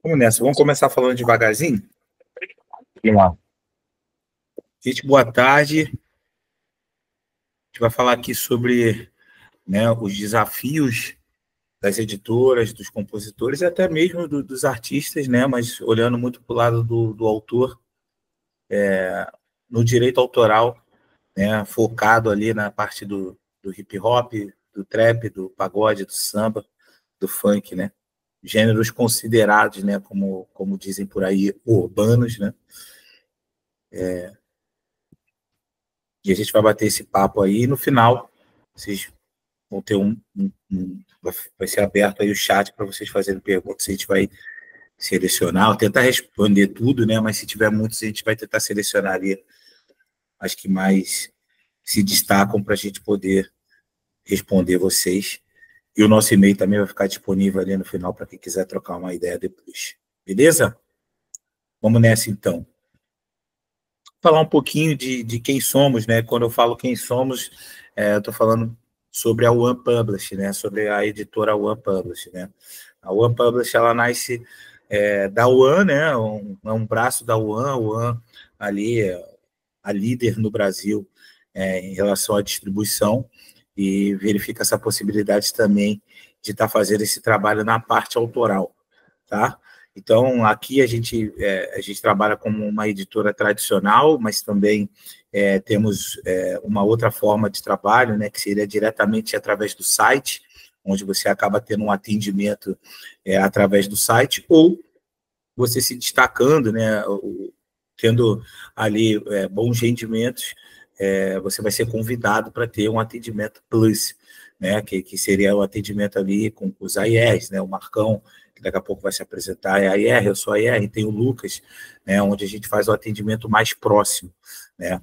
Vamos nessa, vamos começar falando devagarzinho? Vamos lá. Gente, boa tarde. A gente vai falar aqui sobre, né, os desafios das editoras, dos compositores e até mesmo dos artistas, né, mas olhando muito para o lado do autor, no direito autoral, né, focado ali na parte do hip hop, do trap, do pagode, do samba, do funk, né? Gêneros considerados, né, como dizem por aí, urbanos, né? E a gente vai bater esse papo aí, e no final vocês vão ter vai ser aberto aí o chat para vocês fazerem perguntas, a gente vai selecionar, tentar responder tudo, né? Mas se tiver muitos, a gente vai tentar selecionar ali as que mais se destacam para a gente poder responder vocês. E o nosso e-mail também vai ficar disponível ali no final para quem quiser trocar uma ideia depois. Beleza? Vamos nessa, então. Falar um pouquinho de quem somos, né? Quando eu falo quem somos, eu estou falando sobre a One Publish, né? Sobre a editora One Publish, né? A One Publish, ela nasce da One, né? É um braço da One. A One ali a líder no Brasil em relação à distribuição e verifica essa possibilidade também de estar fazendo esse trabalho na parte autoral, tá? Então, aqui a gente trabalha como uma editora tradicional, mas também temos uma outra forma de trabalho, né, que seria diretamente através do site, onde você acaba tendo um atendimento através do site, ou você se destacando, né, tendo ali bons rendimentos, você vai ser convidado para ter um atendimento plus, né, que seria o atendimento ali com os AIRs, né, o Marcão, que daqui a pouco vai se apresentar, é AIR, eu sou AIR, tem o Lucas, né, onde a gente faz o atendimento mais próximo, né.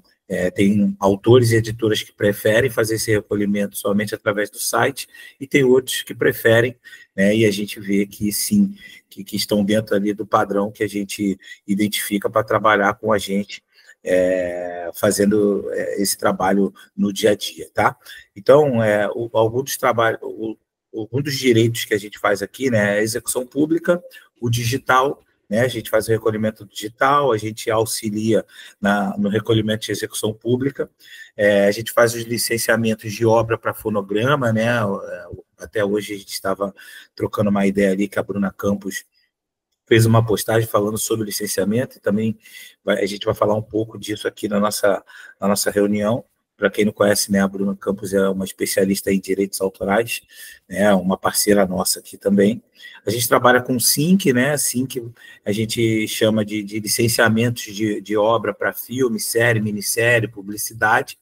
Tem autores e editoras que preferem fazer esse recolhimento somente através do site, e tem outros que preferem, né, e a gente vê que sim, que estão dentro ali do padrão que a gente identifica para trabalhar com a gente, fazendo esse trabalho no dia a dia, tá? Então, algum dos direitos que a gente faz aqui, né, é a execução pública, o digital, né, a gente faz o recolhimento digital, a gente auxilia no recolhimento de execução pública, a gente faz os licenciamentos de obra para fonograma, né, até hoje a gente estava trocando uma ideia ali que a Bruna Campos fez uma postagem falando sobre licenciamento, e também a gente vai falar um pouco disso aqui na nossa reunião. Para quem não conhece, né, a Bruna Campos é uma especialista em direitos autorais, né, uma parceira nossa aqui também. A gente trabalha com SINC, né, SINC a gente chama de licenciamentos de obra para filme, série, minissérie, publicidade,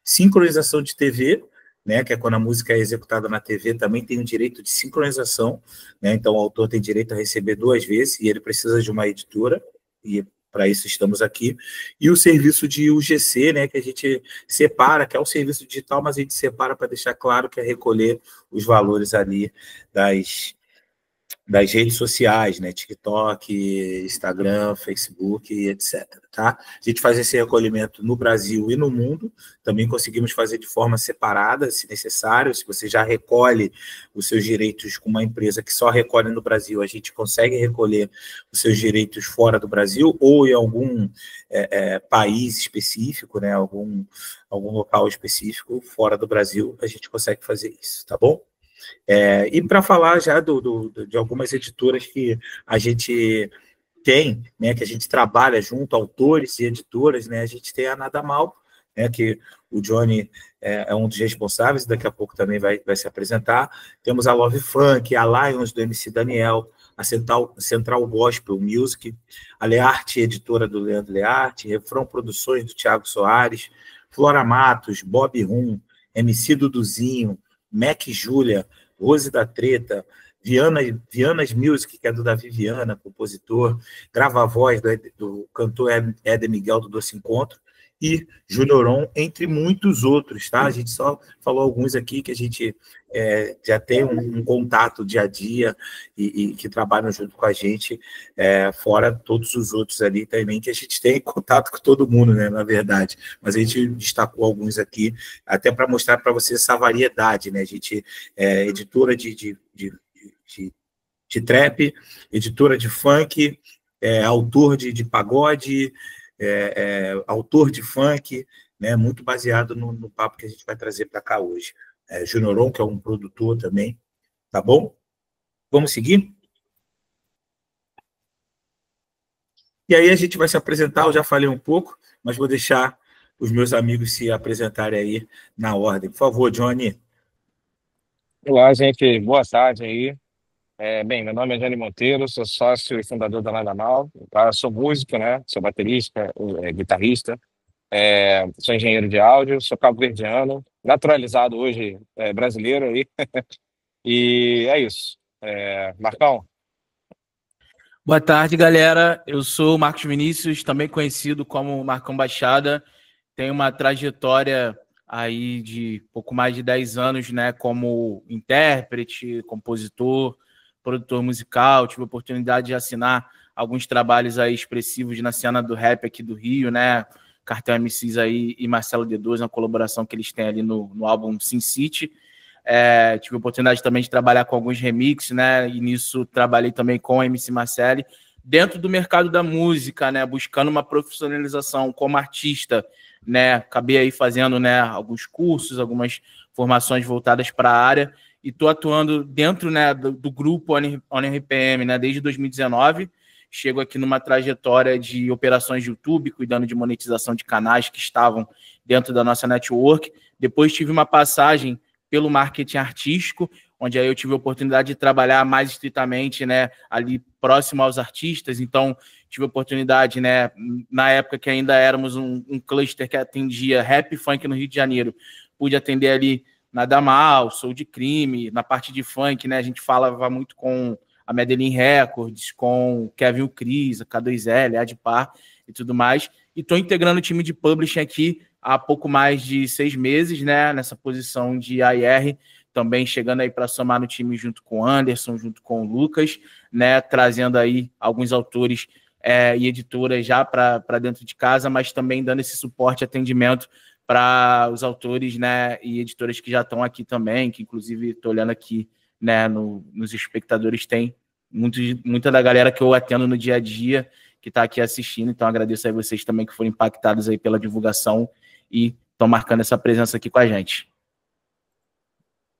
sincronização de TV, né, que é quando a música é executada na TV, também tem o direito de sincronização, né, então o autor tem direito a receber 2 vezes, e ele precisa de uma editora, e para isso estamos aqui, e o serviço de UGC, né, que a gente separa, que é o serviço digital, mas a gente separa para deixar claro que é recolher os valores ali das redes sociais, né? TikTok, Instagram, Facebook, etc. Tá? A gente faz esse recolhimento no Brasil e no mundo, também conseguimos fazer de forma separada, se necessário. Se você já recolhe os seus direitos com uma empresa que só recolhe no Brasil, a gente consegue recolher os seus direitos fora do Brasil ou em algum país específico, né? Algum local específico fora do Brasil, a gente consegue fazer isso, tá bom? E para falar já de algumas editoras que a gente tem, né, que a gente trabalha junto, autores e editoras, né, a gente tem a Nada Mal, né, que o Johnny é um dos responsáveis, daqui a pouco também vai se apresentar. Temos a Love Funk, a Lions do MC Daniel, a Central Gospel Music, a Learte, editora do Leandro Learte, Refrão Produções do Thiago Soares, Flora Matos, Bob Rum, MC Duduzinho, Mac Júlia, Rose da Treta, Viana's Music, que é do Davi Viana, compositor, grava a voz do cantor Éder Miguel do Doce Encontro, e Junioron, entre muitos outros, tá? A gente só falou alguns aqui que a gente já tem um contato dia a dia e que trabalham junto com a gente, fora todos os outros ali também, que a gente tem contato com todo mundo, né, na verdade. Mas a gente destacou alguns aqui, até para mostrar para você essa variedade, né? A gente é editora de de trap, editora de funk, autor de pagode, autor de funk, né, muito baseado no papo que a gente vai trazer para cá hoje. Junioron, que é um produtor também, tá bom? Vamos seguir? E aí a gente vai se apresentar, eu já falei um pouco, mas vou deixar os meus amigos se apresentarem aí na ordem. Por favor, Johnny. Olá, gente. Boa tarde aí. Bem, meu nome é Johnny Monteiro, sou sócio e fundador da Nada Mal. Tá? Sou músico, né? Sou baterista, guitarrista. Sou engenheiro de áudio, sou cabo-verdiano, naturalizado hoje, brasileiro aí. E é isso. Marcão, Boa tarde, galera. Eu sou o Marcos Vinícius, também conhecido como Marcão Baixada. Tenho uma trajetória aí de pouco mais de 10 anos, né, como intérprete, compositor, produtor musical. Tive a oportunidade de assinar alguns trabalhos aí expressivos na cena do rap aqui do Rio, né? Cartel MCs aí e Marcelo D2, na colaboração que eles têm ali no álbum Sin City. Tive a oportunidade também de trabalhar com alguns remixes, né? E nisso trabalhei também com a MC Marcelli, dentro do mercado da música, né? Buscando uma profissionalização como artista, né? Acabei aí fazendo, né, alguns cursos, algumas formações voltadas para a área e estou atuando dentro, né, do grupo ONRPM, né? Desde 2019. Chego aqui numa trajetória de operações de YouTube, cuidando de monetização de canais que estavam dentro da nossa network. Depois tive uma passagem pelo marketing artístico, onde aí eu tive a oportunidade de trabalhar mais estritamente, né, ali próximo aos artistas. Então, tive a oportunidade, né, na época que ainda éramos um cluster que atendia rap e funk no Rio de Janeiro, pude atender ali Nada Mal, Soul de Crime, na parte de funk, né, a gente falava muito com a Medellín Records, com Kevin o Cris, a K2L, a Adpar e tudo mais. E estou integrando o time de publishing aqui há pouco mais de 6 meses, né, nessa posição de AR, também chegando aí para somar no time junto com o Anderson, junto com o Lucas, né, trazendo aí alguns autores e editoras já para dentro de casa, mas também dando esse suporte e atendimento para os autores, né, e editoras que já estão aqui também, que inclusive estou olhando aqui, né, nos espectadores, tem muita da galera que eu atendo no dia a dia que está aqui assistindo, então agradeço a vocês também que foram impactados aí pela divulgação e estão marcando essa presença aqui com a gente.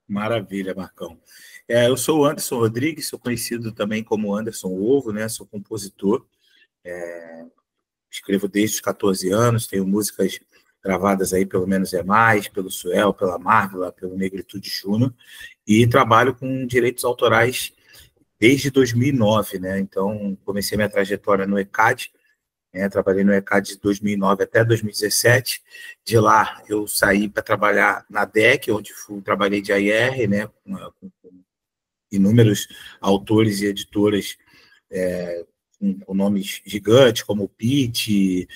Maravilha, Marcão. Eu sou o Anderson Rodrigues, sou conhecido também como Anderson Ovo, né? Sou compositor, escrevo desde os 14 anos, tenho músicas gravadas aí pelo Menos é Mais, pelo Suel, pela Marvel, pelo Negritude Júnior, e trabalho com direitos autorais desde 2009, né? Então, comecei minha trajetória no ECAD, trabalhei no ECAD de 2009 até 2017. De lá, eu saí para trabalhar na DEC, onde trabalhei de AR, né? Com inúmeros autores e editoras com nomes gigantes, como o Pete,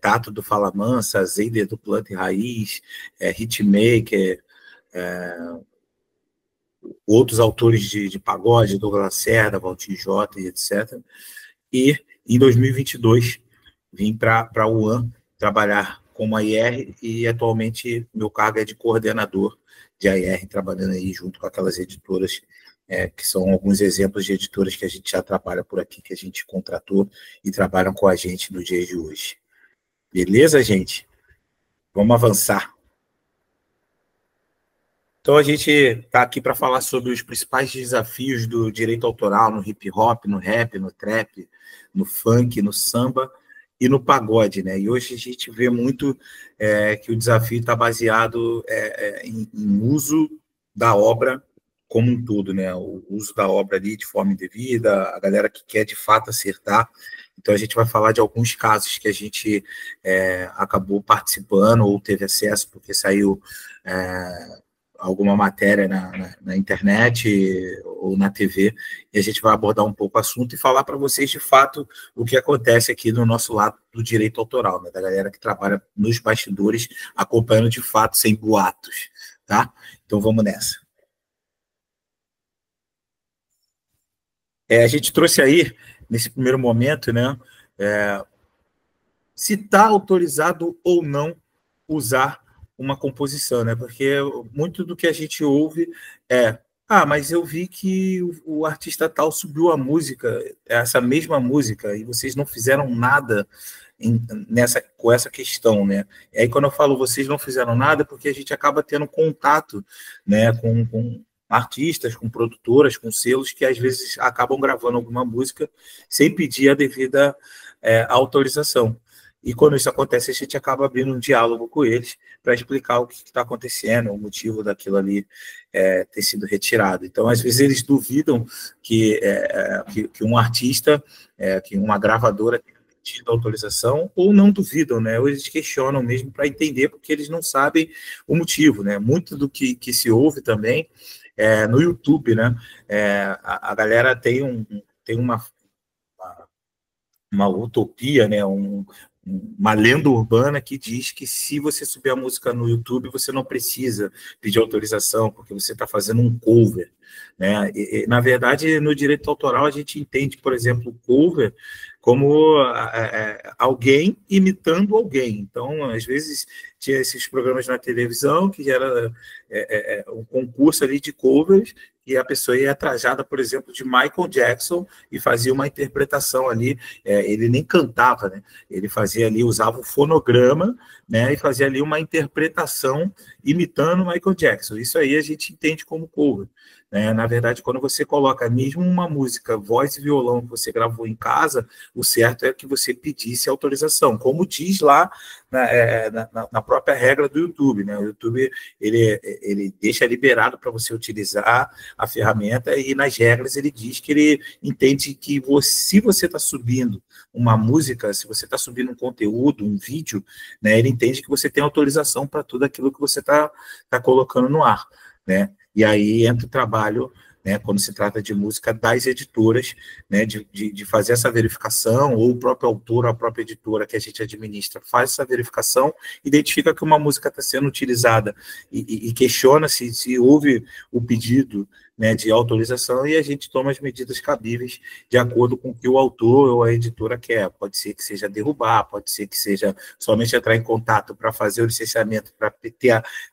Tato do Fala Mansa, Zeider do Planta e Raiz, Hitmaker, outros autores de pagode, Douglas Lacerda, Valtinho Jota e etc. E em 2022 vim para a UAN trabalhar como AR e atualmente meu cargo é de coordenador de AR, trabalhando aí junto com aquelas editoras, que são alguns exemplos de editoras que a gente já trabalha por aqui, que a gente contratou e trabalham com a gente no dia de hoje. Beleza, gente? Vamos avançar. Então, a gente está aqui para falar sobre os principais desafios do direito autoral no hip hop, no rap, no trap, no funk, no samba e no pagode, né? E hoje a gente vê muito que o desafio está baseado em uso da obra como um todo, né? O uso da obra ali de forma indevida, a galera que quer de fato acertar. Então, a gente vai falar de alguns casos que a gente acabou participando ou teve acesso, porque saiu alguma matéria na internet ou na TV, e a gente vai abordar um pouco o assunto e falar para vocês, de fato, o que acontece aqui no nosso lado do direito autoral, né, da galera que trabalha nos bastidores, acompanhando de fato, sem boatos, tá? Então, vamos nessa. A gente trouxe aí, nesse primeiro momento, né, se está autorizado ou não usar uma composição, né? Porque muito do que a gente ouve Ah, mas eu vi que o artista tal subiu a música, essa mesma música, e vocês não fizeram nada com essa questão, né? E aí, quando eu falo vocês não fizeram nada, porque a gente acaba tendo contato, né, com artistas, com produtoras, com selos, que às vezes acabam gravando alguma música sem pedir a devida autorização. E quando isso acontece, a gente acaba abrindo um diálogo com eles para explicar o que está acontecendo, o motivo daquilo ali ter sido retirado. Então, às vezes, eles duvidam que um artista, que uma gravadora tenha pedido autorização, ou não duvidam, né? Ou eles questionam mesmo para entender, porque eles não sabem o motivo, né? Muito do que se ouve também no YouTube, né? A galera tem uma utopia, né? Uma lenda urbana que diz que se você subir a música no YouTube, você não precisa pedir autorização, porque você está fazendo um cover, né? Na verdade, no direito autoral, a gente entende, por exemplo, o cover como alguém imitando alguém. Então, às vezes, tinha esses programas na televisão que era um concurso ali de covers, e a pessoa ia trajada, por exemplo, de Michael Jackson e fazia uma interpretação ali. Ele nem cantava, né? Ele fazia ali, usava o fonograma, né? E fazia ali uma interpretação imitando Michael Jackson. Isso aí a gente entende como cover, né? Na verdade, quando você coloca mesmo uma música, voz e violão que você gravou em casa, o certo é que você pedisse autorização, como diz lá na própria regra do YouTube, né? O YouTube ele deixa liberado para você utilizar a ferramenta, e nas regras ele diz que ele entende que se você está subindo uma música, se você está subindo um conteúdo, um vídeo, né, ele entende que você tem autorização para tudo aquilo que você tá colocando no ar, né? E aí entra o trabalho, né, quando se trata de música, das editoras, né, de fazer essa verificação, ou o próprio autor, a própria editora que a gente administra faz essa verificação, identifica que uma música está sendo utilizada e questiona se houve o pedido, né, de autorização, e a gente toma as medidas cabíveis de acordo com o que o autor ou a editora quer. Pode ser que seja derrubar, pode ser que seja somente entrar em contato para fazer o licenciamento, para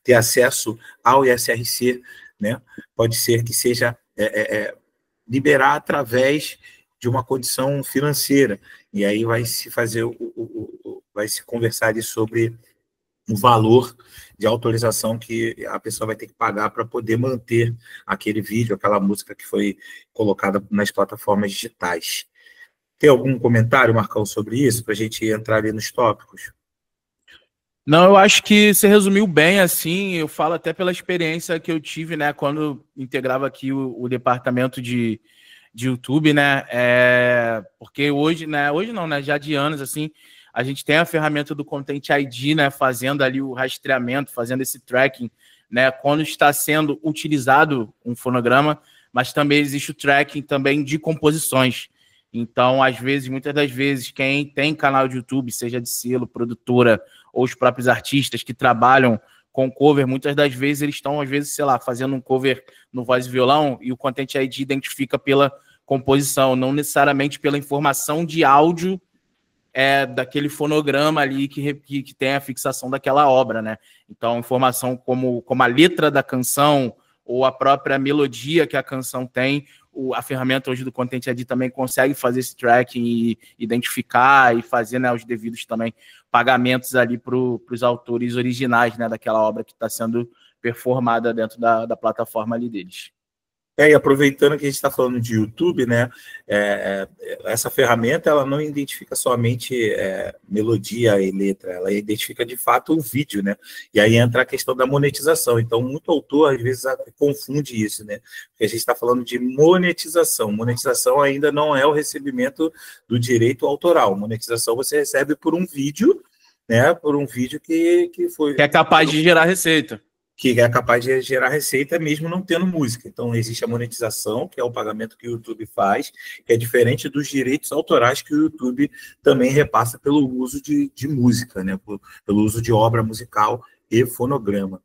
ter acesso ao ISRC, né? Pode ser que seja liberar através de uma condição financeira, e aí vai se fazer vai se conversar ali sobre o valor de autorização que a pessoa vai ter que pagar para poder manter aquele vídeo, aquela música que foi colocada nas plataformas digitais. Tem algum comentário, Marcão, sobre isso, para a gente entrar ali nos tópicos? Não, eu acho que você resumiu bem, assim, eu falo até pela experiência que eu tive, né, quando integrava aqui o departamento de YouTube, né, porque hoje não, né, já de anos, assim, a gente tem a ferramenta do Content ID, né, fazendo ali o rastreamento, fazendo esse tracking, né, quando está sendo utilizado um fonograma, mas também existe o tracking também de composições. Então, às vezes, muitas das vezes, quem tem canal de YouTube, seja de selo, produtora, ou os próprios artistas que trabalham com cover, muitas das vezes eles estão, às vezes, sei lá, fazendo um cover no voz e violão, e o Content ID identifica pela composição, não necessariamente pela informação de áudio daquele fonograma ali que tem a fixação daquela obra, né? Então, informação como a letra da canção ou a própria melodia que a canção tem, a ferramenta hoje do Content ID também consegue fazer esse tracking e identificar e fazer, né, os devidos também pagamentos ali para os autores originais, né, daquela obra que está sendo performada dentro da plataforma ali deles. E aproveitando que a gente está falando de YouTube, né, essa ferramenta ela não identifica somente melodia e letra, ela identifica de fato o vídeo, né? E aí entra a questão da monetização. Então, muito autor às vezes confunde isso, né? Porque a gente está falando de monetização. Monetização ainda não é o recebimento do direito autoral. Monetização você recebe por um vídeo, né? Por um vídeo que foi. Que é capaz de gerar receita. Que é capaz de gerar receita mesmo não tendo música. Então, existe a monetização, que é o pagamento que o YouTube faz, que é diferente dos direitos autorais que o YouTube também repassa pelo uso de música, né? Pelo uso de obra musical e fonograma.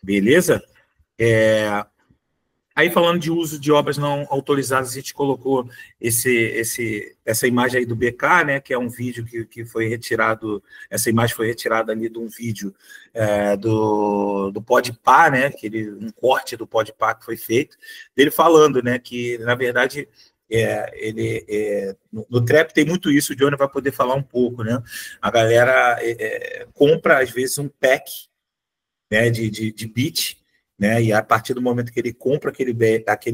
Beleza? Aí, falando de uso de obras não autorizadas, a gente colocou essa imagem aí do BK, né, que é um vídeo que foi retirado, essa imagem foi retirada ali de um vídeo do Podpah, né, um corte do Podpah que foi feito, dele falando, né, que, na verdade, no trap tem muito isso, o Johnny vai poder falar um pouco, né, a galera compra, às vezes, um pack, né, de beat, né? E a partir do momento que ele compra aquele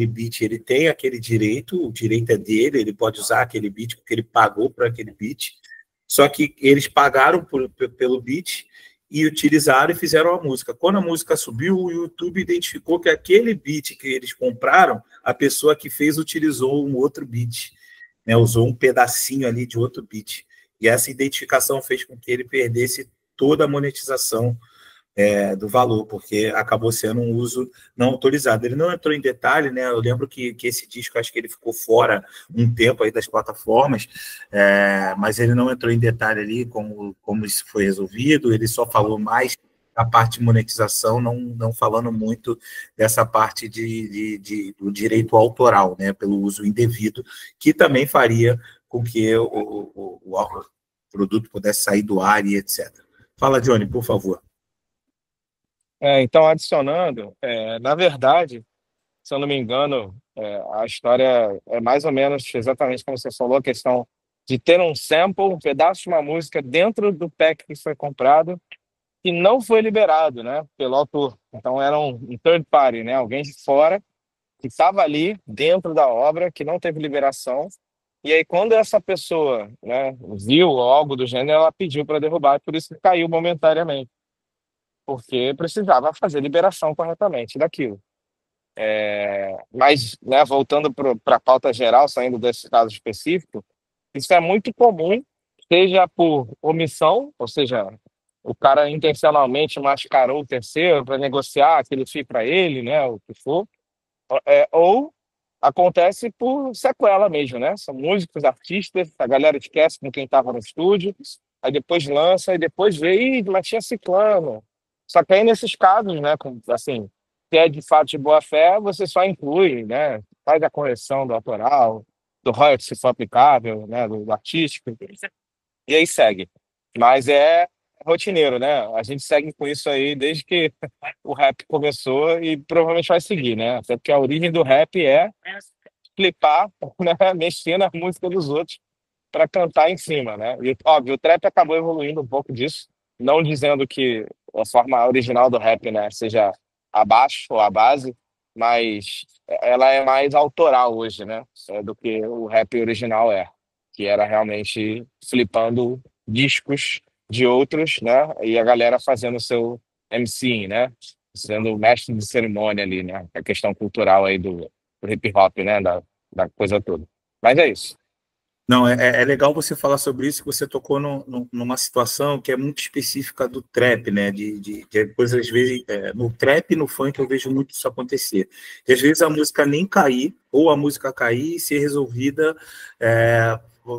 beat, ele tem aquele direito, o direito é dele, ele pode usar aquele beat porque ele pagou por aquele beat. Só que eles pagaram pelo beat e utilizaram e fizeram a música. Quando a música subiu, o YouTube identificou que aquele beat que eles compraram, a pessoa que fez utilizou um outro beat, né? Usou um pedacinho ali de outro beat. E essa identificação fez com que ele perdesse toda a monetização do valor, porque acabou sendo um uso não autorizado. Ele não entrou em detalhe, né? Eu lembro que esse disco, acho que ele ficou fora um tempo aí das plataformas, mas ele não entrou em detalhe ali como isso foi resolvido, ele só falou mais da parte de monetização, não falando muito dessa parte do direito autoral, né? Pelo uso indevido, que também faria com que o produto pudesse sair do ar e etc. Fala, Johnny, por favor. Então, adicionando, na verdade, se eu não me engano, a história é mais ou menos exatamente como você falou, a questão de ter um sample, um pedaço de uma música dentro do pack que foi comprado e não foi liberado, né, pelo autor. Então, era um third party, né, alguém de fora que estava ali dentro da obra, que não teve liberação. E aí, quando essa pessoa, né, viu algo do gênero, ela pediu para derrubar, e por isso que caiu momentaneamente, porque precisava fazer liberação corretamente daquilo. Mas, né, voltando para a pauta geral, saindo desse caso específico, isso é muito comum, seja por omissão, ou seja, o cara intencionalmente mascarou o terceiro para negociar aquele FII para ele, né, o que for, ou acontece por sequela mesmo, né? São músicos, artistas, a galera esquece com quem estava no estúdio, aí depois lança, e depois vê, mas tinha ciclano. Só que aí nesses casos, né, assim, se é de fato de boa fé, você só inclui, né, faz a correção do autoral, do royalties se for aplicável, né, do artístico, e aí segue. Mas é rotineiro, né? A gente segue com isso aí desde que o rap começou e provavelmente vai seguir, né? Até porque a origem do rap é clipar, né, mexer na música dos outros para cantar em cima, né? E, óbvio, o trap acabou evoluindo um pouco disso, não dizendo que a forma original do rap, né, seja abaixo ou a base, mas ela é mais autoral hoje, né, do que o rap original que era realmente flipando discos de outros, né, e a galera fazendo o seu MC, né, sendo mestre de cerimônia ali, né, a questão cultural aí do hip hop, né, da coisa toda. Mas é isso. Não, é legal você falar sobre isso, que você tocou numa situação que é muito específica do trap, né? De coisas, às vezes, no trap e no funk eu vejo muito isso acontecer. E às vezes a música nem cair, ou a música cair e ser resolvida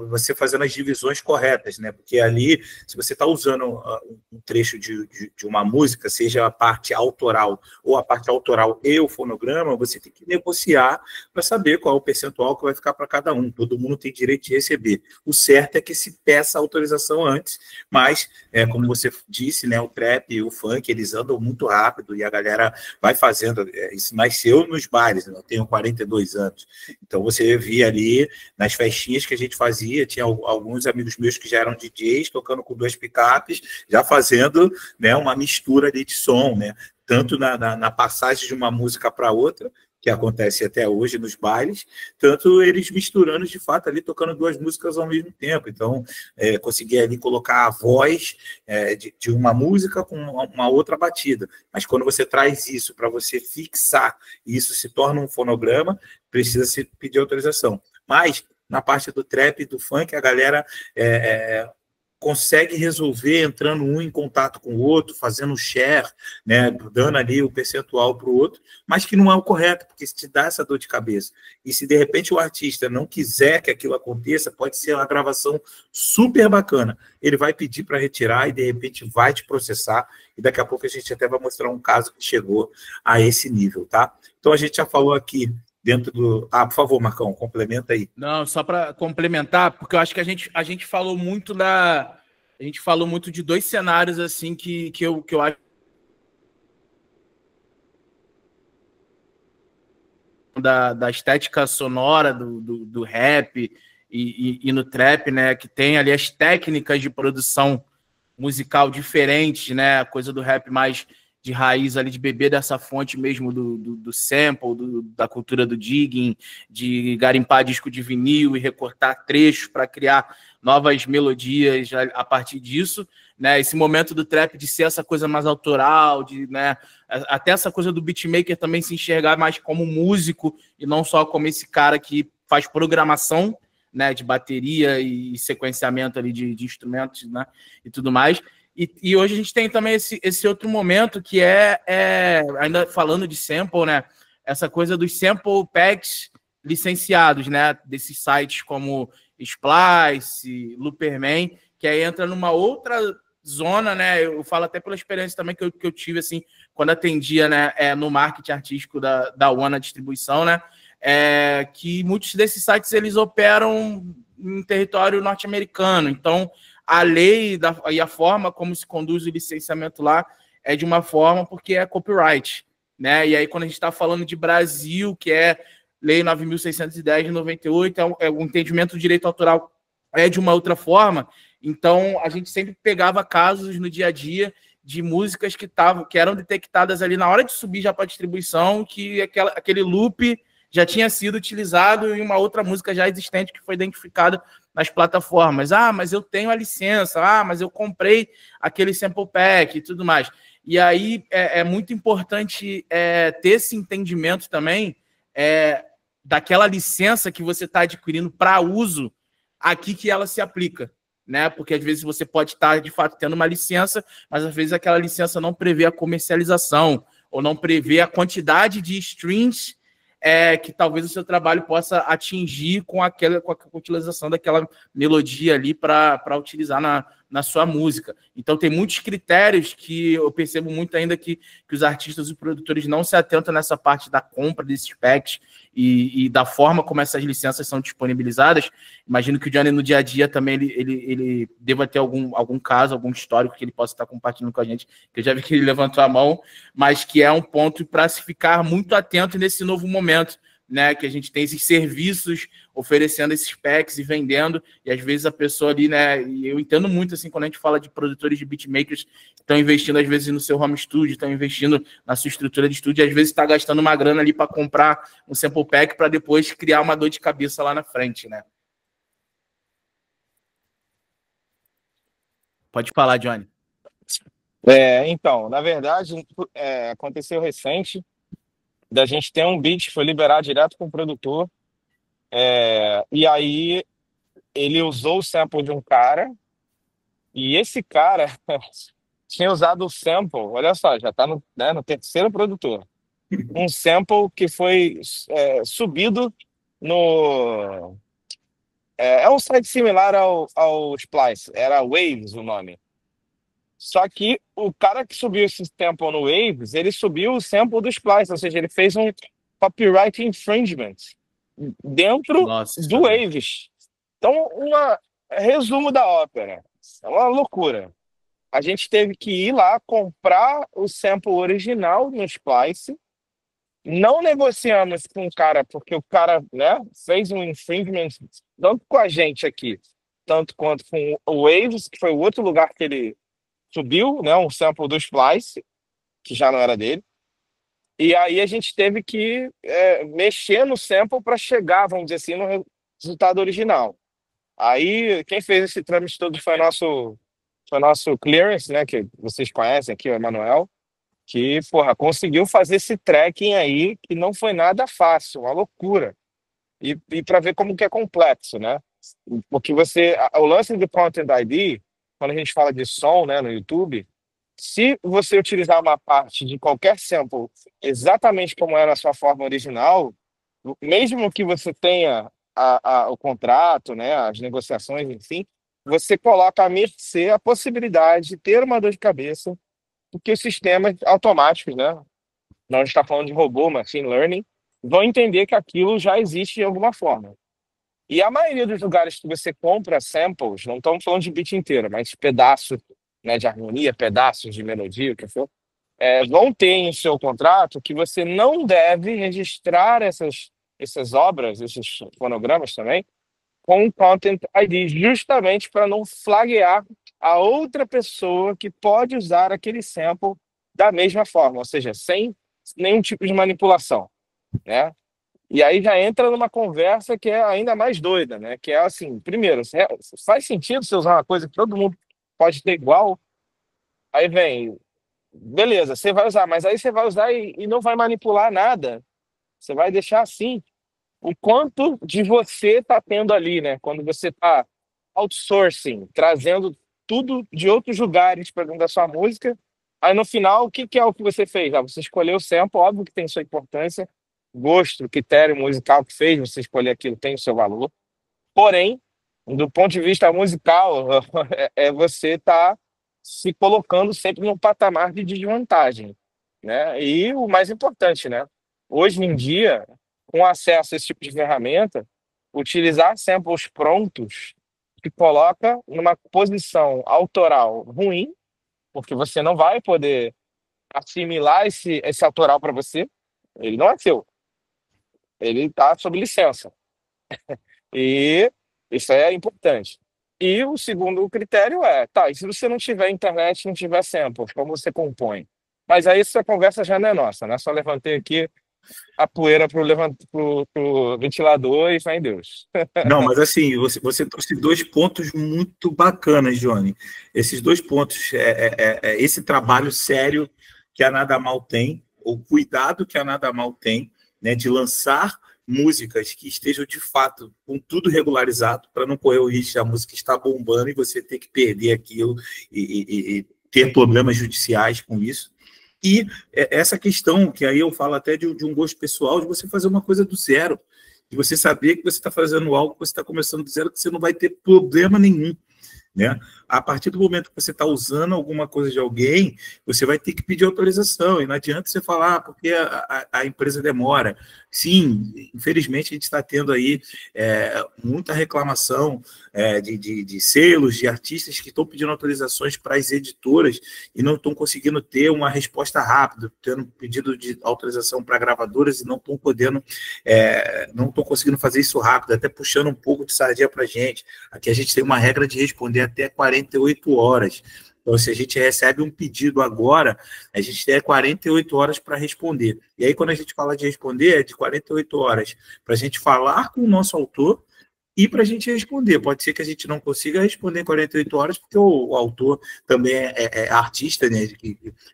você fazendo as divisões corretas, né? Porque ali, se você está usando um trecho de uma música, seja a parte autoral ou a parte autoral e o fonograma, você tem que negociar para saber qual é o percentual que vai ficar para cada um. Todo mundo tem direito de receber. O certo é que se peça autorização antes, mas, como você disse, né, o trap e o funk, eles andam muito rápido e a galera vai fazendo. Isso nasceu nos bares, né? Eu tenho 42 anos. Então, você via ali nas festinhas que a gente fazia, tinha alguns amigos meus que já eram DJs, tocando com 2 picapes, já fazendo, né, uma mistura ali de som, né? Tanto na passagem de uma música para outra, que acontece até hoje nos bailes, tanto eles misturando de fato ali, tocando 2 músicas ao mesmo tempo. Então, conseguia ali colocar a voz de uma música com uma outra batida. Mas quando você traz isso para você fixar, e isso se torna um fonograma, precisa se pedir autorização. Mas na parte do trap e do funk, a galera consegue resolver entrando um em contato com o outro, fazendo share, né, dando ali o percentual para o outro, mas que não é o correto, porque se te dá essa dor de cabeça. E se de repente o artista não quiser que aquilo aconteça, pode ser uma gravação super bacana. Ele vai pedir para retirar e de repente vai te processar, e daqui a pouco a gente até vai mostrar um caso que chegou a esse nível, tá? Então a gente já falou aqui dentro do... Ah, por favor, Marcão, complementa aí. Não, só para complementar, porque eu acho que a gente falou muito da... A gente falou muito de dois cenários, assim, que eu acho da estética sonora do rap e no trap, né? Que tem ali as técnicas de produção musical diferentes, né? A coisa do rap mais de raiz ali, de beber dessa fonte mesmo do sample, da cultura do digging, de garimpar disco de vinil e recortar trechos para criar novas melodias a partir disso, né? Esse momento do trap de ser essa coisa mais autoral, de, né? Até essa coisa do beatmaker também se enxergar mais como músico e não só como esse cara que faz programação, né, de bateria e sequenciamento ali de instrumentos, né, e tudo mais. E hoje a gente tem também esse outro momento que ainda falando de sample, né? Essa coisa dos sample packs licenciados, né? Desses sites como Splice, Looperman, que aí entra numa outra zona, né? Eu falo até pela experiência também que eu tive, assim, quando atendia, né, no marketing artístico da One, a distribuição, né? Que muitos desses sites eles operam em território norte-americano. Então, a lei e a forma como se conduz o licenciamento lá é de uma forma porque é copyright, né? E aí, quando a gente está falando de Brasil, que é Lei 9.610 de 98, o entendimento do direito autoral é de uma outra forma. Então, a gente sempre pegava casos no dia a dia de músicas que eram detectadas ali na hora de subir já para distribuição, que aquele loop já tinha sido utilizado em uma outra música já existente que foi identificada nas plataformas. Ah, mas eu tenho a licença. Ah, mas eu comprei aquele sample pack e tudo mais. E aí é muito importante ter esse entendimento também daquela licença que você está adquirindo para uso aqui que ela se aplica, né? Porque às vezes você pode estar, de fato, tendo uma licença, mas às vezes aquela licença não prevê a comercialização ou não prevê a quantidade de streams que talvez o seu trabalho possa atingir com a utilização daquela melodia ali para utilizar na sua música. Então, tem muitos critérios que eu percebo muito ainda que os artistas e produtores não se atentam nessa parte da compra desses packs e da forma como essas licenças são disponibilizadas. Imagino que o Johnny, no dia a dia, também ele deva ter algum caso, algum histórico que ele possa estar compartilhando com a gente, que eu já vi que ele levantou a mão, mas que é um ponto para se ficar muito atento nesse novo momento, né, que a gente tem esses serviços oferecendo esses packs e vendendo, e às vezes a pessoa ali, né, e eu entendo muito, assim, quando a gente fala de produtores de beatmakers que estão investindo, às vezes, no seu home studio, estão investindo na sua estrutura de estúdio, e às vezes está gastando uma grana ali para comprar um sample pack para depois criar uma dor de cabeça lá na frente, né. Pode falar, Johnny. Então, na verdade, aconteceu recente da gente ter um beat que foi liberado direto com o produtor, e aí ele usou o sample de um cara, e esse cara tinha usado o sample, olha só, já está no terceiro produtor, um sample que foi subido no... É um site similar ao Splice, era Waves o nome. Só que o cara que subiu esse sample no Waves, ele subiu o sample do Splice, ou seja, ele fez um copyright infringement dentro do Waves. Então, resumo da ópera. É uma loucura. A gente teve que ir lá comprar o sample original no Splice. Não negociamos com o cara, porque o cara, né, fez um infringement tanto com a gente aqui, tanto quanto com o Waves, que foi o outro lugar que ele subiu, né, um sample do Splice, que já não era dele. E aí a gente teve que mexer no sample para chegar, vamos dizer assim, no resultado original. Aí quem fez esse trâmite todo foi nosso clearance, né, que vocês conhecem aqui, o Emanuel, que, porra, conseguiu fazer esse tracking aí, que não foi nada fácil, uma loucura. E para ver como que é complexo, né? Porque o lance do Content ID quando a gente fala de som, né, no YouTube, se você utilizar uma parte de qualquer sample exatamente como era a sua forma original, mesmo que você tenha o contrato, né, as negociações, enfim, você coloca à mercê a possibilidade de ter uma dor de cabeça, porque os sistemas automáticos, né, não está falando de robô, machine learning, vão entender que aquilo já existe de alguma forma. E a maioria dos lugares que você compra samples, não estamos falando de beat inteiro, mas pedaços, né, de harmonia, pedaços de melodia, o que for, vão ter em seu contrato que você não deve registrar essas obras, esses fonogramas também, com Content ID, justamente para não flaguear a outra pessoa que pode usar aquele sample da mesma forma, ou seja, sem nenhum tipo de manipulação, né? E aí já entra numa conversa que é ainda mais doida, né? Que é assim, primeiro, faz sentido você usar uma coisa que todo mundo pode ter igual? Aí vem, beleza, você vai usar, mas aí você vai usar e não vai manipular nada. Você vai deixar assim. O quanto de você está tendo ali, né? Quando você está outsourcing, trazendo tudo de outros lugares para dentro da sua música. Aí no final, o que que é o que você fez? Ah, você escolheu o sample, óbvio que tem sua importância, gosto, critério musical que fez você escolher aquilo tem o seu valor. Porém, do ponto de vista musical, você tá se colocando sempre num patamar de desvantagem, né? E o mais importante, né? Hoje em dia, com acesso a esse tipo de ferramenta, utilizar samples prontos te coloca numa posição autoral ruim, porque você não vai poder assimilar esse autoral para você. Ele não é seu, ele está sob licença. E isso é importante. E o segundo critério tá, e se você não tiver internet, não tiver samples, como você compõe? Mas aí essa conversa já não é nossa, né? Só levantei aqui a poeira pro ventilador e fé em Deus. Não, mas assim, você trouxe dois pontos muito bacanas, Johnny. Esses dois pontos, esse trabalho sério que a Nada Mal tem, o cuidado que a Nada Mal tem, né, de lançar músicas que estejam de fato com tudo regularizado, para não correr o risco de a música estar bombando e você ter que perder aquilo e ter problemas judiciais com isso. E essa questão, que aí eu falo até de um gosto pessoal, de você fazer uma coisa do zero, de você saber que você está fazendo algo, que você está começando do zero, que você não vai ter problema nenhum, né? A partir do momento que você está usando alguma coisa de alguém, você vai ter que pedir autorização, e não adianta você falar porque a empresa demora. Sim, infelizmente a gente está tendo aí muita reclamação de selos, de artistas que estão pedindo autorizações para as editoras e não estão conseguindo ter uma resposta rápida, tendo pedido de autorização para gravadoras e não estão podendo, não estão conseguindo fazer isso rápido, até puxando um pouco de sardinha para a gente. Aqui a gente tem uma regra de responder até 48 horas. Então, se a gente recebe um pedido agora, a gente tem 48 horas para responder. E aí, quando a gente fala de responder, é de 48 horas para a gente falar com o nosso autor e para a gente responder. Pode ser que a gente não consiga responder em 48 horas, porque o autor também é artista, né,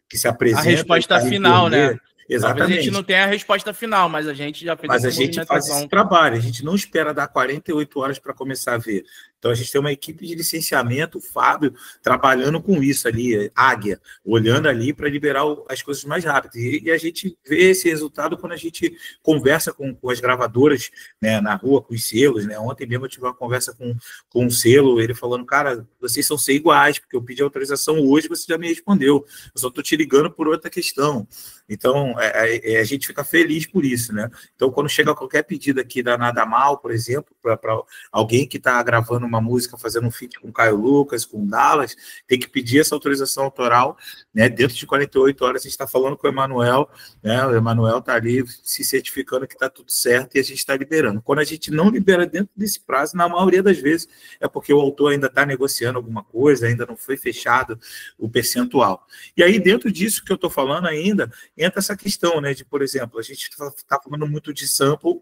que se apresenta. A resposta final, né? Exatamente. Talvez a gente não tenha a resposta final, mas a gente já fez essa movimentação. Mas a gente faz esse trabalho, a gente não espera dar 48 horas para começar a ver. Então a gente tem uma equipe de licenciamento, o Fábio, trabalhando com isso ali, Águia, olhando ali para liberar as coisas mais rápido. E a gente vê esse resultado quando a gente conversa com as gravadoras, né, na rua, com os selos, né? Ontem mesmo eu tive uma conversa com um selo, ele falando, cara, vocês são ser iguais, porque eu pedi autorização hoje, você já me respondeu. Eu só estou te ligando por outra questão. Então, a gente fica feliz por isso, né? Então, quando chega qualquer pedido aqui da Nada Mal, por exemplo, para alguém que está gravando uma música, fazendo um feat com o Caio Lucas, com o Dallas, tem que pedir essa autorização autoral, né? Dentro de 48 horas, a gente está falando com o Emanuel, né? O Emanuel está ali se certificando que está tudo certo e a gente está liberando. Quando a gente não libera dentro desse prazo, na maioria das vezes, é porque o autor ainda está negociando alguma coisa, ainda não foi fechado o percentual. E aí, dentro disso que eu estou falando ainda, entra essa questão, né, de, por exemplo, a gente está falando muito de sample,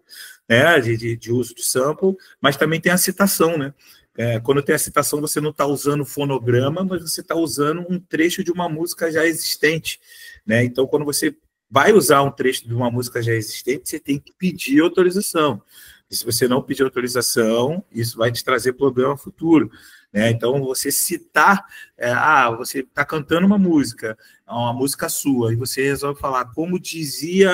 né, de uso de sample, mas também tem a citação, né? Quando tem a citação, você não está usando fonograma, mas você está usando um trecho de uma música já existente, né? Então, quando você vai usar um trecho de uma música já existente, você tem que pedir autorização. E se você não pedir autorização, isso vai te trazer problema futuro, né? Então, você citar, você está cantando uma música sua, e você resolve falar como dizia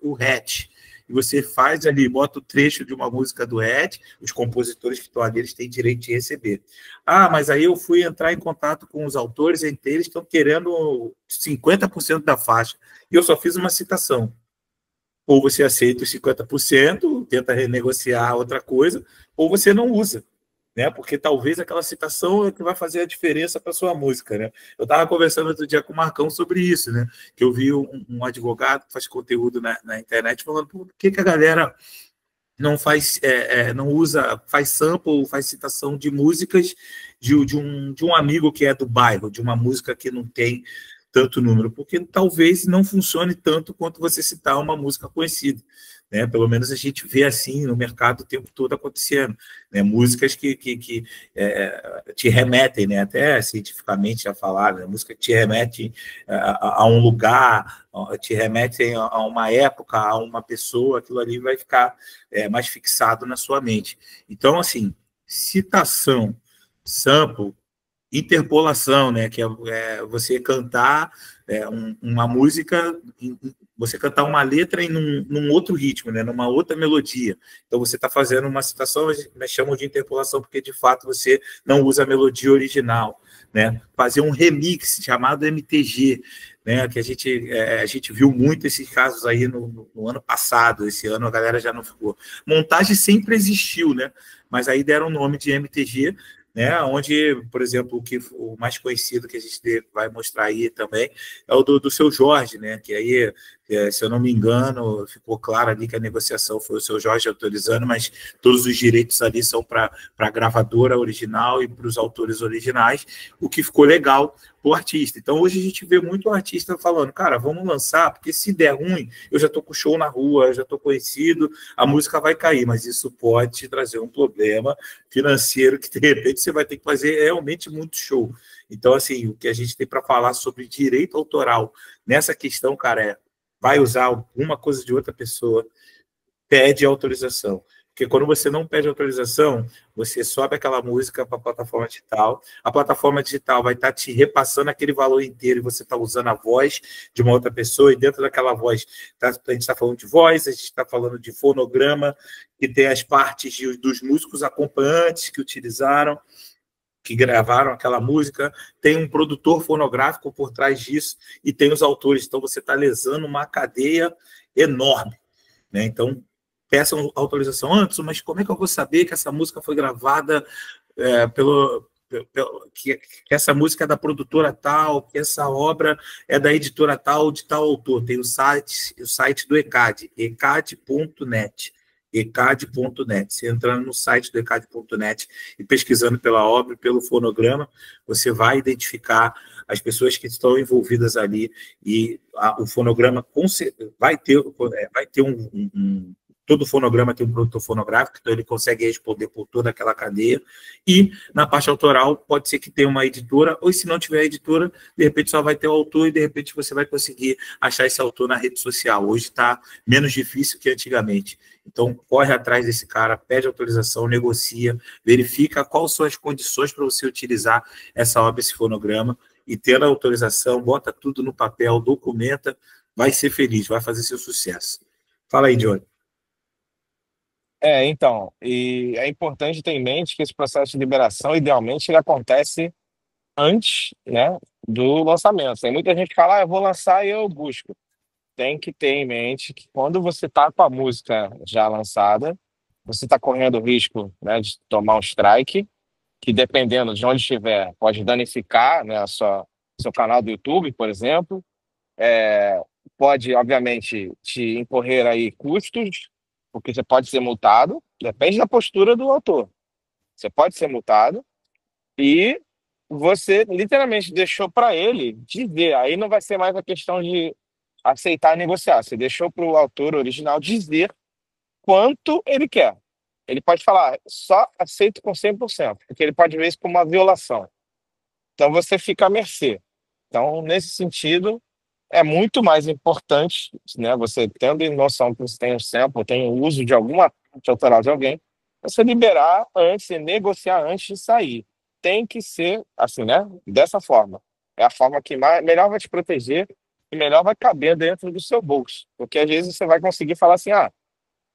o Hatch, e você faz ali, bota o trecho de uma música do Hatch, os compositores que estão ali, eles têm direito de receber. Mas aí eu fui entrar em contato com os autores, entre eles estão querendo 50% da faixa, e eu só fiz uma citação. Ou você aceita os 50%, tenta renegociar outra coisa, ou você não usa, né? Porque talvez aquela citação é que vai fazer a diferença para sua música, né? Eu estava conversando outro dia com o Marcão sobre isso, né? Que eu vi um advogado que faz conteúdo na internet falando por que a galera não faz, não usa, faz sample, faz citação de músicas de um amigo que é do bairro, de uma música que não tem tanto número, porque talvez não funcione tanto quanto você citar uma música conhecida, né? Pelo menos a gente vê assim no mercado o tempo todo acontecendo, né? Músicas que te remetem, né? Até cientificamente a falar, né? Música que te remete a um lugar, te remetem a uma época, a uma pessoa, aquilo ali vai ficar mais fixado na sua mente. Então, assim, citação, sample, interpolação, né? Que é você cantar uma música, você cantar uma letra em num outro ritmo, né? Numa outra melodia. Então você está fazendo uma citação, nós chamamos de interpolação porque de fato você não usa a melodia original, né? Fazer um remix chamado MTG, né? Que a gente viu muito esses casos aí no ano passado. Esse ano a galera já não ficou. Montagem sempre existiu, né? Mas aí deram o nome de MTG, né, onde, por exemplo, o mais conhecido que a gente vai mostrar aí também é o do Seu Jorge, né, que aí, se eu não me engano, ficou claro ali que a negociação foi o Seu Jorge autorizando, mas todos os direitos ali são para a gravadora original e para os autores originais, o que ficou legal para o artista. Então, hoje a gente vê muito artista falando, cara, vamos lançar, porque se der ruim, eu já estou com show na rua, eu já estou conhecido, a música vai cair, mas isso pode te trazer um problema financeiro que, de repente, você vai ter que fazer realmente muito show. Então, assim, o que a gente tem para falar sobre direito autoral nessa questão, cara, vai usar alguma coisa de outra pessoa, pede autorização. Porque quando você não pede autorização, você sobe aquela música para a plataforma digital vai estar te repassando aquele valor inteiro e você está usando a voz de uma outra pessoa, e dentro daquela voz, a gente está falando de voz, a gente está falando de fonograma, que tem as partes dos músicos acompanhantes que utilizaram, que gravaram aquela música, tem um produtor fonográfico por trás disso, e tem os autores. Então, você está lesando uma cadeia enorme, né? Então, peçam autorização antes, mas como é que eu vou saber que essa música foi gravada que essa música é da produtora tal, que essa obra é da editora tal, de tal autor? Tem o site do ECAD, ecad.net. ecad.net. Você entrando no site do ecad.net e pesquisando pela obra e pelo fonograma, você vai identificar as pessoas que estão envolvidas ali, e o fonograma vai ter todo fonograma tem um produtor fonográfico, então ele consegue responder por toda aquela cadeia, e na parte autoral pode ser que tenha uma editora, ou se não tiver editora, de repente só vai ter o autor, e de repente você vai conseguir achar esse autor na rede social. Hoje está menos difícil que antigamente. Então, corre atrás desse cara, pede autorização, negocia, verifica quais são as condições para você utilizar essa obra, esse fonograma, e tendo a autorização, bota tudo no papel, documenta, vai ser feliz, vai fazer seu sucesso. Fala aí, Johnny. Então, e é importante ter em mente que esse processo de liberação, idealmente, ele acontece antes, né, do lançamento. Tem muita gente que fala, eu vou lançar e eu busco. Tem que ter em mente que quando você está com a música já lançada, você está correndo o risco, né, de tomar um strike, que dependendo de onde estiver, pode danificar, né, seu canal do YouTube, por exemplo. Pode, obviamente, te incorrer aí custos, porque você pode ser multado, depende da postura do autor. Você pode ser multado e você literalmente deixou para ele dizer. Aí não vai ser mais a questão de aceitar e negociar. Você deixou para o autor original dizer quanto ele quer. Ele pode falar, só aceito com 100%, porque ele pode ver isso como uma violação. Então você fica à mercê. Então, nesse sentido, é muito mais importante, né? Você tendo noção que você tem um sample, tem o uso de alguma parte autoral de alguém, você liberar antes e negociar antes de sair. Tem que ser assim, né? Dessa forma. É a forma que melhor vai te proteger e melhor vai caber dentro do seu bolso. Porque às vezes você vai conseguir falar assim,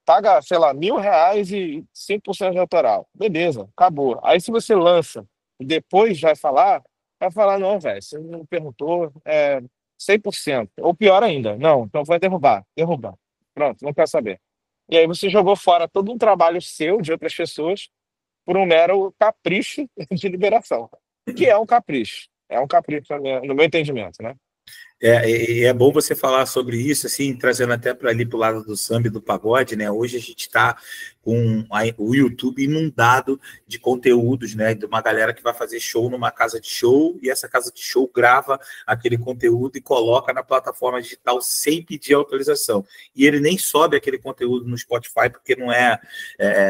paga, sei lá, R$ 1.000 e 5% de autoral. Beleza, acabou. Aí se você lança e depois vai falar, não, velho, você não perguntou, 100%. Ou pior ainda, não, então vai derrubar. Pronto, não quer saber. E aí você jogou fora todo um trabalho seu, de outras pessoas, por um mero capricho de liberação. Que é um capricho. É um capricho no meu entendimento, né? É bom você falar sobre isso, assim, trazendo até para ali para o lado do samba e do pagode, né? Hoje a gente está com o YouTube inundado de conteúdos, né? De uma galera que vai fazer show numa casa de show e essa casa de show grava aquele conteúdo e coloca na plataforma digital sem pedir autorização. E ele nem sobe aquele conteúdo no Spotify porque não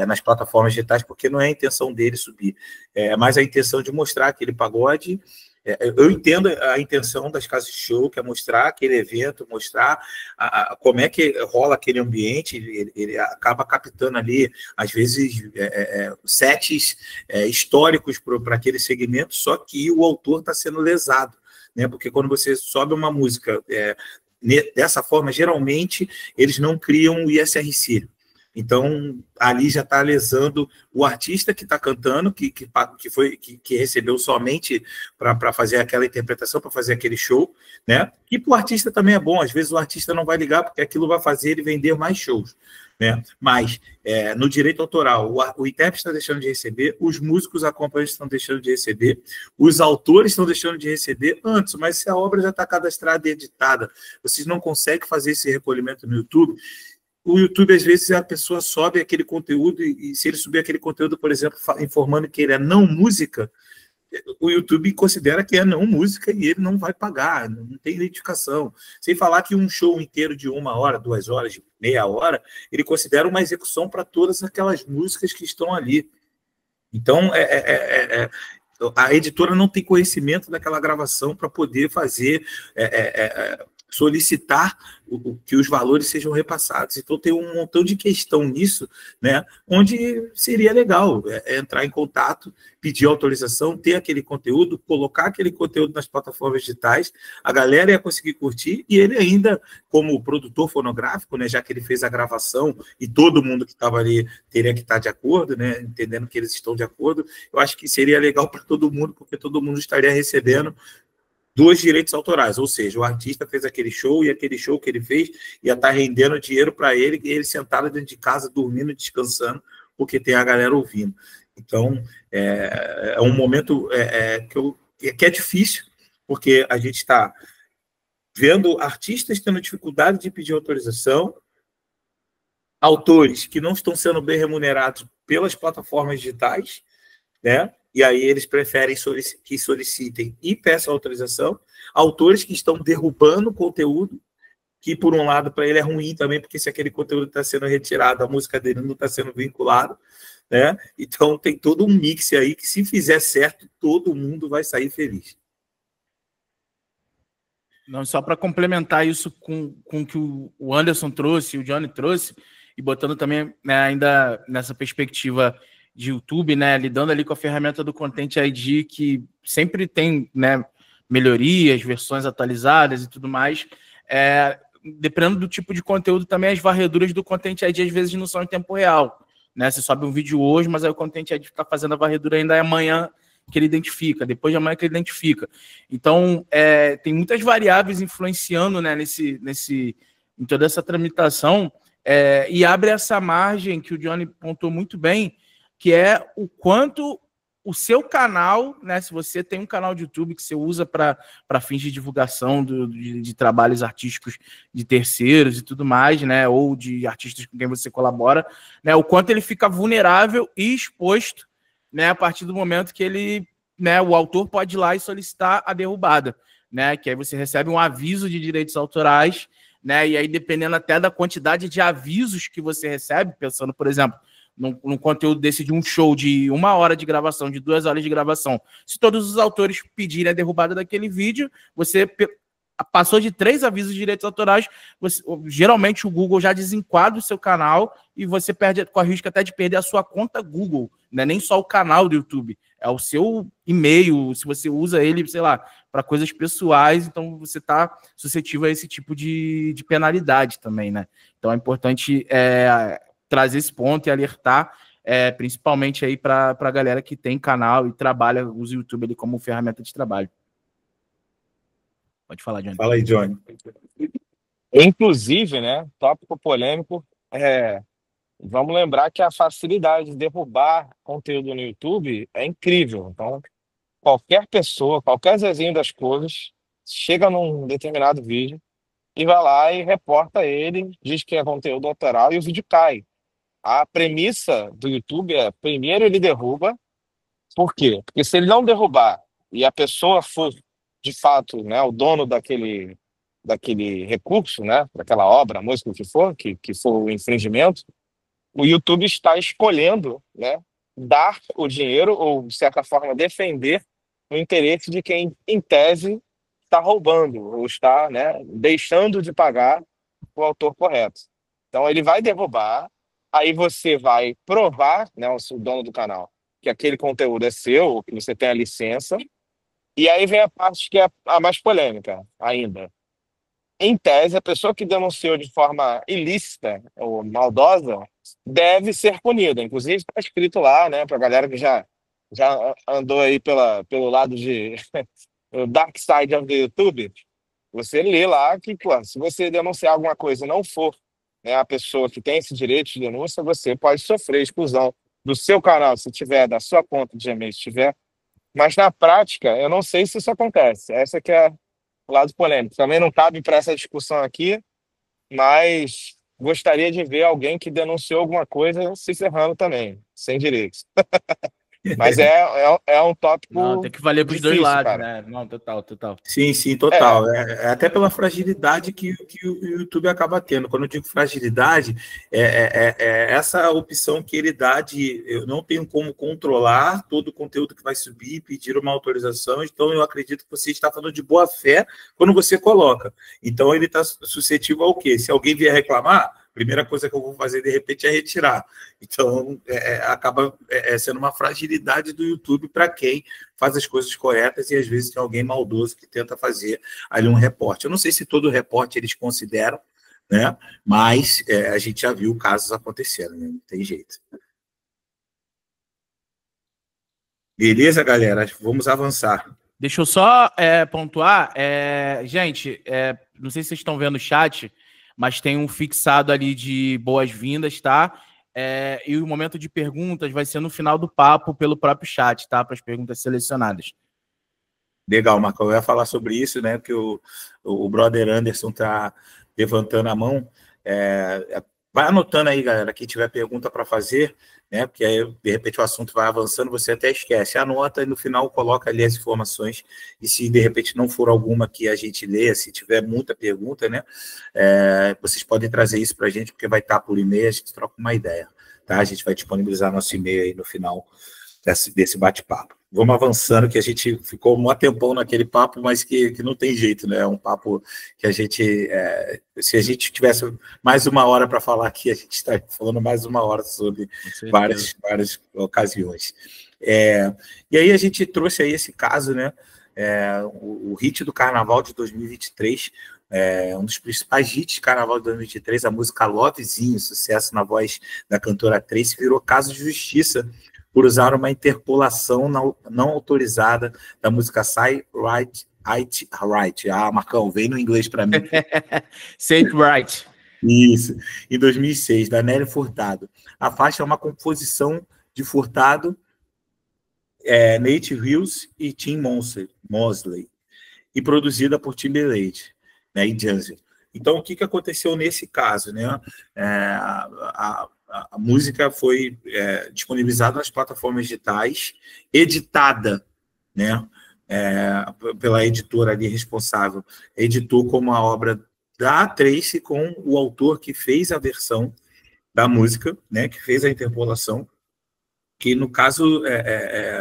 nas plataformas digitais, porque não é a intenção dele subir. É mais a intenção de mostrar aquele pagode. Eu entendo a intenção das casas de show, que é mostrar aquele evento, mostrar como é que rola aquele ambiente, ele acaba captando ali, às vezes, sets históricos para aquele segmento, só que o autor está sendo lesado, né? Porque quando você sobe uma música dessa forma, geralmente, eles não criam o ISRC. Então, ali já está lesando o artista que está cantando, que recebeu somente para fazer aquela interpretação, para fazer aquele show, né? E para o artista também é bom, às vezes o artista não vai ligar, porque aquilo vai fazer ele vender mais shows, né? Mas, no direito autoral, o intérprete está deixando de receber, os músicos acompanhantes estão deixando de receber, os autores estão deixando de receber antes, mas se a obra já está cadastrada e editada, vocês não conseguem fazer esse recolhimento no YouTube. O YouTube, às vezes, a pessoa sobe aquele conteúdo e se ele subir aquele conteúdo, por exemplo, informando que ele é não música, o YouTube considera que é não música e ele não vai pagar, não tem identificação. Sem falar que um show inteiro de 1 hora, 2 horas, de meia hora, ele considera uma execução para todas aquelas músicas que estão ali. Então, a editora não tem conhecimento daquela gravação para poder fazer... solicitar que os valores sejam repassados. Então, tem um montão de questão nisso, né, onde seria legal entrar em contato, pedir autorização, ter aquele conteúdo, colocar aquele conteúdo nas plataformas digitais, a galera ia conseguir curtir, e ele ainda, como produtor fonográfico, né, já que ele fez a gravação, e todo mundo que estava ali teria que estar de acordo, né, entendendo que eles estão de acordo, eu acho que seria legal para todo mundo, porque todo mundo estaria recebendo dos direitos autorais, ou seja, o artista fez aquele show e aquele show que ele fez ia estar rendendo dinheiro para ele e ele sentado dentro de casa, dormindo, descansando, porque tem a galera ouvindo. Então, é um momento que é difícil, porque a gente está vendo artistas tendo dificuldade de pedir autorização, autores que não estão sendo bem remunerados pelas plataformas digitais, né? E aí eles preferem que solicitem e peçam autorização. Autores que estão derrubando conteúdo, que por um lado para ele é ruim também, porque se aquele conteúdo está sendo retirado, a música dele não está sendo vinculada, né? Então tem todo um mix aí que, se fizer certo, todo mundo vai sair feliz. Não, só para complementar isso com o que o Anderson trouxe, o Johnny trouxe, e botando também, né, ainda nessa perspectiva de YouTube, né, lidando ali com a ferramenta do Content ID, que sempre tem, né, melhorias, versões atualizadas e tudo mais. Dependendo do tipo de conteúdo, também as varreduras do Content ID às vezes não são em tempo real, né? Você sobe um vídeo hoje, mas aí o Content ID está fazendo a varredura ainda amanhã que ele identifica, depois de amanhã que ele identifica. Então, tem muitas variáveis influenciando, né, em toda essa tramitação, e abre essa margem que o Johnny pontuou muito bem, que é o quanto o seu canal, né, se você tem um canal de YouTube que você usa para fins de divulgação de trabalhos artísticos de terceiros e tudo mais, né, ou de artistas com quem você colabora, né, o quanto ele fica vulnerável e exposto, né, a partir do momento que ele, né, o autor pode ir lá e solicitar a derrubada, né, que aí você recebe um aviso de direitos autorais, né, e aí dependendo até da quantidade de avisos que você recebe, pensando, por exemplo, num conteúdo desse de um show de 1 hora de gravação, de 2 horas de gravação, se todos os autores pedirem a derrubada daquele vídeo, você passou de 3 avisos de direitos autorais, geralmente o Google já desenquadra o seu canal e você corre o risco até de perder a sua conta Google, não é nem só o canal do YouTube, é o seu e-mail, se você usa ele, sei lá, para coisas pessoais, então você está suscetível a esse tipo de penalidade também, né? Então é importante trazer esse ponto e alertar, principalmente aí para a galera que tem canal e trabalha, usa o YouTube ali como ferramenta de trabalho. Pode falar, Johnny. Fala aí, Johnny. Inclusive, né, tópico polêmico, vamos lembrar que a facilidade de derrubar conteúdo no YouTube é incrível. Então, qualquer pessoa, qualquer Zezinho das coisas, chega num determinado vídeo e vai lá e reporta ele, diz que é conteúdo autoral e o vídeo cai. A premissa do YouTube é, primeiro ele derruba. Por quê? Porque se ele não derrubar e a pessoa for, de fato, né, o dono daquele recurso, né, daquela obra, música, o que for o infringimento, o YouTube está escolhendo, né, dar o dinheiro ou, de certa forma, defender o interesse de quem, em tese, está roubando ou está, né, deixando de pagar o autor correto. Então, ele vai derrubar, aí você vai provar, né, o dono do canal, que aquele conteúdo é seu, que você tem a licença, e aí vem a parte que é a mais polêmica ainda. Em tese, a pessoa que denunciou de forma ilícita ou maldosa deve ser punida. Inclusive, está escrito lá, né, para a galera que já andou aí pelo lado de o dark side of the YouTube, você lê lá que, pô, se você denunciar alguma coisa e não for, né, a pessoa que tem esse direito de denúncia, você pode sofrer exclusão do seu canal, se tiver, da sua conta de Gmail, se tiver. Mas na prática, eu não sei se isso acontece. Essa que é o lado polêmico. Também não cabe para essa discussão aqui, mas gostaria de ver alguém que denunciou alguma coisa se ferrando também, sem direitos. Mas é um Não, tópico tem que valer para os dois difícil, lados, cara. né? Não, total, total. Sim, sim, total. Até pela fragilidade que o YouTube acaba tendo. Quando eu digo fragilidade, é essa opção que ele dá de eu não tenho como controlar todo o conteúdo que vai subir, pedir uma autorização, então eu acredito que você está falando de boa fé quando você coloca. Então ele está suscetível ao quê? Se alguém vier reclamar, a primeira coisa que eu vou fazer, de repente, é retirar. Então, acaba sendo uma fragilidade do YouTube para quem faz as coisas corretas e, às vezes, tem alguém maldoso que tenta fazer ali um reporte. Eu não sei se todo reporte eles consideram, né? Mas a gente já viu casos acontecendo, né? Não tem jeito. Beleza, galera? Vamos avançar. Deixa eu só pontuar. Gente, não sei se vocês estão vendo o chat, mas tem um fixado ali de boas-vindas, tá? E o momento de perguntas vai ser no final do papo pelo próprio chat, tá? Para as perguntas selecionadas. Legal, Marcão. Eu ia falar sobre isso, né? Que o brother Anderson está levantando a mão. Vai anotando aí, galera, quem tiver pergunta para fazer, né? Porque aí, de repente, o assunto vai avançando, você até esquece. Anota e no final coloca ali as informações. E se de repente não for alguma que a gente leia, se tiver muita pergunta, né? Vocês podem trazer isso para a gente, porque vai estar por e-mail, a gente troca uma ideia, tá? A gente vai disponibilizar nosso e-mail aí no final desse bate-papo. Vamos avançando, que a gente ficou um tempão naquele papo, mas que não tem jeito, né? É um papo que a gente, se a gente tivesse mais uma hora para falar aqui, a gente estaria falando mais uma hora sobre várias ocasiões. E aí a gente trouxe aí esse caso, né? O hit do Carnaval de 2023, um dos principais hits de Carnaval de 2023, a música Lovezinho, sucesso na voz da cantora Tracy, virou caso de justiça por usar uma interpolação não autorizada da música Say Right, Right. Marcão, vem no inglês para mim. Say It Right. Isso, em 2006, da Nelly Furtado. A faixa é uma composição de Furtado, Nate Hills e Tim Mosley, e produzida por Timberlake, né, e Jansen. Então, o que aconteceu nesse caso, né? A música foi disponibilizada nas plataformas digitais, editada, né, pela editora ali responsável, editou como a obra da Tracy com o autor que fez a versão da música, né, que fez a interpolação, que no caso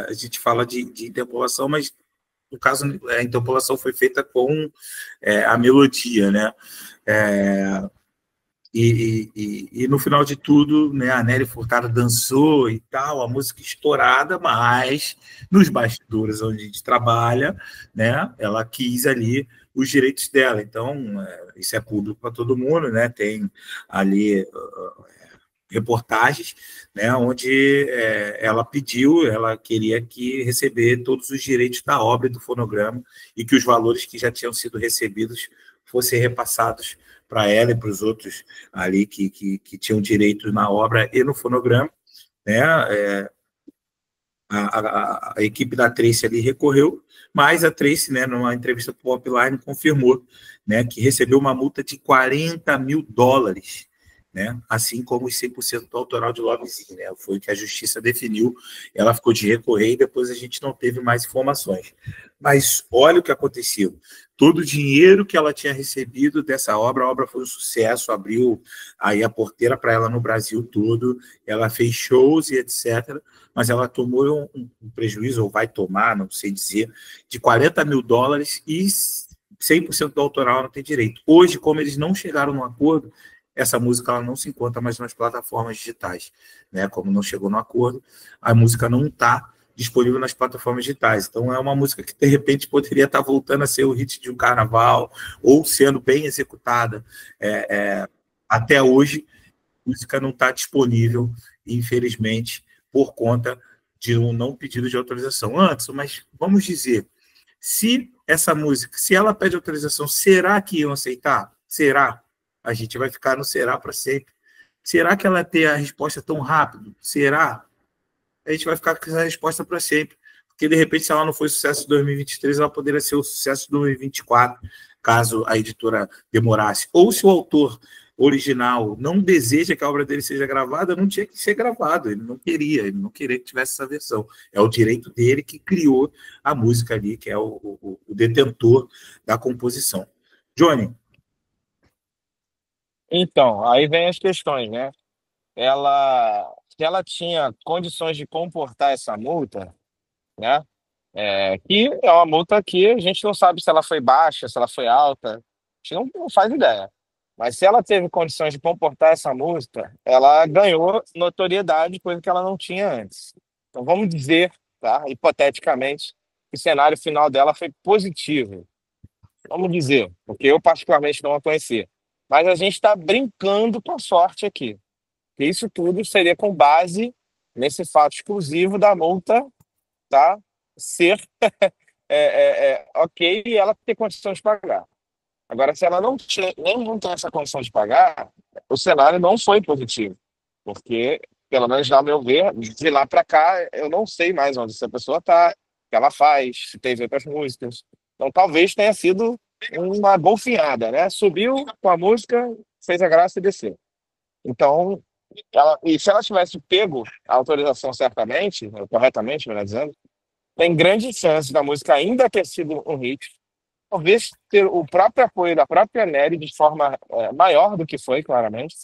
a gente fala de interpolação, mas no caso, a interpolação foi feita com a melodia, né? E no final de tudo, né, a Nelly Furtado dançou e tal, a música estourada, mas nos bastidores onde a gente trabalha, né, ela quis ali os direitos dela. Então, isso é público para todo mundo, né? Tem ali reportagens, né, onde ela pediu, ela queria que receber todos os direitos da obra e do fonograma e que os valores que já tinham sido recebidos fossem repassados para ela e para os outros ali que tinham direito na obra e no fonograma, né? A equipe da Tracy ali recorreu, mas a Tracy, né, numa entrevista para o Popline, confirmou, né, que recebeu uma multa de $40 mil, né, assim como os 100% do autoral de Lovezinho, né, foi o que a justiça definiu. Ela ficou de recorrer e depois a gente não teve mais informações. Mas olha o que aconteceu. Todo o dinheiro que ela tinha recebido dessa obra, a obra foi um sucesso, abriu aí a porteira para ela no Brasil todo, ela fez shows e etc., mas ela tomou um prejuízo, ou vai tomar, não sei dizer, de $40 mil e 100% do autoral não tem direito. Hoje, como eles não chegaram num acordo, essa música ela não se encontra mais nas plataformas digitais, né? Como não chegou no acordo, a música não está disponível nas plataformas digitais. Então, é uma música que, de repente, poderia estar voltando a ser o hit de um carnaval, ou sendo bem executada. Até hoje, a música não está disponível, infelizmente, por conta de um não pedido de autorização. Antes, mas vamos dizer, se essa música, se ela pede autorização, será que iam aceitar? Será? A gente vai ficar no será para sempre. Será que ela ia ter a resposta tão rápido? Será? A gente vai ficar com essa resposta para sempre. Porque, de repente, se ela não foi sucesso em 2023, ela poderia ser o sucesso de 2024, caso a editora demorasse. Ou se o autor original não deseja que a obra dele seja gravada, não tinha que ser gravado. Ele não queria que tivesse essa versão. É o direito dele que criou a música ali, que é o detentor da composição. Johnny. Então, aí vem as questões, né? Se ela tinha condições de comportar essa multa, né? Que é uma multa que a gente não sabe se ela foi baixa, se ela foi alta, a gente não faz ideia. Mas se ela teve condições de comportar essa multa, ela ganhou notoriedade, coisa que ela não tinha antes. Então vamos dizer, tá, hipoteticamente, que o cenário final dela foi positivo. Vamos dizer, porque eu particularmente não a conhecia. Mas a gente está brincando com a sorte aqui. Que isso tudo seria com base nesse fato exclusivo da multa, tá, ser ok e ela ter condição de pagar. Agora, se ela nem não tem essa condição de pagar, o cenário não foi positivo. Porque, pelo menos, ao meu ver, de lá para cá, eu não sei mais onde essa pessoa está, o que ela faz, se teve outras músicas. Então, talvez tenha sido uma golfinhada, né? Subiu com a música, fez a graça e desceu. Então, e se ela tivesse pego a autorização certamente, corretamente, melhor dizendo, tem grande chance da música ainda ter sido um hit, talvez ter o próprio apoio da própria Nelly de forma maior do que foi, claramente,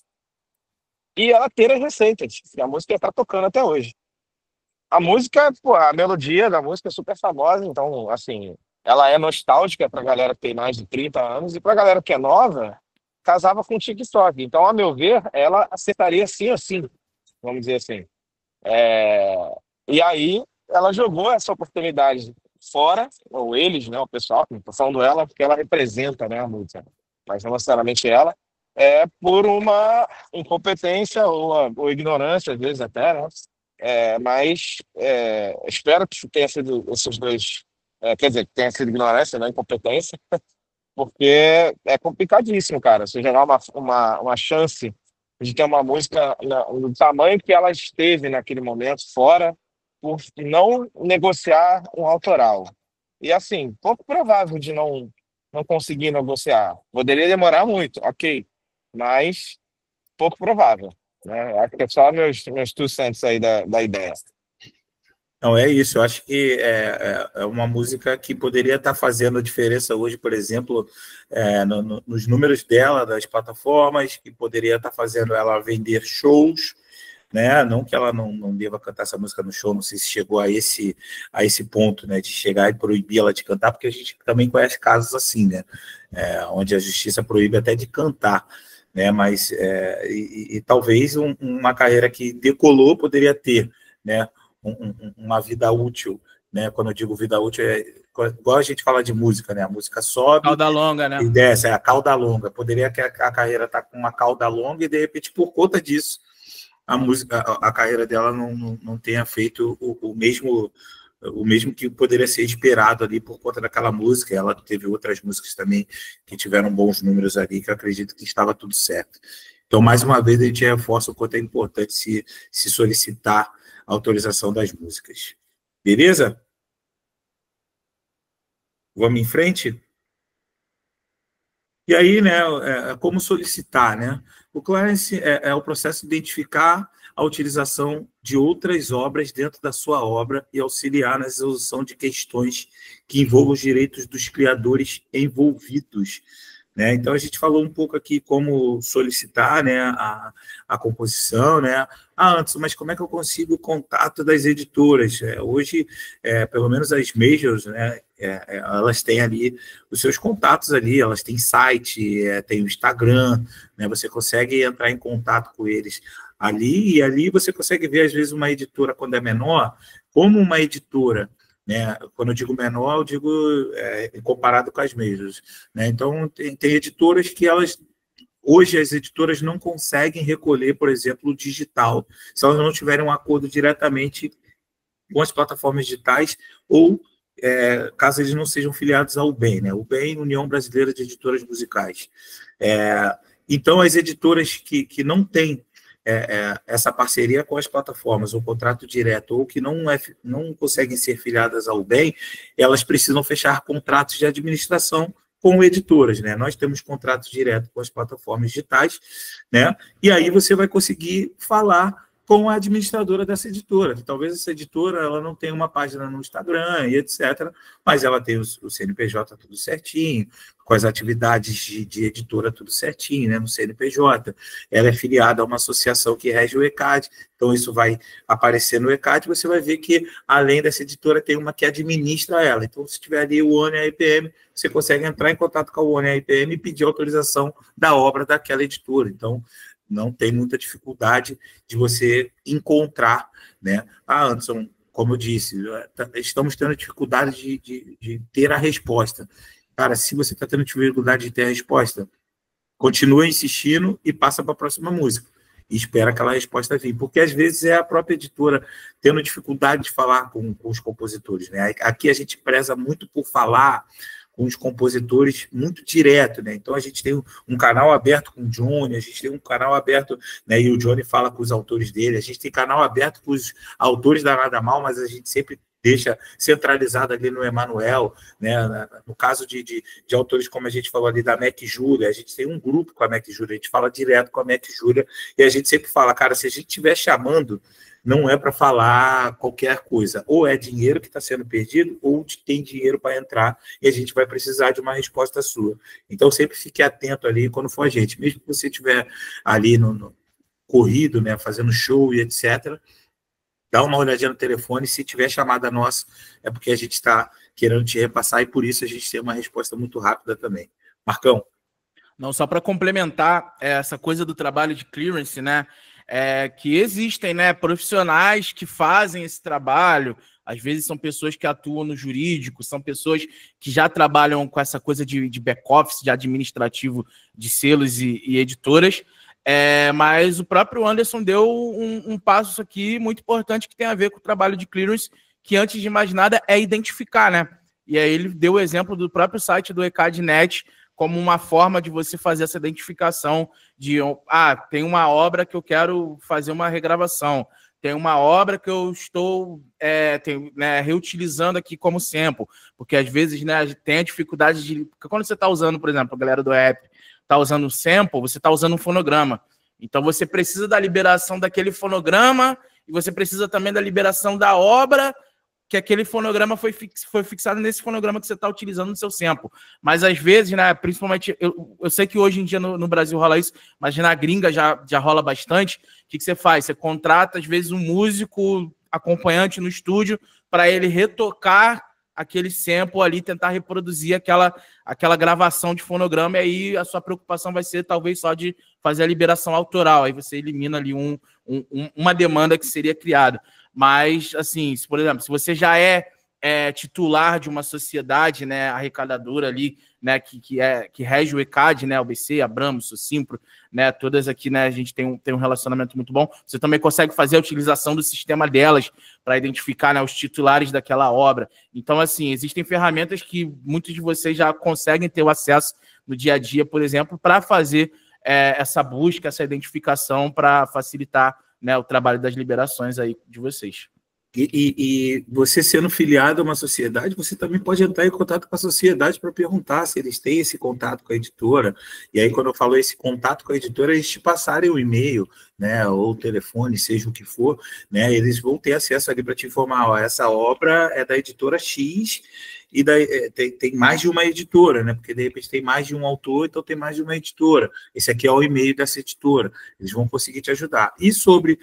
e ela ter as receitas, que a música está tocando até hoje. A música, pô, a melodia da música é super famosa, então, assim, ela é nostálgica para a galera que tem mais de 30 anos, e para a galera que é nova, casava com o TikTok. Então, a meu ver, ela acertaria sim ou sim, vamos dizer assim. É, E aí, ela jogou essa oportunidade fora, ou eles, né, o pessoal, estou falando ela porque ela representa, né, a música, mas não necessariamente ela, por uma incompetência ou ignorância, às vezes até, né? Mas espero que tenha sido esses dois, quer dizer, que tenha sido ignorância, não incompetência, porque é complicadíssimo, cara. Você jogar uma chance de ter uma música no tamanho que ela esteve naquele momento fora, por não negociar um autoral. E assim, pouco provável de não conseguir negociar. Poderia demorar muito, ok, mas pouco provável, né? Acho que é só meus 2 cents aí da ideia. Não, é isso. Eu acho que é uma música que poderia estar fazendo a diferença hoje, por exemplo, nos números dela, das plataformas, que poderia estar fazendo ela vender shows, né? Não que ela não deva cantar essa música no show, não sei se chegou a esse ponto, né? De chegar e proibir ela de cantar, porque a gente também conhece casos assim, né? Onde a justiça proíbe até de cantar, né? Mas talvez uma carreira que decolou poderia ter, né? Uma vida útil, né? Quando eu digo vida útil, igual a gente fala de música, né? A música sobe cauda longa, né? E desce, a cauda longa. Poderia que a carreira tá com uma cauda longa e de repente por conta disso a carreira dela não tenha feito o mesmo que poderia ser esperado ali por conta daquela música. Ela teve outras músicas também que tiveram bons números ali, que eu acredito que estava tudo certo. Então, mais uma vez, a gente reforça o quanto é importante se solicitar a autorização das músicas. Beleza? Vamos em frente? E aí, né, como solicitar, né? O clearance é o processo de identificar a utilização de outras obras dentro da sua obra e auxiliar na resolução de questões que envolvam os direitos dos criadores envolvidos, né? Então, a gente falou um pouco aqui como solicitar, né, a composição, né? Anderson, mas como é que eu consigo o contato das editoras? Hoje, pelo menos as majors, né, elas têm ali os seus contatos ali, elas têm site, tem o Instagram, né? Você consegue entrar em contato com eles ali, e ali você consegue ver, às vezes, uma editora, quando é menor, como uma editora, né? Quando eu digo menor, eu digo comparado com as majors, né? Então, tem editoras que hoje as editoras não conseguem recolher, por exemplo, o digital, se elas não tiverem um acordo diretamente com as plataformas digitais ou caso eles não sejam filiados ao UBEM, né? UBEM, União Brasileira de Editoras Musicais. Então, as editoras que não têm essa parceria com as plataformas, ou contrato direto, ou que não conseguem ser filiadas ao UBEM, elas precisam fechar contratos de administração com editoras, né? Nós temos contratos direto com as plataformas digitais, né? E aí você vai conseguir falar com a administradora dessa editora. Talvez essa editora ela não tenha uma página no Instagram e etc., mas ela tem o CNPJ tudo certinho, com as atividades de editora tudo certinho, né, no CNPJ. Ela é filiada a uma associação que rege o ECAD, então isso vai aparecer no ECAD, você vai ver que, além dessa editora, tem uma que administra ela. Então, se tiver ali o ONE AIPM, você consegue entrar em contato com o ONE AIPM e pedir autorização da obra daquela editora. Então, não tem muita dificuldade de você encontrar, né? Anderson, como eu disse, estamos tendo dificuldade de ter a resposta. Cara, se você está tendo dificuldade de ter a resposta, continua insistindo e passa para a próxima música. E espera aquela resposta vir. Porque, às vezes, é a própria editora tendo dificuldade de falar com os compositores, né? Aqui a gente preza muito por falar com os compositores muito direto, né? Então, a gente tem um canal aberto com o Johnny, a gente tem um canal aberto, né? E o Johnny fala com os autores dele, a gente tem canal aberto com os autores da Nada Mal, mas a gente sempre deixa centralizado ali no Emanuel, né? No caso de autores, como a gente falou ali, da Mac Júlia, a gente tem um grupo com a Mac Júlia, a gente fala direto com a Mac Júlia, e a gente sempre fala, cara, se a gente estiver chamando, não é para falar qualquer coisa. Ou é dinheiro que está sendo perdido, ou tem dinheiro para entrar e a gente vai precisar de uma resposta sua. Então, sempre fique atento ali quando for a gente. Mesmo que você estiver ali no corrido, né, fazendo show e etc., dá uma olhadinha no telefone. Se tiver chamada nossa, é porque a gente está querendo te repassar e por isso a gente tem uma resposta muito rápida também. Marcão? Não, só para complementar essa coisa do trabalho de clearance, né? Que existem, né, profissionais que fazem esse trabalho, às vezes são pessoas que atuam no jurídico, são pessoas que já trabalham com essa coisa de back-office, de administrativo de selos e editoras, mas o próprio Anderson deu um passo aqui muito importante que tem a ver com o trabalho de clearance, que antes de mais nada é identificar, né? E aí ele deu o exemplo do próprio site do ECAD.net, como uma forma de você fazer essa identificação de, tem uma obra que eu quero fazer uma regravação, tem uma obra que eu estou reutilizando aqui como sample, porque às vezes, né, tem a dificuldade de... Porque quando você está usando, por exemplo, a galera do app está usando sample, você está usando um fonograma. Então você precisa da liberação daquele fonograma e você precisa também da liberação da obra que aquele fonograma foi fixado nesse fonograma que você está utilizando no seu sample. Mas às vezes, né, principalmente, eu sei que hoje em dia no Brasil rola isso, mas na gringa já rola bastante. O que você faz? Você contrata, às vezes, um músico acompanhante no estúdio para ele retocar aquele sample ali, tentar reproduzir aquela gravação de fonograma, e aí a sua preocupação vai ser talvez só de fazer a liberação autoral, aí você elimina ali uma demanda que seria criada. Mas, assim, por exemplo, se você já é titular de uma sociedade, né, arrecadadora ali, né, que rege o ECAD, né, OBC, Abramos, Socimpro, né, todas aqui, né, a gente tem um relacionamento muito bom. Você também consegue fazer a utilização do sistema delas para identificar, né, os titulares daquela obra. Então, assim, existem ferramentas que muitos de vocês já conseguem ter o acesso no dia a dia, por exemplo, para fazer essa busca, essa identificação, para facilitar, né, o trabalho das liberações aí de vocês. E você sendo filiado a uma sociedade, você também pode entrar em contato com a sociedade para perguntar se eles têm esse contato com a editora. E aí, quando eu falo esse contato com a editora, eles te passarem o e-mail, né, ou o telefone, seja o que for, né, eles vão ter acesso ali para te informar, ó, essa obra é da editora X, e tem mais de uma editora, né? Porque de repente tem mais de um autor, então tem mais de uma editora. Esse aqui é o e-mail dessa editora. Eles vão conseguir te ajudar. E sobre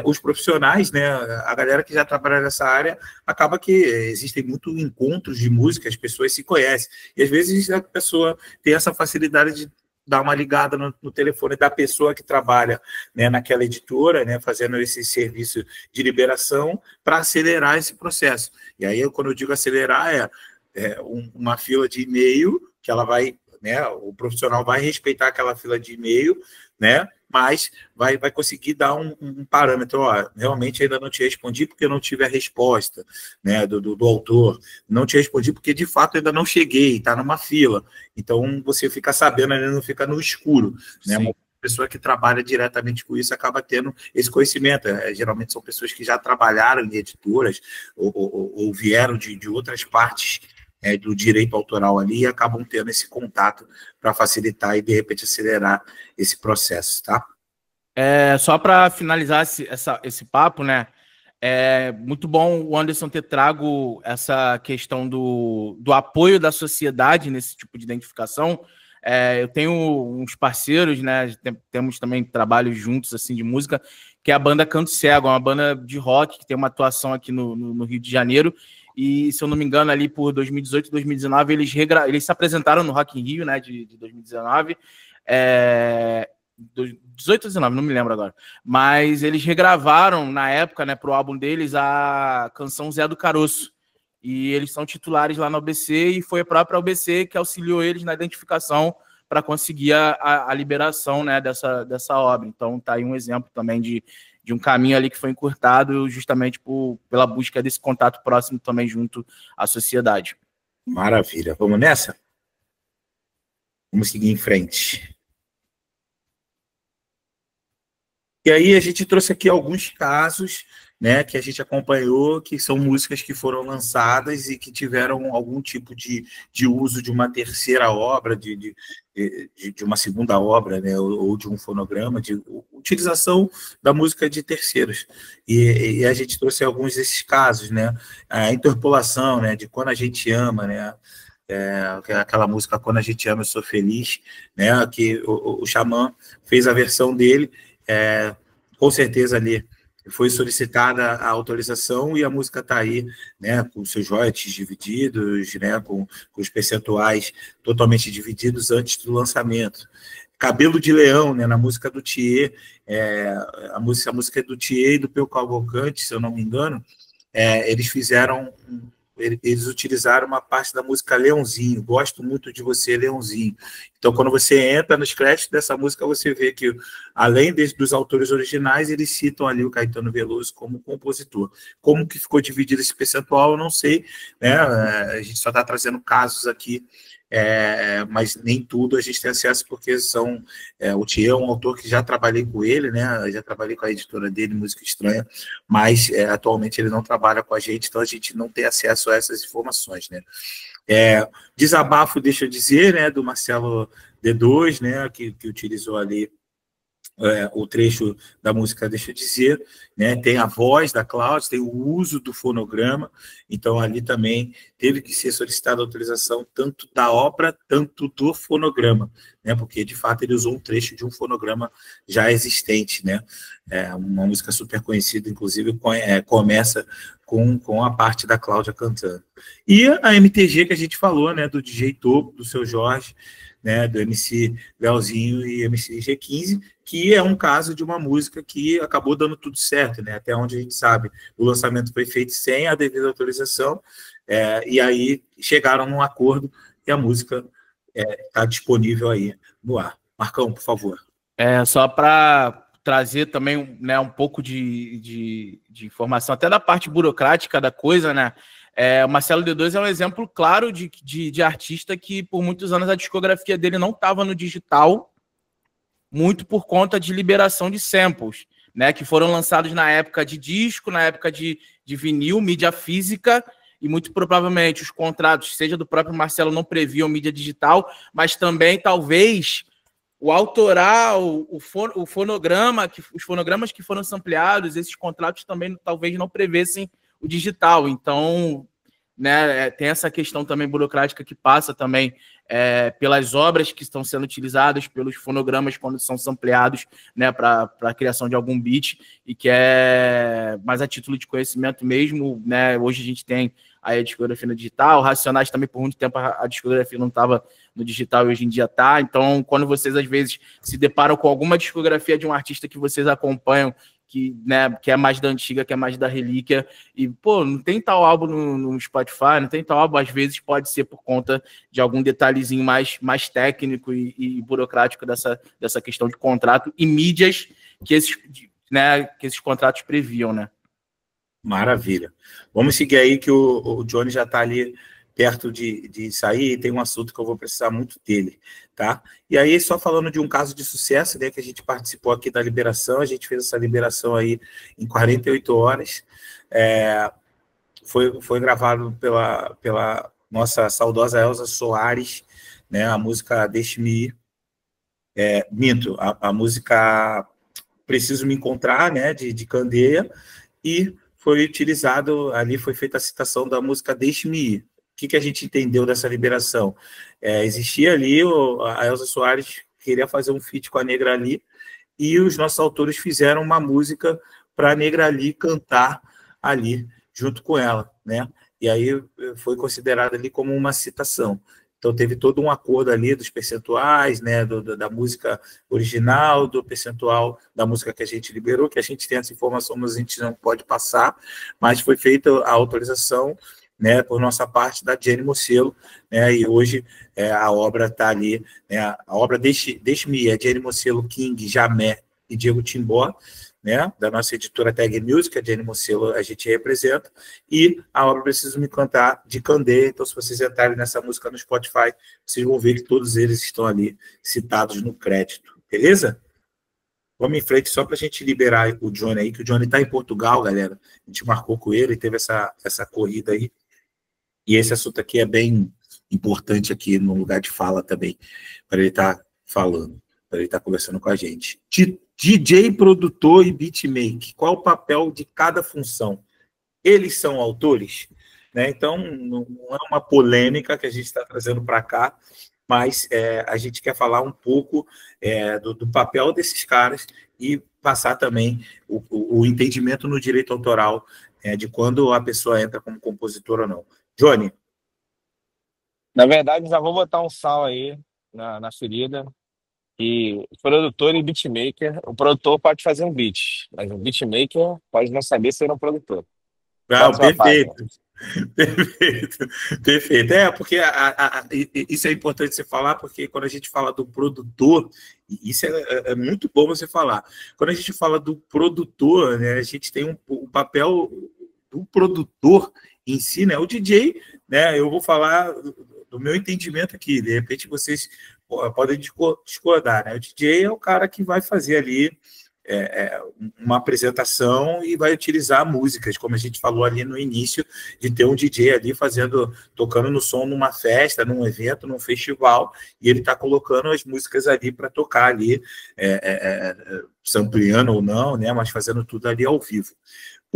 os profissionais, né? A galera que já trabalha nessa área, acaba que existem muitos encontros de música, as pessoas se conhecem. E às vezes a pessoa tem essa facilidade de dar uma ligada no telefone da pessoa que trabalha, né, naquela editora, né, fazendo esse serviço de liberação para acelerar esse processo. E aí, quando eu digo acelerar, uma fila de e-mail que ela vai, né, o profissional vai respeitar aquela fila de e-mail, né, mas vai conseguir dar um parâmetro. Ó, realmente ainda não te respondi porque eu não tive a resposta, né, do autor, não te respondi porque de fato ainda não cheguei, está numa fila. Então você fica sabendo, ainda não fica no escuro, né? Uma pessoa que trabalha diretamente com isso acaba tendo esse conhecimento. Geralmente são pessoas que já trabalharam em editoras ou vieram de outras partes do direito autoral ali e acabam tendo esse contato para facilitar e, de repente, acelerar esse processo, tá? Só para finalizar esse papo, né? É muito bom o Anderson ter trago essa questão do apoio da sociedade nesse tipo de identificação. Eu tenho uns parceiros, né? Temos também trabalhos juntos assim de música, que é a banda Canto Cego, uma banda de rock que tem uma atuação aqui no Rio de Janeiro. E, se eu não me engano, ali por 2018, 2019, eles se apresentaram no Rock in Rio, né, de 2019. 18 ou 19, não me lembro agora. Mas eles regravaram, na época, né, para o álbum deles, a canção Zé do Caroço. E eles são titulares lá na OBC, e foi a própria OBC que auxiliou eles na identificação para conseguir a liberação, né, dessa obra. Então, tá aí um exemplo também de um caminho ali que foi encurtado justamente pela busca desse contato próximo também junto à sociedade. Maravilha. Vamos nessa? Vamos seguir em frente. E aí a gente trouxe aqui alguns casos, né, que a gente acompanhou, que são músicas que foram lançadas e que tiveram algum tipo de uso de uma terceira obra, de uma segunda obra, né, ou de um fonograma, de utilização da música de terceiros. E a gente trouxe alguns desses casos, né, a interpolação, né, de Quando a Gente Ama, né, aquela música Quando a Gente Ama, Eu Sou Feliz, né, que o Xamã fez a versão dele, com certeza ali foi solicitada a autorização e a música está aí, né, com seus royalties divididos, né, com os percentuais totalmente divididos antes do lançamento. Cabelo de Leão, né, na música do Thier, a música é do Thier e do Peu Cavalcante, se eu não me engano, eles utilizaram uma parte da música Leãozinho, Gosto Muito de Você, Leãozinho. Então, quando você entra nos créditos dessa música, você vê que, além dos autores originais, eles citam ali o Caetano Veloso como compositor. Como que ficou dividido esse percentual, eu não sei, né? A gente só está trazendo casos aqui, mas nem tudo a gente tem acesso, porque o Thier é um autor que já trabalhei com ele, né? Já trabalhei com a editora dele, Música Estranha, mas atualmente ele não trabalha com a gente, então a gente não tem acesso a essas informações, né? Desabafo, deixa eu dizer, né, do Marcelo D2, né, que utilizou ali o trecho da música Deixa Eu Dizer, né? Tem a voz da Cláudia, tem o uso do fonograma, então ali também teve que ser solicitada a autorização tanto da obra, tanto do fonograma, né? Porque, de fato, ele usou um trecho de um fonograma já existente, né? Uma música super conhecida, inclusive, começa com a parte da Cláudia cantando. E a MTG que a gente falou, né? Do DJ Topo, do Seu Jorge, né, do MC Leozinho e MC G15, que é um caso de uma música que acabou dando tudo certo, né? Até onde a gente sabe, o lançamento foi feito sem a devida autorização, e aí chegaram num acordo e a música está disponível aí no ar. Marcão, por favor. Só para trazer também, né, um pouco de informação, até da parte burocrática da coisa, né? O Marcelo D2 é um exemplo claro de artista que, por muitos anos, a discografia dele não estava no digital, muito por conta de liberação de samples, né, que foram lançados na época de disco, na época de vinil, mídia física, e muito provavelmente os contratos, seja do próprio Marcelo, não previam mídia digital, mas também, talvez, o autoral, o fonograma, os fonogramas que foram sampleados, esses contratos também talvez não prevessem o digital. Então, né, tem essa questão também burocrática que passa também pelas obras que estão sendo utilizadas, pelos fonogramas quando são sampleados, né, para a criação de algum beat, e que é mais a título de conhecimento mesmo, né? Hoje a gente tem aí a discografia no digital, Racionais também por muito tempo a discografia não estava no digital e hoje em dia está. Então, quando vocês às vezes se deparam com alguma discografia de um artista que vocês acompanham, que é mais da antiga, que é mais da relíquia, e, pô, não tem tal álbum no Spotify, não tem tal álbum, às vezes pode ser por conta de algum detalhezinho mais técnico e burocrático dessa questão de contrato e mídias que esses contratos previam, né? Maravilha. Vamos seguir aí que o Johnny já está ali perto de sair, e tem um assunto que eu vou precisar muito dele, tá? E aí, só falando de um caso de sucesso, né, que a gente participou aqui da liberação, a gente fez essa liberação aí em 48 horas, foi gravado pela nossa saudosa Elza Soares, né, a música Deixe-me Ir, minto, a música Preciso Me Encontrar, né, de Candeia, e foi utilizado, ali foi feita a citação da música Deixe-me Ir. O que a gente entendeu dessa liberação? Existia ali, a Elza Soares queria fazer um feat com a Negra Lee, e os nossos autores fizeram uma música para a Negra Lee cantar ali, junto com ela, né? E aí foi considerado ali como uma citação. Então teve todo um acordo ali dos percentuais, né, da música original, do percentual da música que a gente liberou, que a gente tem essa informação, mas a gente não pode passar, mas foi feita a autorização, né, por nossa parte da Jenny Mocelo, né, e hoje a obra está ali, né, a obra Deixe-me Ir, Jenny Mocelo, King, Jamé e Diego Timbó, né, da nossa editora Tag Music, a Jenny Mocelo a gente representa, e a obra Preciso Me Cantar, de Candeia. Então, se vocês entrarem nessa música no Spotify, vocês vão ver que todos eles estão ali citados no crédito, beleza? Vamos em frente só para a gente liberar o Johnny aí, que o Johnny está em Portugal, galera. A gente marcou com ele, teve essa corrida aí. E esse assunto aqui é bem importante aqui no lugar de fala também, para ele estar falando, para ele estar conversando com a gente. DJ, produtor e beatmaker, qual o papel de cada função? Eles são autores? Né? Então, não é uma polêmica que a gente está trazendo para cá, mas a gente quer falar um pouco do papel desses caras e passar também o entendimento no direito autoral de quando a pessoa entra como compositor ou não. Johnny? Na verdade, já vou botar um sal aí na ferida. E produtor e beatmaker, o produtor pode fazer um beat, mas o beatmaker pode não saber ser um produtor. Perfeito. Perfeito, perfeito. Porque isso é importante você falar, porque quando a gente fala do produtor, isso é muito bom você falar. Quando a gente fala do produtor, né, a gente tem o papel do produtor em si, né, o DJ, né, eu vou falar do meu entendimento aqui, de repente vocês podem discordar, né, o DJ é o cara que vai fazer ali uma apresentação e vai utilizar músicas, como a gente falou ali no início, de ter um DJ ali tocando no som numa festa, num evento, num festival, e ele está colocando as músicas ali para tocar ali, sampleando ou não, né, mas fazendo tudo ali ao vivo.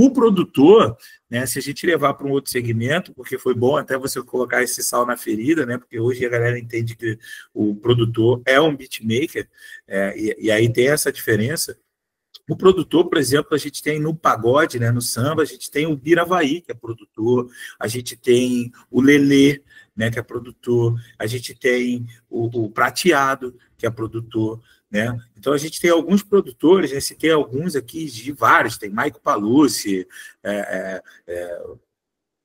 O produtor, né, se a gente levar para um outro segmento, porque foi bom até você colocar esse sal na ferida, né, porque hoje a galera entende que o produtor é um beatmaker, e aí tem essa diferença. O produtor, por exemplo, a gente tem no pagode, né, no samba, a gente tem o Biravaí, que é produtor, a gente tem o Lelê, né, que é produtor, a gente tem o Prateado, que é produtor, né? Então a gente tem alguns produtores, né, citei alguns aqui de vários, tem Maico Palucci,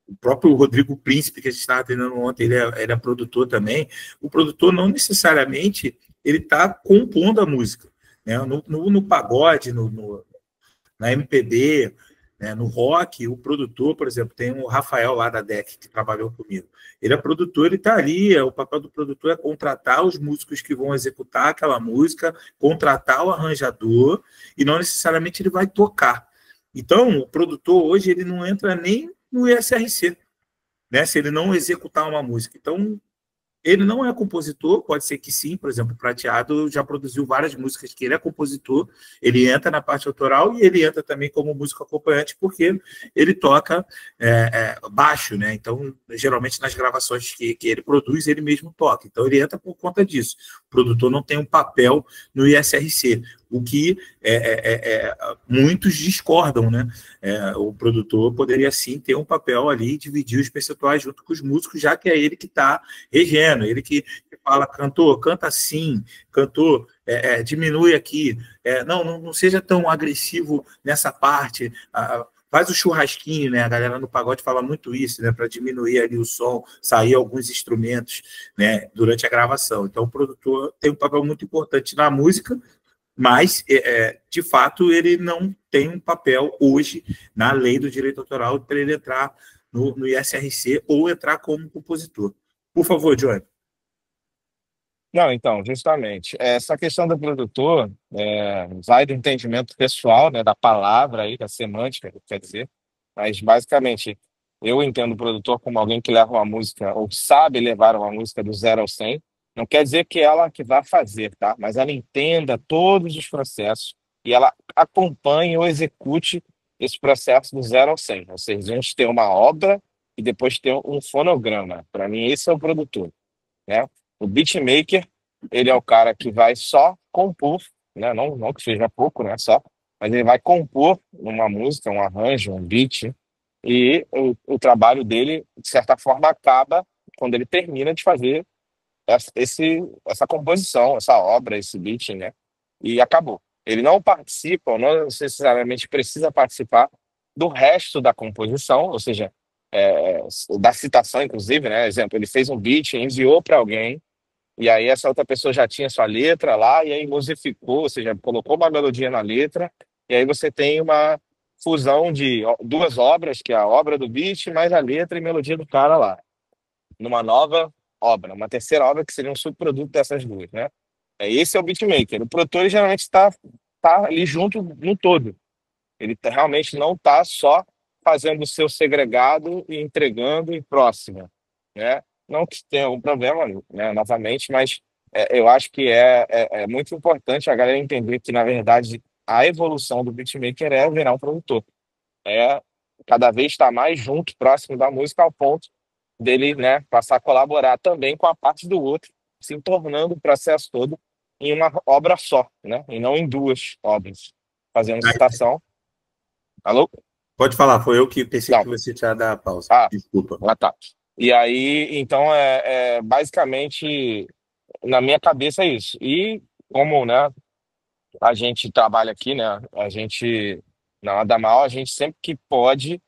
o próprio Rodrigo Príncipe, que a gente estava atendendo ontem, ele é produtor também. O produtor não necessariamente ele está compondo a música, né? No pagode, na MPB, né? No rock, o produtor, por exemplo, tem o Rafael lá da DEC, que trabalhou comigo. Ele é produtor, ele está ali, o papel do produtor é contratar os músicos que vão executar aquela música, contratar o arranjador, e não necessariamente ele vai tocar. Então, o produtor hoje ele não entra nem no ISRC, né? Se ele não executar uma música. Então, ele não é compositor, pode ser que sim, por exemplo, o Prateado já produziu várias músicas que ele é compositor, ele entra na parte autoral e ele entra também como músico acompanhante porque ele toca baixo, né? Então, geralmente nas gravações que ele produz, ele mesmo toca. Então, ele entra por conta disso. O produtor não tem um papel no ISRC, o que muitos discordam, né? O produtor poderia sim ter um papel ali, dividir os percentuais junto com os músicos, já que é ele que está regendo, ele que fala, cantor, canta assim, cantor, diminui aqui, não seja tão agressivo nessa parte, faz o churrasquinho, né? A galera no pagode fala muito isso, né? Para diminuir ali o som, sair alguns instrumentos, né? Durante a gravação. Então, o produtor tem um papel muito importante na música, mas, de fato, ele não tem um papel hoje na lei do direito autoral para ele entrar no ISRC ou entrar como compositor. Por favor, Johnny. Não, então, justamente, essa questão do produtor vai do entendimento pessoal, né, da palavra aí, da semântica, quer dizer, mas basicamente eu entendo o produtor como alguém que leva uma música ou sabe levar uma música do 0 ao 100. Não quer dizer que ela que vai fazer, tá? Mas ela entenda todos os processos e ela acompanhe ou execute esse processo do 0 ao 100. Ou seja, a gente tem uma obra e depois tem um fonograma. Para mim, esse é o produtor, né? O beatmaker, ele é o cara que vai só compor, né? Não que seja pouco, né? Só, mas ele vai compor uma música, um arranjo, um beat, e o trabalho dele, de certa forma, acaba quando ele termina de fazer essa composição, essa obra, esse beat, né? E acabou. Ele não participa, ou não necessariamente precisa participar do resto da composição, ou seja, da citação, inclusive, né? Exemplo, ele fez um beat, enviou para alguém, e aí essa outra pessoa já tinha sua letra lá, e aí musificou, ou seja, colocou uma melodia na letra, e aí você tem uma fusão de duas obras, que é a obra do beat, mais a letra e melodia do cara lá, numa nova obra, uma terceira obra que seria um subproduto dessas duas, né? Esse é o beatmaker. O produtor ele geralmente está ali junto no todo. Ele realmente não está só fazendo o seu segregado e entregando e próxima, né? Não que tenha algum problema, né, novamente, mas eu acho que é muito importante a galera entender que, na verdade, a evolução do beatmaker é virar um produtor. Cada vez estar mais junto, próximo da música, ao ponto dele, né, passar a colaborar também com a parte do outro, se tornando o processo todo em uma obra só, né, e não em duas obras, fazendo citação. Alô? Pode falar, foi eu que pensei Não. que você tinha dado a pausa. Desculpa. Tá. E aí, então, basicamente, na minha cabeça é isso. E como, né, a gente trabalha aqui, né, a gente, na Adamal, a gente sempre que pode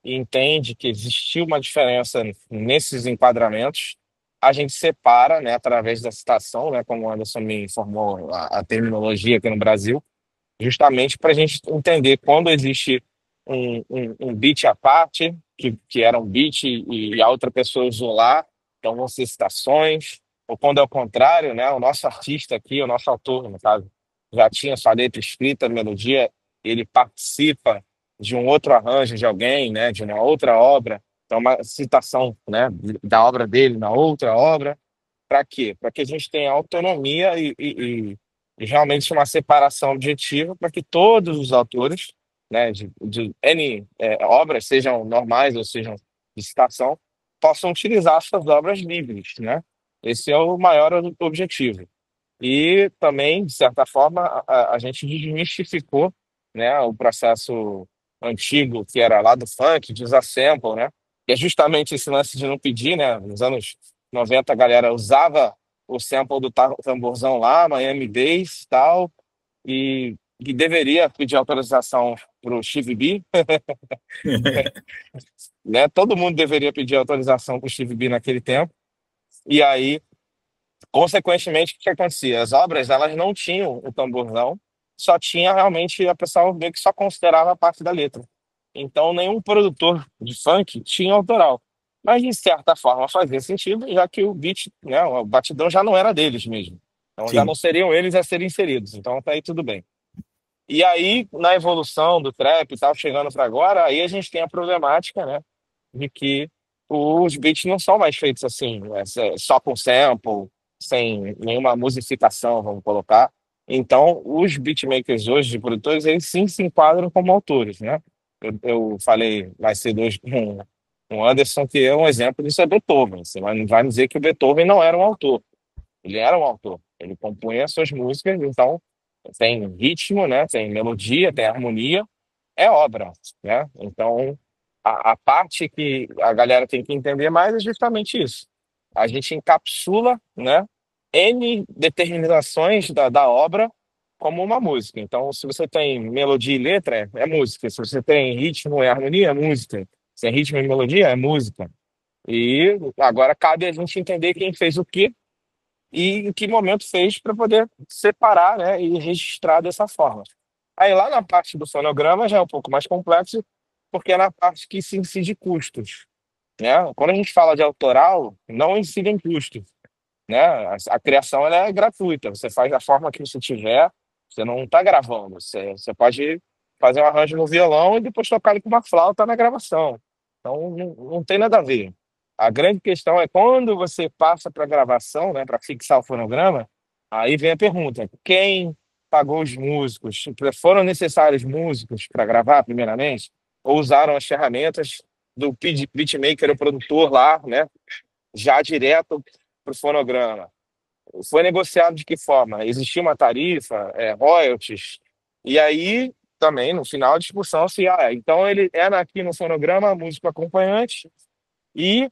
e entende que existiu uma diferença nesses enquadramentos, a gente separa, né, através da citação, né, como o Anderson me informou, a terminologia aqui no Brasil, justamente para a gente entender quando existe um beat à parte, que era um beat e a outra pessoa usou lá, então vão ser citações, ou quando é o contrário, né, o nosso artista aqui, o nosso autor, no caso, já tinha sua letra escrita, melodia, ele participa de um outro arranjo de alguém, né, de uma outra obra, então uma citação, né, da obra dele na outra obra. Para quê? Para que a gente tenha autonomia e realmente uma separação objetiva para que todos os autores, né, de N obras, sejam normais ou sejam de citação, possam utilizar suas obras livres, né? Esse é o maior objetivo. E também, de certa forma, a gente desmistificou, né, o processo antigo que era lá do funk, de usar sample, né? Que é justamente esse lance de não pedir, né? Nos anos 90 a galera usava o sample do tamborzão lá, Miami Bass e tal, e deveria pedir autorização para o Steve B, né? Todo mundo deveria pedir autorização para o Steve B naquele tempo. E aí, consequentemente, o que acontecia? As obras, elas não tinham o tamborzão, só tinha realmente a pessoa meio que só considerava a parte da letra. Então, nenhum produtor de funk tinha autoral. Mas, de certa forma, fazia sentido, já que o beat, né, o batidão já não era deles mesmo. Então, já Sim. não seriam eles a serem inseridos. Então, tá aí tudo bem. E aí, na evolução do trap e tal, chegando para agora, aí a gente tem a problemática, né, de que os beats não são mais feitos assim, né, só com sample, sem nenhuma musificação, vamos colocar. Então, os beatmakers hoje, de produtores, eles sim se enquadram como autores, né? Eu falei mais cedo hoje com o Anderson, que é um exemplo disso, é Beethoven. Você vai me dizer que o Beethoven não era um autor. Ele era um autor. Ele compunha as suas músicas, então tem ritmo, né? Tem melodia, tem harmonia, é obra, né? Então, a parte que a galera tem que entender mais é justamente isso. A gente encapsula, né, N determinações da obra como uma música. Então, se você tem melodia e letra, é música. Se você tem ritmo e harmonia, é música. Se é ritmo e melodia, é música. E agora cabe a gente entender quem fez o quê e em que momento fez para poder separar, né, e registrar dessa forma. Aí lá na parte do fonograma já é um pouco mais complexo, porque é na parte que se incide custos, né? Quando a gente fala de autoral, não incidem custos, né? A criação ela é gratuita, você faz da forma que você tiver, você não está gravando, você pode fazer um arranjo no violão e depois tocar ele com uma flauta na gravação. Então não tem nada a ver. A grande questão é quando você passa para gravação, né, para fixar o fonograma, aí vem a pergunta: quem pagou os músicos? Foram necessários músicos para gravar, primeiramente? Ou usaram as ferramentas do beatmaker, o produtor lá, né, já direto para o fonograma? Foi negociado de que forma? Existia uma tarifa, royalties? E aí, também, no final, a discussão se, então ele era aqui no fonograma músico acompanhante e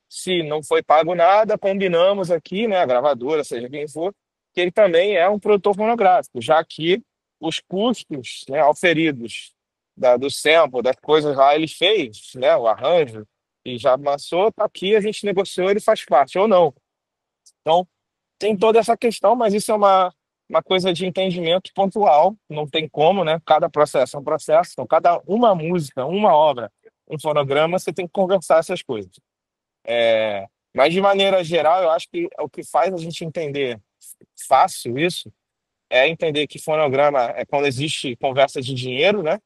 se não foi pago nada, combinamos aqui, né, a gravadora, seja quem for, que ele também é um produtor fonográfico, já que os custos, né, auferidos do sample, das coisas lá, ele fez, né, o arranjo, e já amassou, tá aqui, a gente negociou, ele faz parte, ou não. Então, tem toda essa questão, mas isso é uma coisa de entendimento pontual, não tem como, né? Cada processo é um processo, então uma música, uma obra, um fonograma, você tem que conversar essas coisas. Mas de maneira geral, eu acho que o que faz a gente entender fácil isso é entender que fonograma é quando existe conversa de dinheiro, né?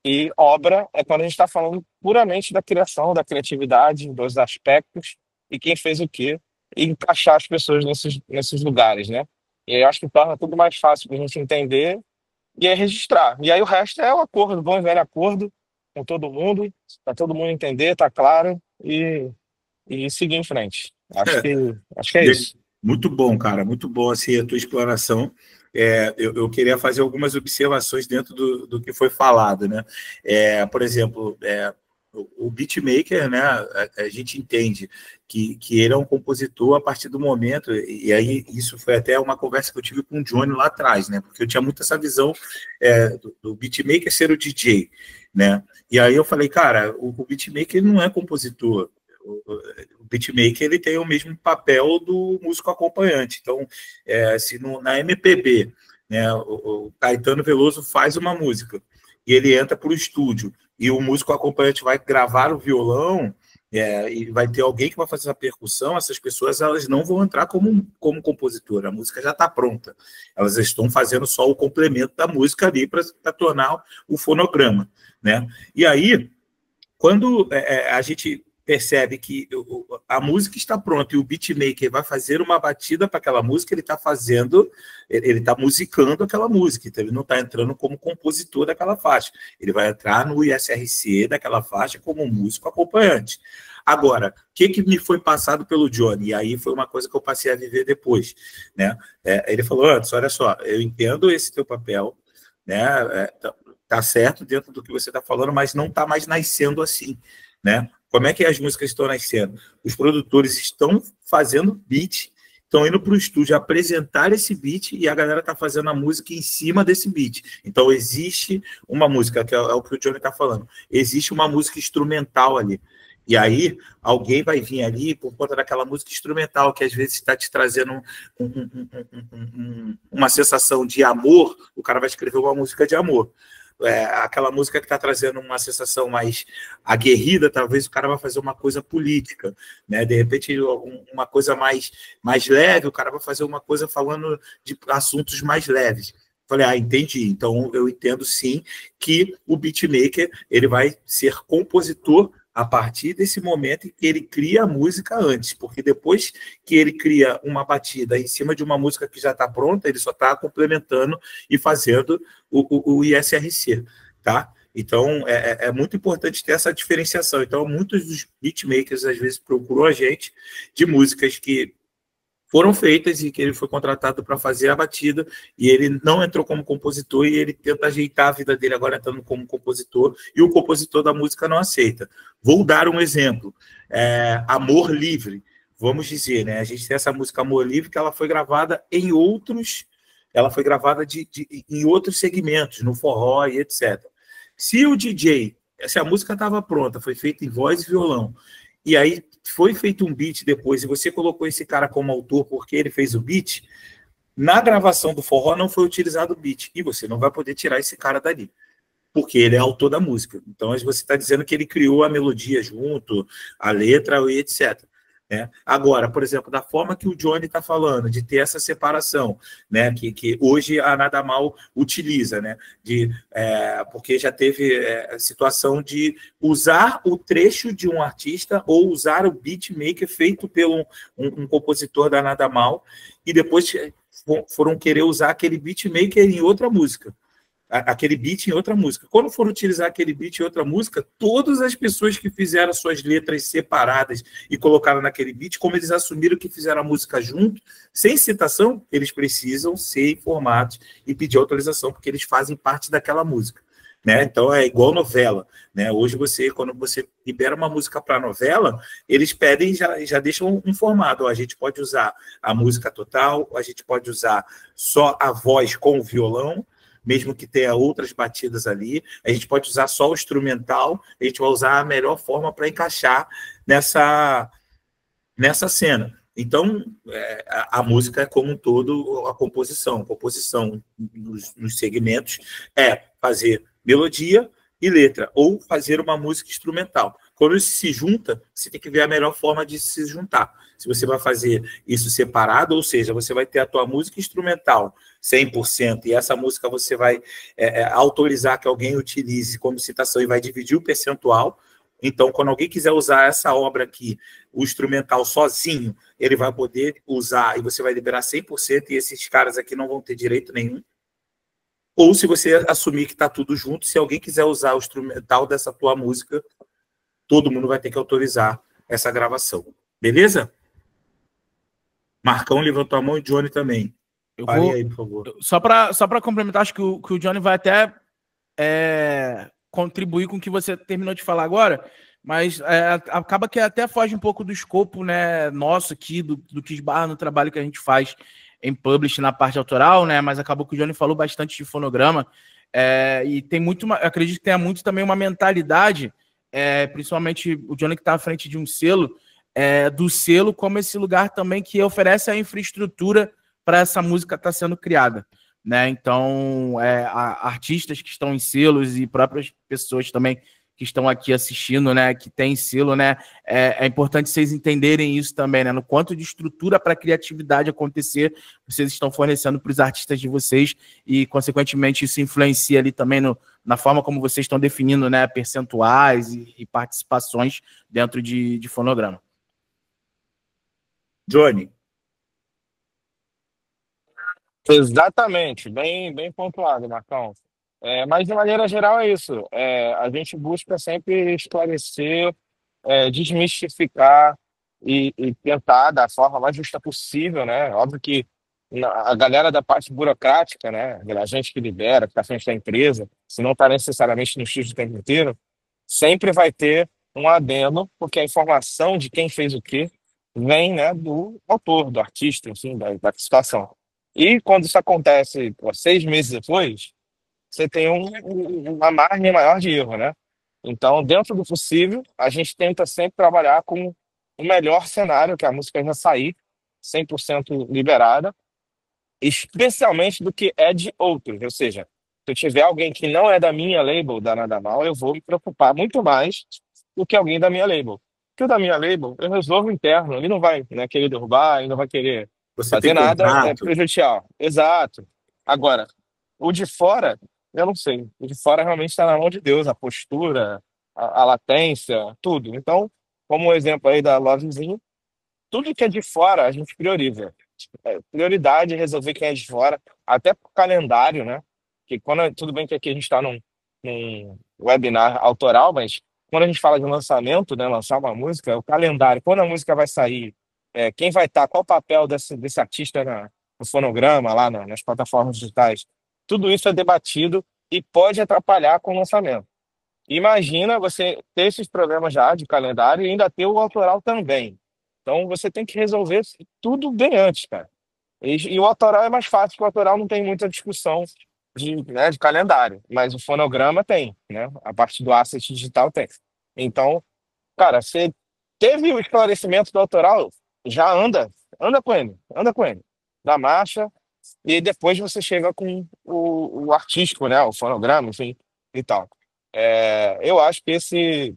E obra é quando a gente está falando puramente da criação, da criatividade, dos aspectos e quem fez o quê, e encaixar as pessoas nesses lugares, né? E aí eu acho que torna tudo mais fácil para a gente entender e aí registrar. E aí o resto é o acordo, bom e velho acordo com todo mundo, para todo mundo entender, tá claro, e seguir em frente. Acho que é isso. Muito bom, cara, muito bom assim, a tua exploração. Eu queria fazer algumas observações dentro do que foi falado, né? Por exemplo, o beatmaker, né? A gente entende que ele é um compositor a partir do momento, e aí isso foi até uma conversa que eu tive com o Johnny lá atrás, né? Porque eu tinha muito essa visão do beatmaker ser o DJ, né? E aí eu falei, cara, o beatmaker não é compositor. O beatmaker ele tem o mesmo papel do músico acompanhante. Então, se na MPB, né, o Caetano Veloso faz uma música e ele entra para o estúdio e o músico acompanhante vai gravar o violão, e vai ter alguém que vai fazer essa percussão, essas pessoas elas não vão entrar como compositor, a música já está pronta. Elas estão fazendo só o complemento da música ali para tornar o fonograma, né? E aí, quando a gente percebe que a música está pronta e o beatmaker vai fazer uma batida para aquela música, ele está musicando aquela música, então ele não está entrando como compositor daquela faixa, ele vai entrar no ISRC daquela faixa como músico acompanhante. Agora, o que me foi passado pelo Johnny? E aí foi uma coisa que eu passei a viver depois, né? Ele falou, Anderson, olha só, eu entendo esse teu papel, né? Tá certo dentro do que você está falando, mas não está mais nascendo assim, né? Como é que as músicas estão nascendo? Os produtores estão fazendo beat, estão indo para o estúdio apresentar esse beat e a galera está fazendo a música em cima desse beat. Então, existe uma música, que é o que o Johnny está falando, existe uma música instrumental ali. E aí, alguém vai vir ali por conta daquela música instrumental que às vezes está te trazendo uma sensação de amor, o cara vai escrever uma música de amor. Aquela música que está trazendo uma sensação mais aguerrida, talvez o cara vai fazer uma coisa política, né? De repente, uma coisa mais leve, o cara vai fazer uma coisa falando de assuntos mais leves. Falei, entendi. Então, eu entendo sim que o beatmaker ele vai ser compositor a partir desse momento em que ele cria a música antes, porque depois que ele cria uma batida em cima de uma música que já está pronta, ele só está complementando e fazendo o ISRC, tá? Então, é muito importante ter essa diferenciação. Então, muitos dos beatmakers, às vezes, procuram a gente de músicas que foram feitas e que ele foi contratado para fazer a batida e ele não entrou como compositor e ele tenta ajeitar a vida dele agora entrando como compositor e o compositor da música não aceita. Vou dar um exemplo. Amor Livre, vamos dizer, né? A gente tem essa música Amor Livre que ela foi gravada em outros, em outros segmentos, no forró e etc. Se o DJ, se a música estava pronta, foi feita em voz e violão, e aí foi feito um beat depois, e você colocou esse cara como autor porque ele fez o beat, na gravação do forró não foi utilizado o beat, e você não vai poder tirar esse cara dali, porque ele é autor da música. Então, você está dizendo que ele criou a melodia junto, a letra e etc. Né? Agora, por exemplo, da forma que o Johnny está falando, de ter essa separação, né? que hoje a Nada Mal utiliza, né? Porque já teve a situação de usar o trecho de um artista ou usar o beatmaker feito por um compositor da Nada Mal e depois foram querer usar aquele beatmaker em outra música. Aquele beat em outra música. Quando for utilizar aquele beat em outra música, todas as pessoas que fizeram suas letras separadas e colocaram naquele beat, como eles assumiram que fizeram a música junto, sem citação, eles precisam ser informados e pedir autorização, porque eles fazem parte daquela música. Né? Então, é igual novela. Né? Hoje, quando você libera uma música para novela, eles pedem, já deixam informado. A gente pode usar a música total, a gente pode usar só a voz com o violão, mesmo que tenha outras batidas ali, a gente pode usar só o instrumental, a gente vai usar a melhor forma para encaixar nessa cena. Então, a música é como um todo, a composição nos segmentos é fazer melodia e letra, ou fazer uma música instrumental. Quando isso se junta, você tem que ver a melhor forma de se juntar. Se você vai fazer isso separado, ou seja, você vai ter a tua música instrumental 100%, e essa música você vai autorizar que alguém utilize como citação e vai dividir o percentual. Então, quando alguém quiser usar essa obra aqui, o instrumental sozinho, ele vai poder usar e você vai liberar 100% e esses caras aqui não vão ter direito nenhum. Ou se você assumir que está tudo junto, se alguém quiser usar o instrumental dessa tua música, todo mundo vai ter que autorizar essa gravação. Beleza? Marcão levantou a mão e Johnny também. Fale aí, por favor. Só para complementar, acho que o Johnny vai até contribuir com o que você terminou de falar agora, mas acaba que até foge um pouco do escopo, né, nosso aqui, do que esbarra no trabalho que a gente faz em publish na parte autoral, né, mas acabou que o Johnny falou bastante de fonograma, e tem muito, acredito que tenha muito também uma mentalidade, principalmente o Johnny que está à frente de um selo, do selo como esse lugar também que oferece a infraestrutura para essa música estar sendo criada, né? Então, artistas que estão em selos e próprias pessoas também que estão aqui assistindo, né, que tem selo, né, é importante vocês entenderem isso também, né, no quanto de estrutura para a criatividade acontecer, vocês estão fornecendo para os artistas de vocês e, consequentemente, isso influencia ali também na forma como vocês estão definindo, né, percentuais e participações dentro de fonograma. Johnny. Exatamente, bem pontuado, Marcão. Mas, de maneira geral, é isso. A gente busca sempre esclarecer, desmistificar e tentar da forma mais justa possível, né? Óbvio que a galera da parte burocrática, né? A gente que lidera, que está à frente da empresa, se não está necessariamente no X o tempo inteiro, sempre vai ter um adendo, porque a informação de quem fez o quê vem, né, do autor, do artista, enfim, da situação. E quando isso acontece, pô, 6 meses depois, você tem uma margem maior de erro, né? Então, dentro do possível, a gente tenta sempre trabalhar com o melhor cenário, que a música já sair 100% liberada, especialmente do que é de outros. Ou seja, se eu tiver alguém que não é da minha label, da Nada Mal, eu vou me preocupar muito mais do que alguém da minha label. Porque o da minha label, eu resolvo interno, ele não vai, né, querer derrubar, ele não vai querer Você tem fazer nada contrato? prejudicial. Exato. Agora, o de fora, eu não sei. O de fora realmente está na mão de Deus, a postura, a latência, tudo. Então, como o exemplo aí da Lovezinho, tudo que é de fora a gente prioriza. Prioridade é resolver quem é de fora, até por calendário, né? Que tudo bem que aqui a gente está num webinar autoral, mas quando a gente fala de lançamento, né, lançar uma música, o calendário, quando a música vai sair, quem vai estar, qual o papel desse artista no fonograma, lá nas plataformas digitais, tudo isso é debatido e pode atrapalhar com o lançamento. Imagina você ter esses problemas já de calendário e ainda ter o autoral também. Então você tem que resolver tudo bem antes, cara. E o autoral é mais fácil, porque o autoral não tem muita discussão de calendário, mas o fonograma tem, né? A parte do asset digital tem. Então, cara, você teve o esclarecimento do autoral, já anda com ele, dá marcha, e depois você chega com o artístico, né? O fonograma, enfim, e tal. Eu acho que esse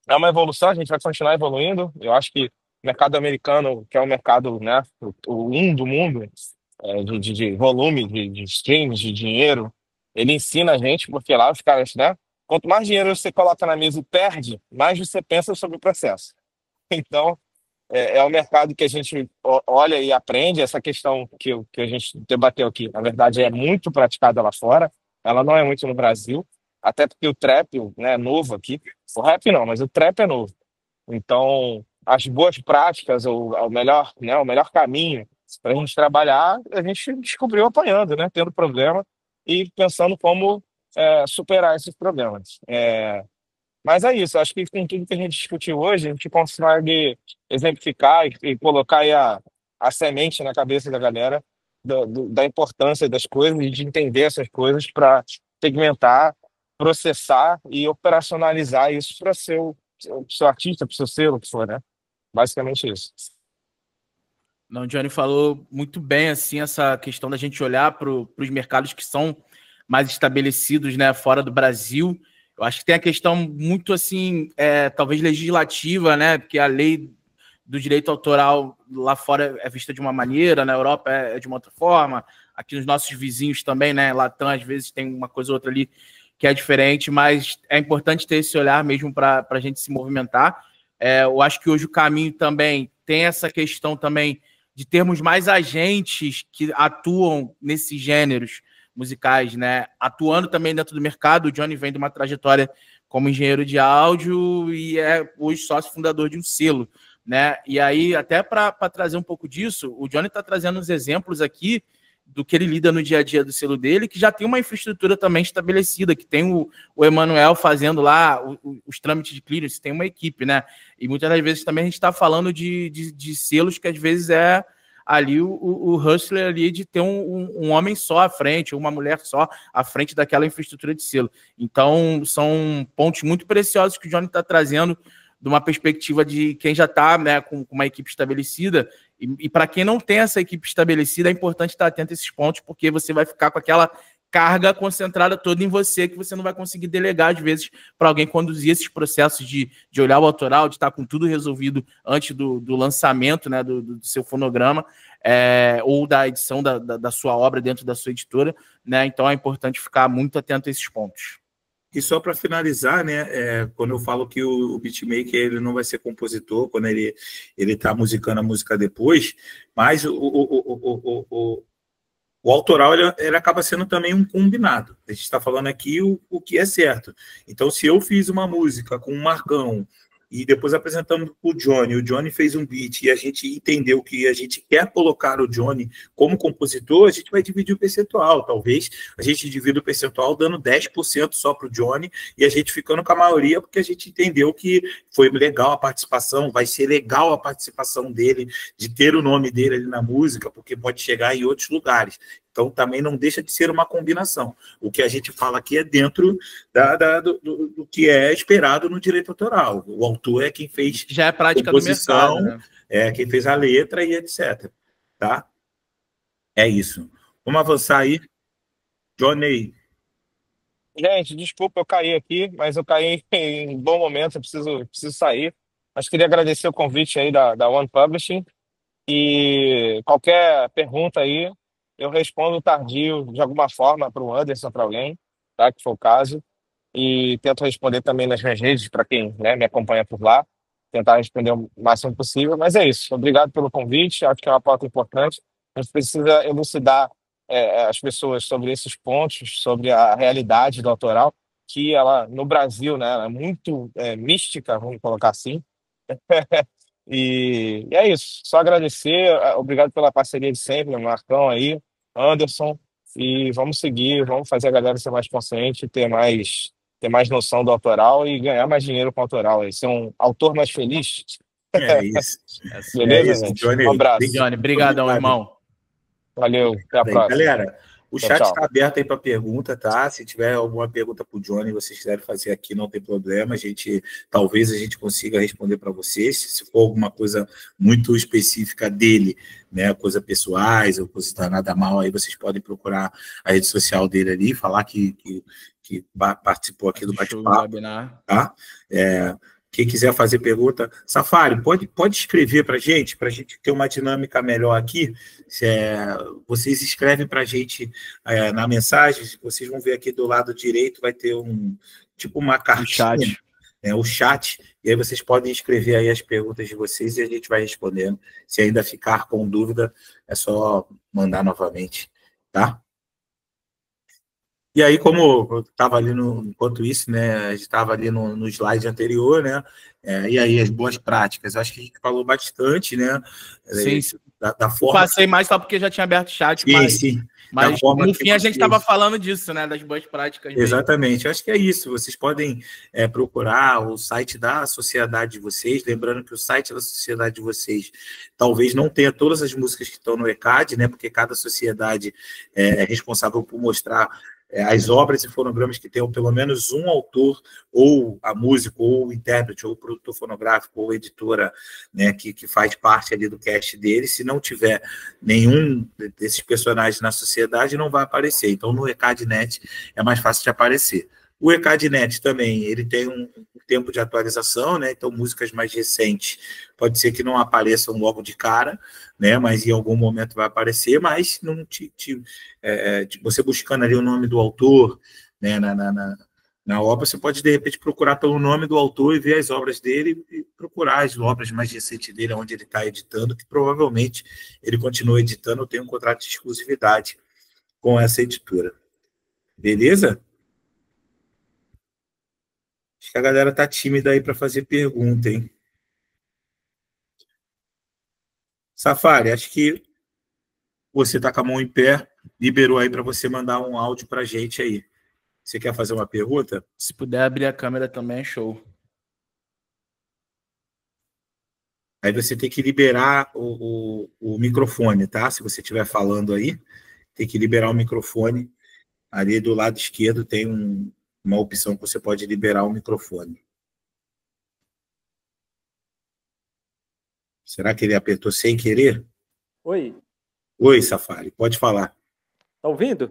é uma evolução, a gente vai continuar evoluindo. Eu acho que o mercado americano, que é o mercado, né, o do mundo, de volume, de streams, de dinheiro, ele ensina a gente, porque lá os caras, né, quanto mais dinheiro você coloca na mesa e perde, mais você pensa sobre o processo. Então, é o mercado que a gente olha e aprende. Essa questão que a gente debateu aqui, na verdade, é muito praticada lá fora, ela não é muito no Brasil, até porque o trap, né, é novo aqui. O rap não, mas o trap é novo. Então, as boas práticas, o melhor, né, o melhor caminho para a gente trabalhar, a gente descobriu apanhando, né, tendo problema e pensando como superar esses problemas. Mas é isso, acho que com tudo que a gente discutiu hoje, a gente consegue exemplificar e colocar aí a semente na cabeça da galera da importância das coisas e de entender essas coisas para segmentar, processar e operacionalizar isso para seu artista, para o seu selo, o que for, né? Basicamente isso. Não, o Johnny falou muito bem, assim, essa questão da gente olhar para os mercados que são mais estabelecidos, né, fora do Brasil. Eu acho que tem a questão muito, assim, talvez legislativa, né, porque a lei do direito autoral lá fora é vista de uma maneira, na Europa é de uma outra forma, aqui nos nossos vizinhos também, né, Latam, às vezes tem uma coisa ou outra ali que é diferente, mas é importante ter esse olhar mesmo para a gente se movimentar. Eu acho que hoje o caminho também tem essa questão também de termos mais agentes que atuam nesses gêneros musicais, né? Atuando também dentro do mercado. O Johnny vem de uma trajetória como engenheiro de áudio e é hoje sócio fundador de um selo, né? E aí, até para trazer um pouco disso, o Johnny está trazendo uns exemplos aqui do que ele lida no dia a dia do selo dele, que já tem uma infraestrutura também estabelecida, que tem o Emanuel fazendo lá os trâmites de clearance, tem uma equipe, né? E muitas das vezes também a gente está falando de selos que às vezes é ali o hustler ali de ter um homem só à frente, ou uma mulher só à frente daquela infraestrutura de selo. Então, são pontos muito preciosos que o Johnny está trazendo de uma perspectiva de quem já está, né, com uma equipe estabelecida. E para quem não tem essa equipe estabelecida, é importante estar atento a esses pontos, porque você vai ficar com aquela carga concentrada toda em você, que você não vai conseguir delegar, às vezes, para alguém conduzir esses processos de olhar o autoral, de estar com tudo resolvido antes do lançamento, né, do seu fonograma, ou da edição da sua obra dentro da sua editora, né? Então é importante ficar muito atento a esses pontos. E só para finalizar, né, quando eu falo que o beatmaker ele não vai ser compositor, quando ele está musicando a música depois, mas o autoral ele acaba sendo também um combinado. A gente está falando aqui o que é certo. Então, se eu fiz uma música com um Marcão e depois apresentamos para o Johnny fez um beat e a gente entendeu que a gente quer colocar o Johnny como compositor, a gente vai dividir o percentual. Talvez a gente divida o percentual dando 10% só para o Johnny e a gente ficando com a maioria porque a gente entendeu que foi legal a participação, vai ser legal a participação dele, de ter o nome dele ali na música, porque pode chegar em outros lugares. Então, também não deixa de ser uma combinação. O que a gente fala aqui é dentro do que é esperado no direito autoral. O autor é quem fez já é prática do mercado, né? É quem fez a letra e etc. Tá? É isso. Vamos avançar aí. Johnny. Gente, desculpa, eu caí aqui, mas eu caí em bom momento, eu preciso sair. Mas queria agradecer o convite aí da One Publishing. E qualquer pergunta aí, eu respondo tardio de alguma forma para o Anderson, para alguém, tá? Que for o caso. E tento responder também nas minhas redes, para quem, né, me acompanha por lá. Tentar responder o máximo possível. Mas é isso. Obrigado pelo convite. Acho que é uma pauta importante. A gente precisa elucidar as pessoas sobre esses pontos, sobre a realidade do autoral, que ela, no Brasil, né, ela é muito mística, vamos colocar assim. E é isso. Só agradecer. Obrigado pela parceria de sempre, Marcão aí, Anderson. E vamos seguir, vamos fazer a galera ser mais consciente, ter mais noção do autoral e ganhar mais dinheiro com o autoral. Aí, ser um autor mais feliz. É isso. Beleza, É isso, gente? Johnny. Um abraço. Johnny, brigadão, irmão. Valeu, até a próxima. Galera, o Tchau, chat tchau. está aberto aí para pergunta, tá? Se tiver alguma pergunta para o Johnny, vocês quiserem fazer aqui, não tem problema. Talvez a gente consiga responder para vocês. Se for alguma coisa muito específica dele, né, coisa pessoais ou coisa tá nada mal, aí vocês podem procurar a rede social dele ali, falar que participou aqui do bate-papo, tá? Quem quiser fazer pergunta, Safari, pode escrever para a gente ter uma dinâmica melhor aqui. Vocês escrevem para a gente na mensagem, vocês vão ver aqui do lado direito, vai ter tipo uma cartinha, o chat, e aí vocês podem escrever aí as perguntas de vocês e a gente vai respondendo. Se ainda ficar com dúvida, é só mandar novamente, tá? E aí, como eu estava ali enquanto isso, né, a gente estava ali no slide anterior, né, e aí as boas práticas, acho que a gente falou bastante, né, sim. Da forma... Eu passei mais só porque já tinha aberto o chat, sim. Mas no fim a gente estava falando disso, né, das boas práticas. Exatamente, mesmo. Acho que é isso, vocês podem procurar o site da sociedade de vocês, lembrando que o site da sociedade de vocês talvez não tenha todas as músicas que estão no ECAD, né, porque cada sociedade é responsável por mostrar as obras e fonogramas que tenham pelo menos um autor, ou a músico, ou o intérprete, ou o produtor fonográfico, ou editora, né, que faz parte ali do cast dele. Se não tiver nenhum desses personagens na sociedade, não vai aparecer. Então, no ECADNet é mais fácil de aparecer. O ECADNet também, ele tem um tempo de atualização, né? Então, músicas mais recentes pode ser que não apareçam logo de cara, né? Mas em algum momento vai aparecer, mas não você buscando ali o nome do autor, né? Na obra, você pode, de repente, procurar pelo nome do autor e ver as obras dele e procurar as obras mais recentes dele, onde ele está editando, que provavelmente ele continua editando ou tem um contrato de exclusividade com essa editora. Beleza? Acho que a galera tá tímida aí para fazer pergunta, hein? Safari, acho que você tá com a mão em pé, liberou aí para você mandar um áudio para a gente aí. Você quer fazer uma pergunta? Se puder abrir a câmera também, show. Aí você tem que liberar o microfone, tá? Se você estiver falando aí, tem que liberar o microfone. Ali do lado esquerdo tem uma opção que você pode liberar o microfone. Será que ele apertou sem querer? Oi. Oi, Safari, pode falar. Tá ouvindo?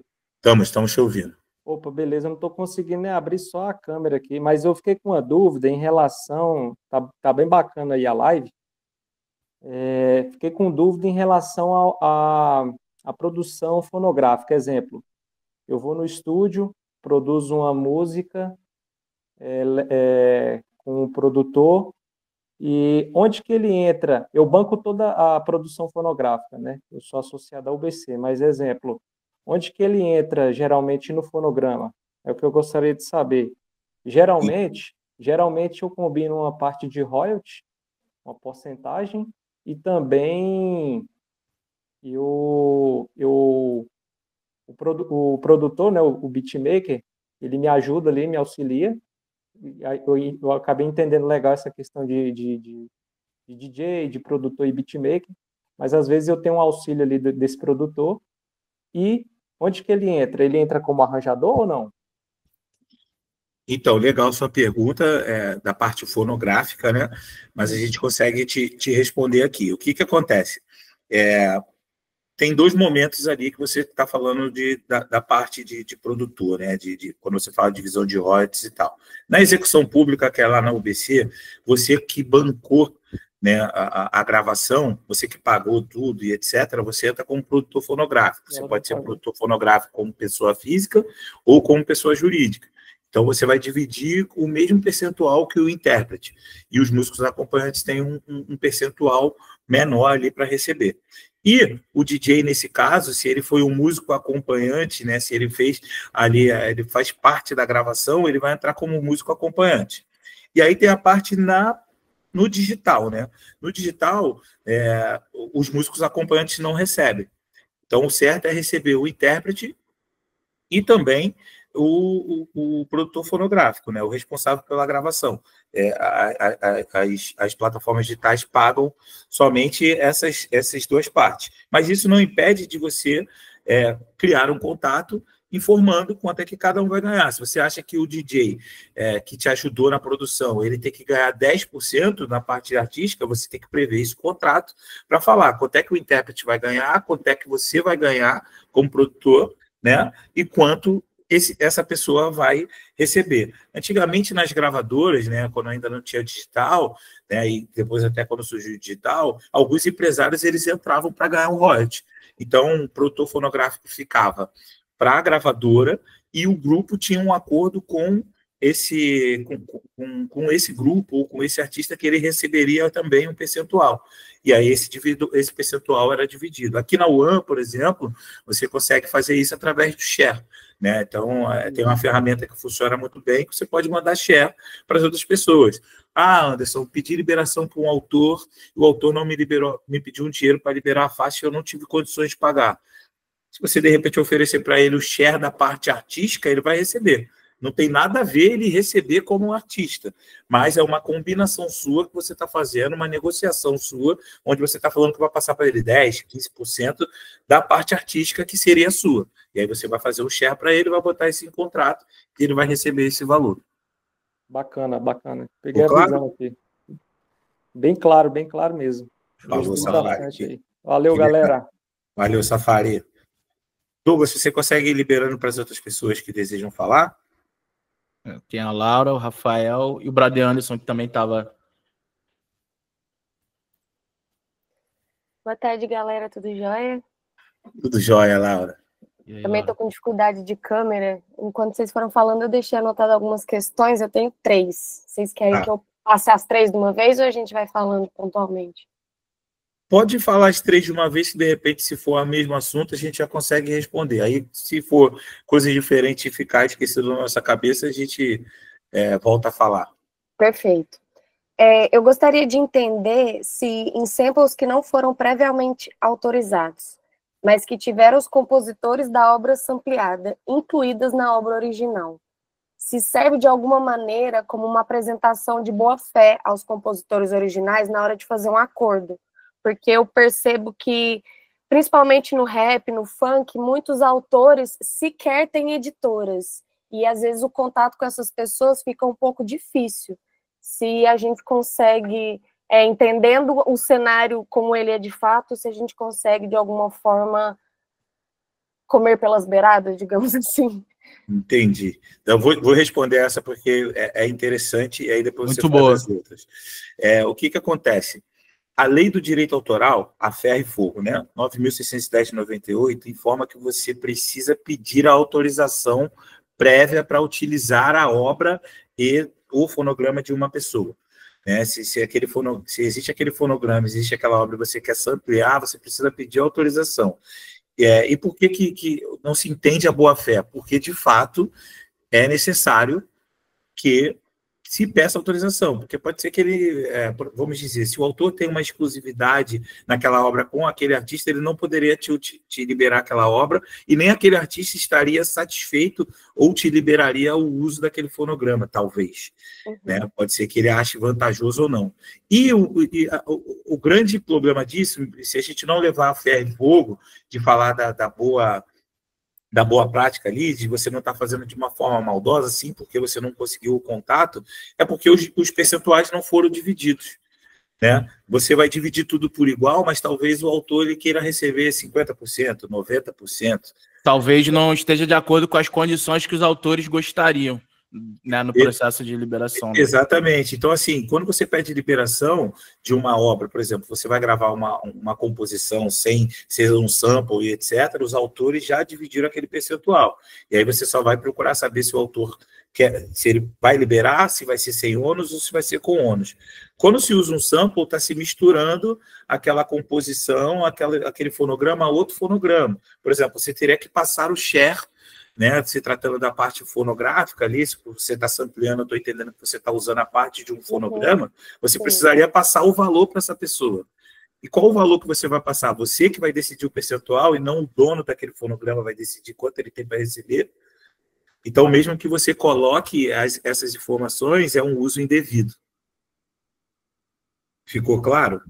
Estamos te ouvindo. Opa, beleza, eu não estou conseguindo nem abrir só a câmera aqui, mas eu fiquei com uma dúvida em relação, tá bem bacana aí a live, fiquei com dúvida em relação à produção fonográfica. Exemplo, eu vou no estúdio, produzo uma música com o produtor, e onde que ele entra? Eu banco toda a produção fonográfica, né? Eu sou associado ao UBC, mas exemplo, onde que ele entra geralmente no fonograma? É o que eu gostaria de saber. Geralmente eu combino uma parte de royalty, uma porcentagem, e também o produtor, né, o beatmaker, ele me ajuda ali, me auxilia. Eu acabei entendendo legal essa questão de DJ, de produtor e beatmaker, mas às vezes eu tenho um auxílio ali desse produtor. E onde que ele entra? Ele entra como arranjador ou não? Então, legal sua pergunta da parte fonográfica, né? Mas a gente consegue te responder aqui. O que acontece? Tem dois momentos ali que você está falando da parte de produtor, né? Quando você fala de divisão de royalties e tal. Na execução pública, que é lá na UBC, você que bancou, né, a gravação, você que pagou tudo e etc., você entra como produtor fonográfico. Você pode ser produtor fonográfico como pessoa física ou como pessoa jurídica. Então, você vai dividir o mesmo percentual que o intérprete. E os músicos acompanhantes têm um percentual menor ali para receber. E o DJ, nesse caso, se ele foi um músico acompanhante, né, se ele fez ali, ele faz parte da gravação, ele vai entrar como músico acompanhante. E aí tem a parte no digital, né? No digital, os músicos acompanhantes não recebem. Então, o certo é receber o intérprete e também o produtor fonográfico, né, o responsável pela gravação. As plataformas digitais pagam somente essas duas partes. Mas isso não impede de você criar um contato informando quanto é que cada um vai ganhar. Se você acha que o DJ que te ajudou na produção, ele tem que ganhar 10% na parte artística, você tem que prever esse contrato para falar quanto é que o intérprete vai ganhar, quanto é que você vai ganhar como produtor, né, e quanto essa pessoa vai receber. Antigamente, nas gravadoras, né, quando ainda não tinha digital, né, e depois até quando surgiu o digital, alguns empresários eles entravam para ganhar um royalty. Então, o produtor fonográfico ficava para a gravadora e o grupo tinha um acordo com esse grupo ou com esse artista que ele receberia também um percentual. E aí esse percentual era dividido. Aqui na UAM, por exemplo, você consegue fazer isso através do share, né? Então, tem uma ferramenta que funciona muito bem, que você pode mandar share para as outras pessoas. Ah, Anderson, pedi liberação para um autor, o autor não me pediu um dinheiro para liberar a faixa e eu não tive condições de pagar. Se você, de repente, oferecer para ele o share da parte artística, ele vai receber. Não tem nada a ver ele receber como um artista, mas é uma combinação sua que você está fazendo, uma negociação sua, onde você está falando que vai passar para ele 10%, 15% da parte artística que seria sua. E aí você vai fazer o share para ele, vai botar isso em contrato e ele vai receber esse valor. Bacana, bacana. Peguei a visão aqui. Bem claro mesmo. Falou, Safari. Valeu, galera. Valeu, Safari. Douglas, você consegue ir liberando para as outras pessoas que desejam falar? Tem a Laura, o Rafael e o Brad Anderson, que também estava. Boa tarde, galera. Tudo jóia? Tudo jóia, Laura. Aí, Também Laura? estou com dificuldade de câmera. Enquanto vocês foram falando, eu deixei anotado algumas questões. Eu tenho 3. Vocês querem que eu passe as 3 de uma vez ou a gente vai falando pontualmente? Pode falar as 3 de uma vez, que de repente, se for o mesmo assunto, a gente já consegue responder. Aí, se for coisa diferente e ficar esquecido na nossa cabeça, a gente volta a falar. Perfeito. Eu gostaria de entender se em samples que não foram previamente autorizados, mas que tiveram os compositores da obra sampleada incluídas na obra original, se serve de alguma maneira como uma apresentação de boa-fé aos compositores originais na hora de fazer um acordo. Porque eu percebo que, principalmente no rap, no funk, muitos autores sequer têm editoras. E, às vezes, o contato com essas pessoas fica um pouco difícil. Se a gente consegue, entendendo o cenário como ele é de fato, se a gente consegue, de alguma forma, comer pelas beiradas, digamos assim. Entendi. Então, vou responder essa porque é interessante, e aí depois Muito você boa. faz as outras. O que acontece? A lei do direito autoral, a ferro e fogo, né? 9.610 de 98, informa que você precisa pedir a autorização prévia para utilizar a obra e o fonograma de uma pessoa. Né? Se existe aquele fonograma, existe aquela obra e você quer samplear, você precisa pedir autorização. E por que não se entende a boa-fé? Porque, de fato, é necessário que se peça autorização, porque pode ser que ele, vamos dizer, se o autor tem uma exclusividade naquela obra com aquele artista, ele não poderia te liberar aquela obra, e nem aquele artista estaria satisfeito ou te liberaria o uso daquele fonograma, talvez. Né? Pode ser que ele ache vantajoso ou não. E o grande problema disso, se a gente não levar a ferro e fogo, de falar da boa prática ali, de você não estar fazendo de uma forma maldosa, sim, porque você não conseguiu o contato, é porque os percentuais não foram divididos. Né? Você vai dividir tudo por igual, mas talvez o autor ele queira receber 50%, 90%. Talvez não esteja de acordo com as condições que os autores gostariam, né, no processo de liberação. Né? Exatamente. Então, assim, quando você pede liberação de uma obra, por exemplo, você vai gravar uma composição sem ser um sample e etc., os autores já dividiram aquele percentual. E aí você só vai procurar saber se o autor quer, se ele vai liberar, se vai ser sem ônus ou se vai ser com ônus. Quando se usa um sample, está se misturando aquela composição, aquele fonograma a outro fonograma. Por exemplo, você teria que passar o share, né, se tratando da parte fonográfica ali, se você está sampleando, eu estou entendendo que você está usando a parte de um fonograma, você precisaria passar o valor para essa pessoa. E qual o valor que você vai passar? Você que vai decidir o percentual e não o dono daquele fonograma vai decidir quanto ele tem para receber. Então, mesmo que você coloque essas informações, é um uso indevido. Ficou claro?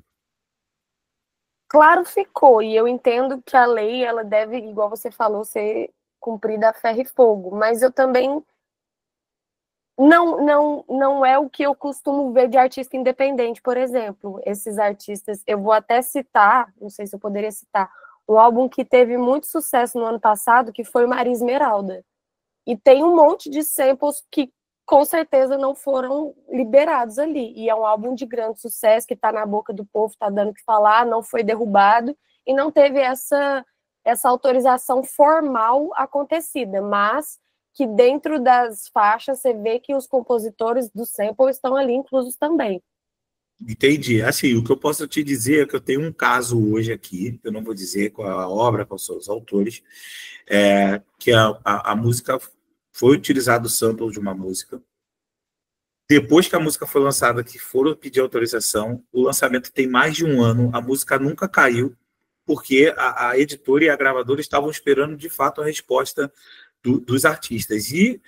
Claro, ficou. E eu entendo que a lei, ela deve, igual você falou, ser cumprida a ferro e fogo. Mas eu também não é o que eu costumo ver de artista independente, por exemplo. Esses artistas, eu vou até citar, não sei se eu poderia citar, um álbum que teve muito sucesso no ano passado, que foi Maria Esmeralda. E tem um monte de samples que com certeza não foram liberados ali. E é um álbum de grande sucesso, que está na boca do povo, está dando o que falar, não foi derrubado, e não teve essa autorização formal acontecida, mas que dentro das faixas você vê que os compositores do sample estão ali inclusos também. Entendi. Assim, o que eu posso te dizer é que eu tenho um caso hoje aqui, eu não vou dizer qual a obra, quais são os autores, que a música foi utilizado o sample de uma música. Depois que a música foi lançada, que foram pedir autorização, o lançamento tem mais de um ano, a música nunca caiu, porque a editora e a gravadora estavam esperando, de fato, a resposta dos artistas. E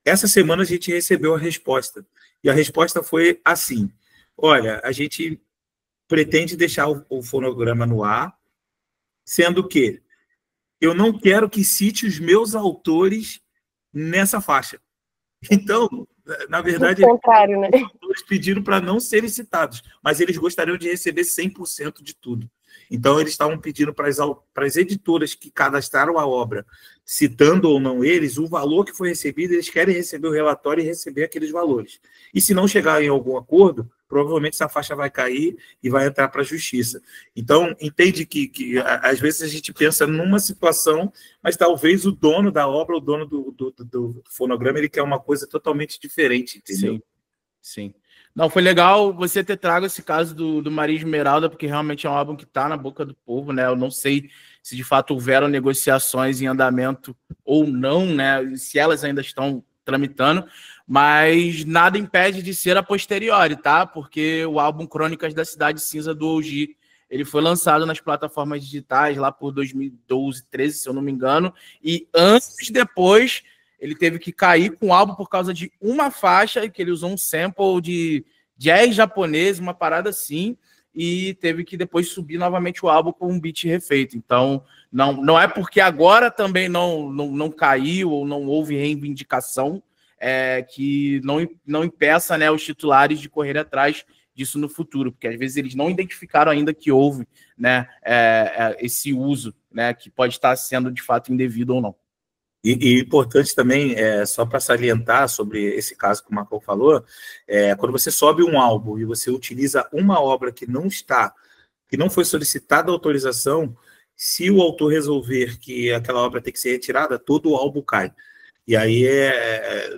essa semana a gente recebeu a resposta. E a resposta foi assim: olha, a gente pretende deixar o fonograma no ar, sendo que eu não quero que cite os meus autores nessa faixa. Então, na verdade, contrário, né? Os autores pediram para não serem citados, mas eles gostariam de receber 100% de tudo. Então, eles estavam pedindo para as editoras que cadastraram a obra, citando ou não eles, o valor que foi recebido, eles querem receber o relatório e receber aqueles valores. E se não chegar em algum acordo, provavelmente essa faixa vai cair e vai entrar para a justiça. Então, entende que às vezes a gente pensa numa situação, mas talvez o dono da obra, o dono do fonograma, ele quer uma coisa totalmente diferente, entendeu? Sim, sim. Não, foi legal você ter trago esse caso do Maria Esmeralda, porque realmente é um álbum que está na boca do povo, né? Eu não sei se de fato houveram negociações em andamento ou não, né? Se elas ainda estão tramitando, mas nada impede de ser a posteriori, tá? Porque o álbum Crônicas da Cidade Cinza do OG, ele foi lançado nas plataformas digitais lá por 2012, 13, se eu não me engano, e anos depois ele teve que cair com o álbum por causa de uma faixa, que ele usou um sample de jazz japonês, uma parada assim, e teve que depois subir novamente o álbum com um beat refeito. Então, não é porque agora também não caiu ou não houve reivindicação que não impeça, né, os titulares de correr atrás disso no futuro, porque às vezes eles não identificaram ainda que houve, né, esse uso, né, que pode estar sendo de fato indevido ou não. E importante também, só para salientar sobre esse caso que o Marcão falou, quando você sobe um álbum e você utiliza uma obra que não foi solicitada autorização, se o autor resolver que aquela obra tem que ser retirada, todo o álbum cai. E aí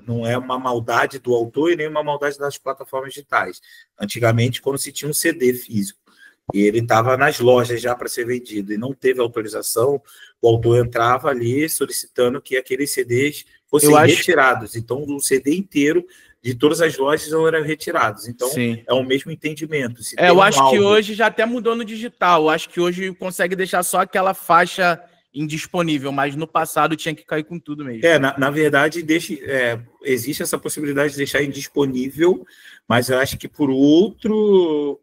não é uma maldade do autor e nem uma maldade das plataformas digitais. Antigamente, quando se tinha um CD físico, e ele estava nas lojas já para ser vendido, e não teve autorização, o autor entrava ali solicitando que aqueles CDs fossem retirados. Então, o CD inteiro de todas as lojas não eram retirados. Então, Sim. é o mesmo entendimento. Se eu acho que hoje já até mudou no digital. Eu acho que hoje consegue deixar só aquela faixa indisponível, mas no passado tinha que cair com tudo mesmo. Na verdade, existe essa possibilidade de deixar indisponível, mas eu acho que por outro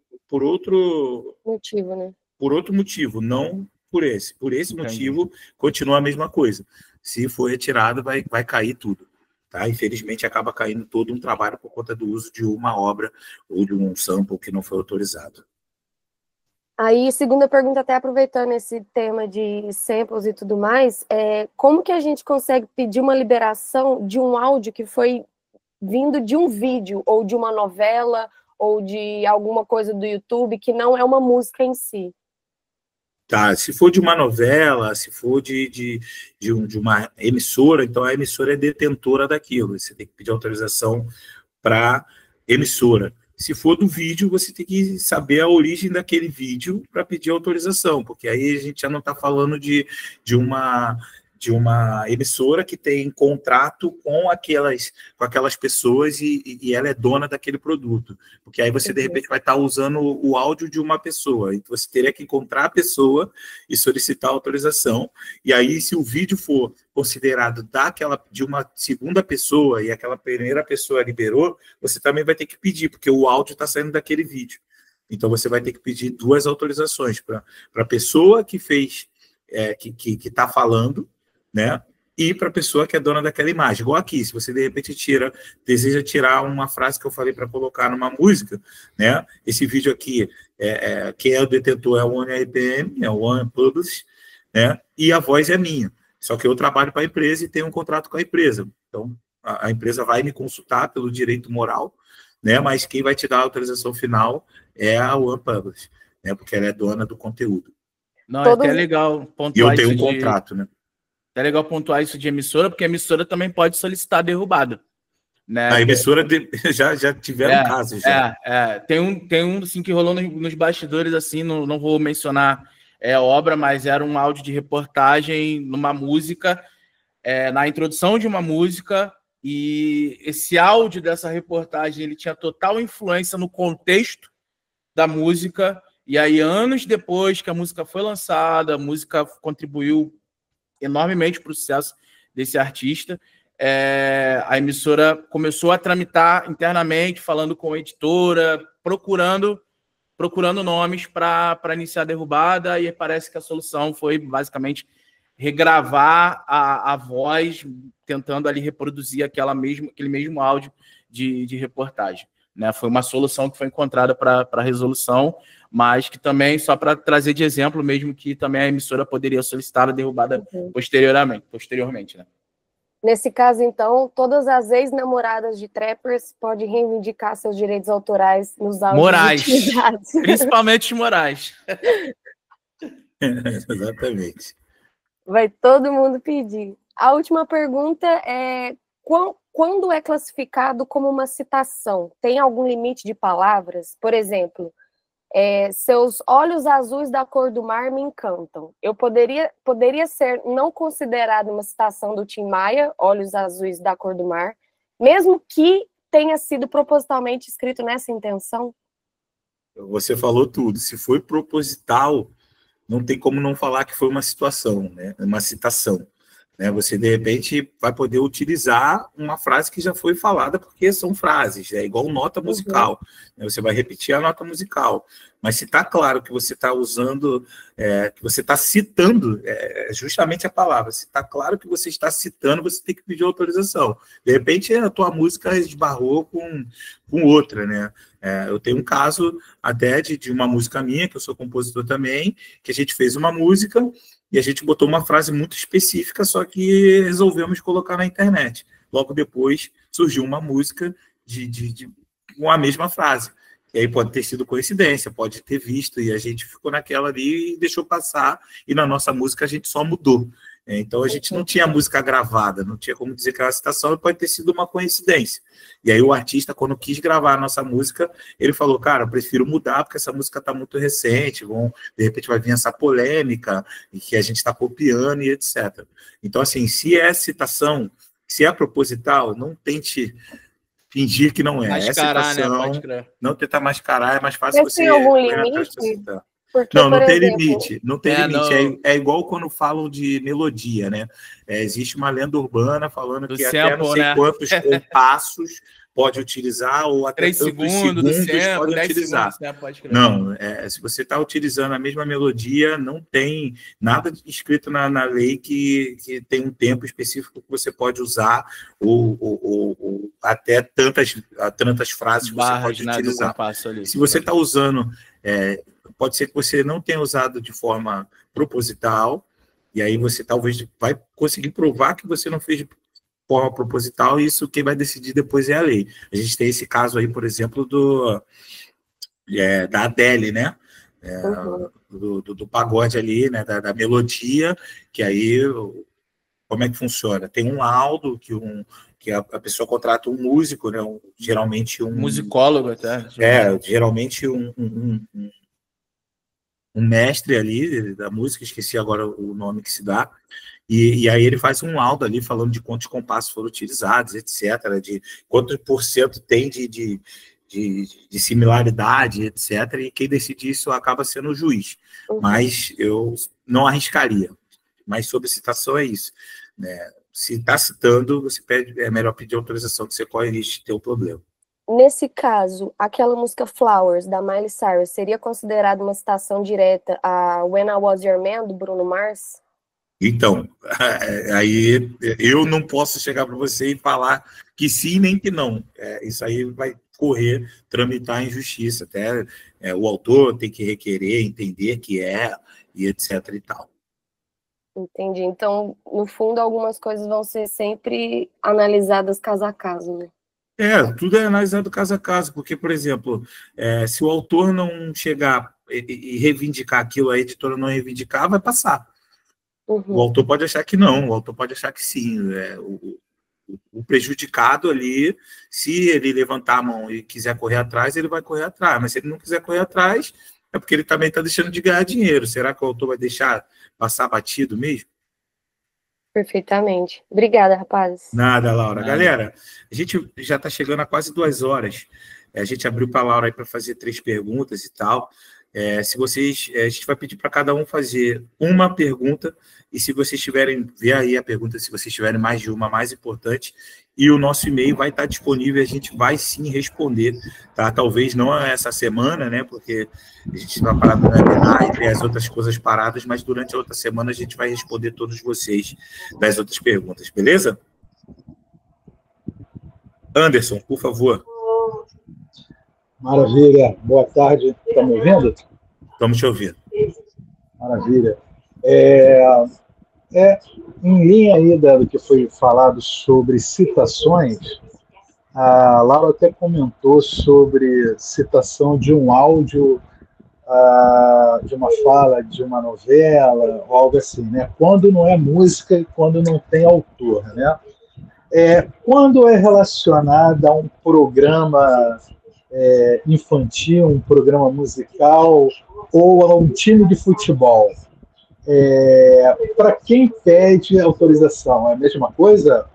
motivo, né? Por outro motivo, não por esse. Por esse motivo, continua a mesma coisa. Se for retirado, vai cair tudo. Tá? Infelizmente, acaba caindo todo um trabalho por conta do uso de uma obra ou de um sample que não foi autorizado. Aí, segunda pergunta, até aproveitando esse tema de samples e tudo mais, como que a gente consegue pedir uma liberação de um áudio que foi vindo de um vídeo, ou de uma novela, ou de alguma coisa do YouTube, que não é uma música em si? Tá, se for de uma novela, se for de uma emissora, então a emissora é detentora daquilo, você tem que pedir autorização para emissora. Se for do vídeo, você tem que saber a origem daquele vídeo para pedir autorização, porque aí a gente já não está falando de uma emissora que tem contrato com aquelas pessoas e ela é dona daquele produto. Porque aí você, de repente, vai estar usando o áudio de uma pessoa. Então, você teria que encontrar a pessoa e solicitar autorização. E aí, se o vídeo for considerado de uma segunda pessoa e aquela primeira pessoa liberou, você também vai ter que pedir, porque o áudio está saindo daquele vídeo. Então, você vai ter que pedir 2 autorizações para a pessoa que fez, que está falando, né? E para a pessoa que é dona daquela imagem. Igual aqui, se você de repente deseja tirar uma frase que eu falei para colocar numa música, né? Esse vídeo aqui, quem é o detentor é o OneRPM, é o One Publish, né? E a voz é minha. Só que eu trabalho para a empresa e tenho um contrato com a empresa. Então, a empresa vai me consultar pelo direito moral, né? Mas quem vai te dar a autorização final é a One Publish, né? Porque ela é dona do conteúdo. Não, é até legal pontuar. E eu tenho um contrato, né? É legal pontuar isso de emissora, porque a emissora também pode solicitar derrubada. Né? A emissora já tiveram casos. Tem um assim, que rolou nos bastidores, assim, não vou mencionar obra, mas era um áudio de reportagem numa música, na introdução de uma música, e esse áudio dessa reportagem ele tinha total influência no contexto da música, e aí anos depois que a música foi lançada, a música contribuiu enormemente para o sucesso desse artista, a emissora começou a tramitar internamente, falando com a editora, procurando nomes para iniciar a derrubada, e parece que a solução foi basicamente regravar a voz, tentando ali reproduzir aquele mesmo áudio de reportagem. Né? Foi uma solução que foi encontrada para a resolução, mas que também, só para trazer de exemplo mesmo, que também a emissora poderia solicitar a derrubada posteriormente. Né? Nesse caso, então, todas as ex-namoradas de trappers podem reivindicar seus direitos autorais nos áudios morais, utilizados. Principalmente morais. Exatamente. Vai todo mundo pedir. A última pergunta é: quando é classificado como uma citação? Tem algum limite de palavras? Por exemplo, seus olhos azuis da cor do mar me encantam. Eu poderia ser não considerada uma citação do Tim Maia, Olhos Azuis da Cor do Mar, mesmo que tenha sido propositalmente escrito nessa intenção? Você falou tudo. Se foi proposital, não tem como não falar que foi uma situação, né? Uma citação. Né? Você, de repente, vai poder utilizar uma frase que já foi falada, porque são frases, igual nota musical. Né? Você vai repetir a nota musical. Mas se está claro que você está usando, que você está citando, justamente a palavra, se está claro que você está citando, você tem que pedir autorização. De repente, a tua música esbarrou com outra, né? Eu tenho um caso até de uma música minha, que eu sou compositor também, que a gente fez uma música e a gente botou uma frase muito específica, só que resolvemos colocar na internet. Logo depois, surgiu uma música com a mesma frase. E aí pode ter sido coincidência, pode ter visto, e a gente ficou naquela ali e deixou passar, e na nossa música a gente só mudou. Então a gente não tinha música gravada, não tinha como dizer que era uma citação, pode ter sido uma coincidência. E aí o artista, quando quis gravar a nossa música, ele falou, cara, eu prefiro mudar, porque essa música está muito recente, de repente vai vir essa polêmica, e que a gente está copiando e etc. Então, assim, se é citação, se é proposital, não tente fingir que não é. Mascarar, citação, né? Pode crer. não tentar mascarar, é mais fácil Mas você... tem algum limite? Porque, não tem exemplo, limite. Não tem limite. É igual quando falam de melodia, né? Existe uma lenda urbana falando que sample, até não sei quantos compassos pode utilizar, ou até 3 tantos segundos pode 10 utilizar. Segundos, né? Pode crer. Não, se você está utilizando a mesma melodia, não tem nada escrito na lei que tem um tempo específico que você pode usar, ou até tantas frases que você pode utilizar. Se você está usando, pode ser que você não tenha usado de forma proposital, e aí você talvez vai conseguir provar que você não fez de forma proposital, e isso quem vai decidir depois é a lei. A gente tem esse caso aí, por exemplo, da Adele, né? Do pagode ali, né? Da melodia, que aí, como é que funciona? Tem um laudo que a pessoa contrata um músico, né? Geralmente um... musicólogo até. Geralmente um mestre ali da música, esqueci agora o nome que se dá, e aí ele faz um laudo ali falando de quantos compassos foram utilizados, etc., de quantos % tem de similaridade, etc., e quem decide isso acaba sendo o juiz. Mas eu não arriscaria. Mas sobre citação é isso, né? Se está citando, é melhor pedir autorização, que você corre risco de ter um problema. Nesse caso, aquela música Flowers, da Miley Cyrus, seria considerada uma citação direta a When I Was Your Man, do Bruno Mars? Então, aí eu não posso chegar para você e falar que sim nem que não. Isso aí vai tramitar em justiça. Até o autor tem que requerer, entender que e etc. e tal. Entendi. Então, no fundo, algumas coisas vão ser sempre analisadas caso a caso, né? Tudo é analisado caso a caso, porque, por exemplo, se o autor não chegar e reivindicar aquilo, a editora não reivindicar, vai passar. O autor pode achar que não, o autor pode achar que sim. O prejudicado ali, se ele levantar a mão e quiser correr atrás, ele vai correr atrás. Mas se ele não quiser correr atrás, é porque ele também está deixando de ganhar dinheiro. Será que o autor vai deixar passar batido mesmo? Perfeitamente. Obrigada, rapazes. Nada, Laura. Galera, a gente já está chegando a quase 2 horas. A gente abriu para a Laura aí para fazer 3 perguntas e tal. Se vocês, a gente vai pedir para cada um fazer uma pergunta, e se vocês tiverem, ver aí a pergunta, se vocês tiverem mais de uma, mais importante, e o nosso e-mail vai estar disponível, a gente vai sim responder, tá? Talvez não essa semana, né, porque a gente vai parar no webinar e tem as outras coisas paradas, mas durante a outra semana a gente vai responder todos vocês das outras perguntas, beleza? Anderson, por favor. Maravilha, boa tarde. Está me ouvindo? Estamos te ouvindo. Maravilha. Em linha aí do que foi falado sobre citações, a Laura até comentou sobre citação de um áudio, de uma fala, de uma novela, ou algo assim, né? Quando não é música e quando não tem autor, né? Quando é relacionada a um programa infantil, um programa musical ou a um time de futebol, para quem pede autorização, é a mesma coisa?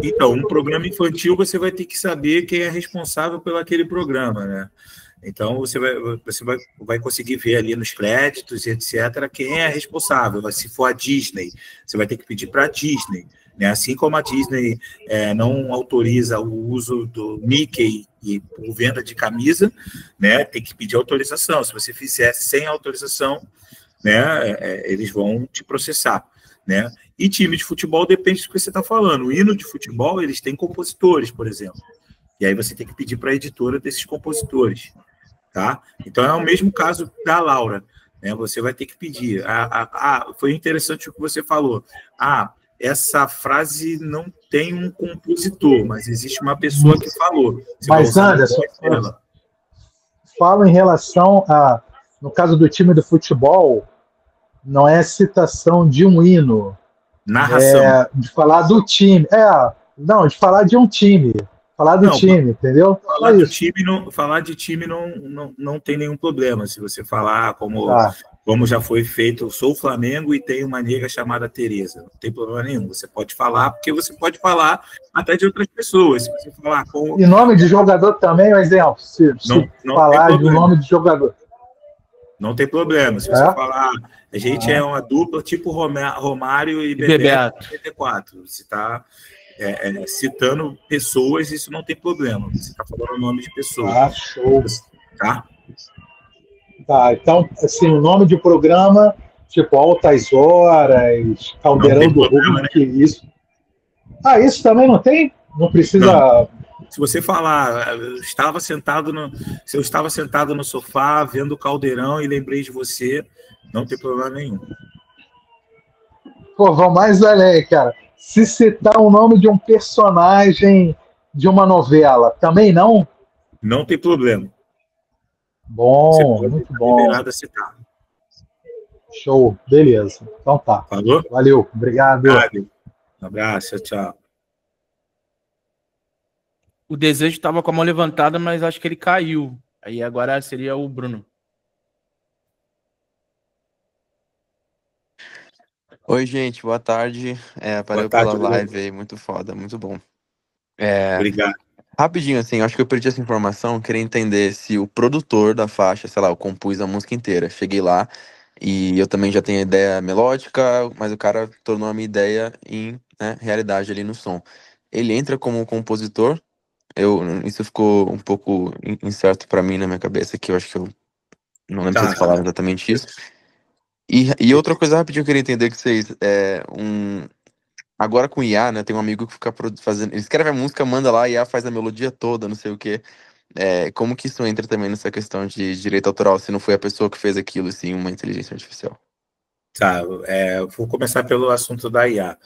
Então, um programa infantil você vai ter que saber quem é responsável pelo aquele programa, né? Então, você vai conseguir ver ali nos créditos, etc., quem é responsável. Se for a Disney, você vai ter que pedir para a Disney. né? Assim como a Disney não autoriza o uso do Mickey e por venda de camisa, né? Tem que pedir autorização. Se você fizer sem autorização, né? Eles vão te processar, né? E time de futebol depende do que você está falando. O hino de futebol, eles têm compositores, por exemplo. E aí você tem que pedir para a editora desses compositores, tá? Então é o mesmo caso da Laura, né? Você vai ter que pedir. Foi interessante o que você falou. Essa frase não tem um compositor, mas existe uma pessoa que falou. Mas, Anderson, falo em relação no caso do time do futebol, não é citação de um hino. Narração. De falar do time. Não, de falar de um time. Falar do time, entendeu? Falar de time não tem nenhum problema. Se você falar como já foi feito, eu sou o Flamengo e tenho uma nega chamada Tereza. Não tem problema nenhum. Você pode falar, porque você pode falar até de outras pessoas. Se você falar E nome de jogador também, um exemplo. Se falar de um nome de jogador. Não tem problema. Se você falar, a gente é uma dupla tipo Romário e Bebeto 94. Você está citando pessoas, isso não tem problema. Você está falando o nome de pessoas. Show. Tá? Tá, então, assim, o nome de programa, tipo Altas Horas, Caldeirão do Hulk, né? Isso. Isso também não tem? Não precisa... Não. Se você falar, se eu estava sentado no sofá, vendo o Caldeirão e lembrei de você, não tem problema nenhum. Pô, vamos mais além, cara. Se citar o nome de um personagem de uma novela, também não? Não tem problema. Bom, muito bom. Liberado a citar. Show, beleza. Então tá. Falou? Valeu, obrigado. Um abraço, tchau. O Desejo estava com a mão levantada, mas acho que ele caiu. Aí agora seria o Bruno. Oi, gente, boa tarde. Valeu pela live aí, muito foda, muito bom. Obrigado. Rapidinho, assim, acho que eu perdi essa informação, queria entender se o produtor da faixa, sei lá, eu compus a música inteira. Cheguei lá e eu também já tenho a ideia melódica, mas o cara tornou a minha ideia em realidade ali no som. Ele entra como compositor? Isso ficou um pouco incerto pra mim na minha cabeça, que eu acho que eu não lembro se vocês falaram exatamente isso. E outra coisa rapidinho que eu queria entender que vocês... Agora com IA, né, tem um amigo que fica fazendo... Ele escreve a música, manda lá, e IA faz a melodia toda, não sei o quê. Como que isso entra também nessa questão de direito autoral, se não foi a pessoa que fez aquilo, sim, uma inteligência artificial? Tá, vou começar pelo assunto da IA.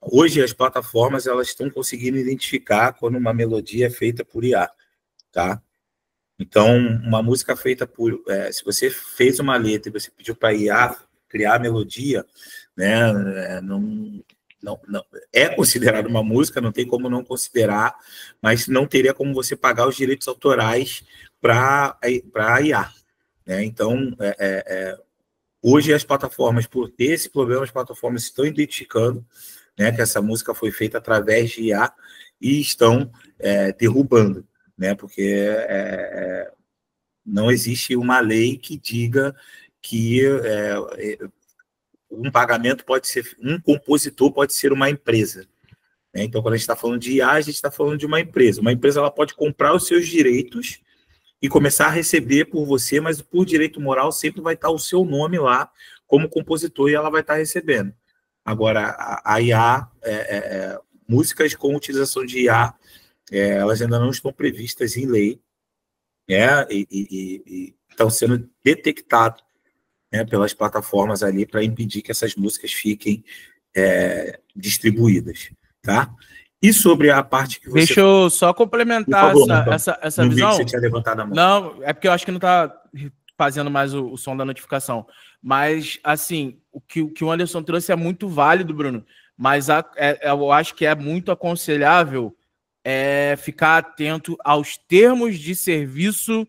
Hoje as plataformas elas estão conseguindo identificar quando uma melodia é feita por IA, tá? Então, uma música feita por... se você fez uma letra e você pediu para a IA criar a melodia, né, não é considerado uma música, não tem como não considerar, mas não teria como você pagar os direitos autorais para a IA, né? Então, hoje as plataformas, por ter esse problema, as plataformas estão identificando, né, que essa música foi feita através de IA e estão derrubando, né, porque não existe uma lei que diga que um pagamento pode ser, um compositor pode ser uma empresa, né? Então, quando a gente está falando de IA, a gente está falando de uma empresa. Uma empresa ela pode comprar os seus direitos e começar a receber por você, mas por direito moral sempre vai estar o seu nome lá como compositor e ela vai estar recebendo. Agora, a IA, músicas com utilização de IA, elas ainda não estão previstas em lei, e estão sendo detectadas, né, pelas plataformas ali para impedir que essas músicas fiquem distribuídas, tá? E sobre a parte que você... Deixa eu só complementar essa visão. Você tinha levantado a mão. Não, é porque eu acho que não está fazendo mais o som da notificação. Mas, assim, o que o Anderson trouxe é muito válido, Bruno, mas eu acho que é muito aconselhável ficar atento aos termos de serviço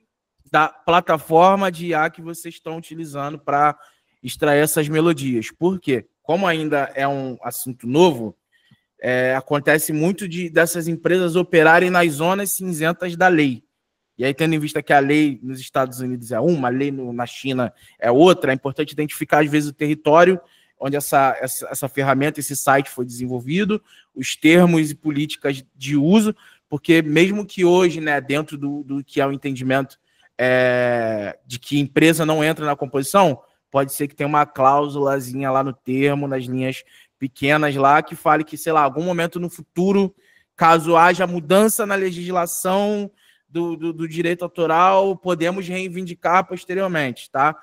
da plataforma de IA que vocês estão utilizando para extrair essas melodias. Por quê? Como ainda é um assunto novo, acontece muito dessas empresas operarem nas zonas cinzentas da lei. E aí, tendo em vista que a lei nos Estados Unidos é uma, a lei na China é outra, é importante identificar, às vezes, o território onde essa ferramenta, esse site foi desenvolvido, os termos e políticas de uso, porque mesmo que hoje, né, dentro do que é o entendimento de que empresa não entra na composição, pode ser que tenha uma cláusulazinha lá no termo, nas linhas pequenas lá, que fale que, sei lá, algum momento no futuro, caso haja mudança na legislação do direito autoral, podemos reivindicar posteriormente, tá?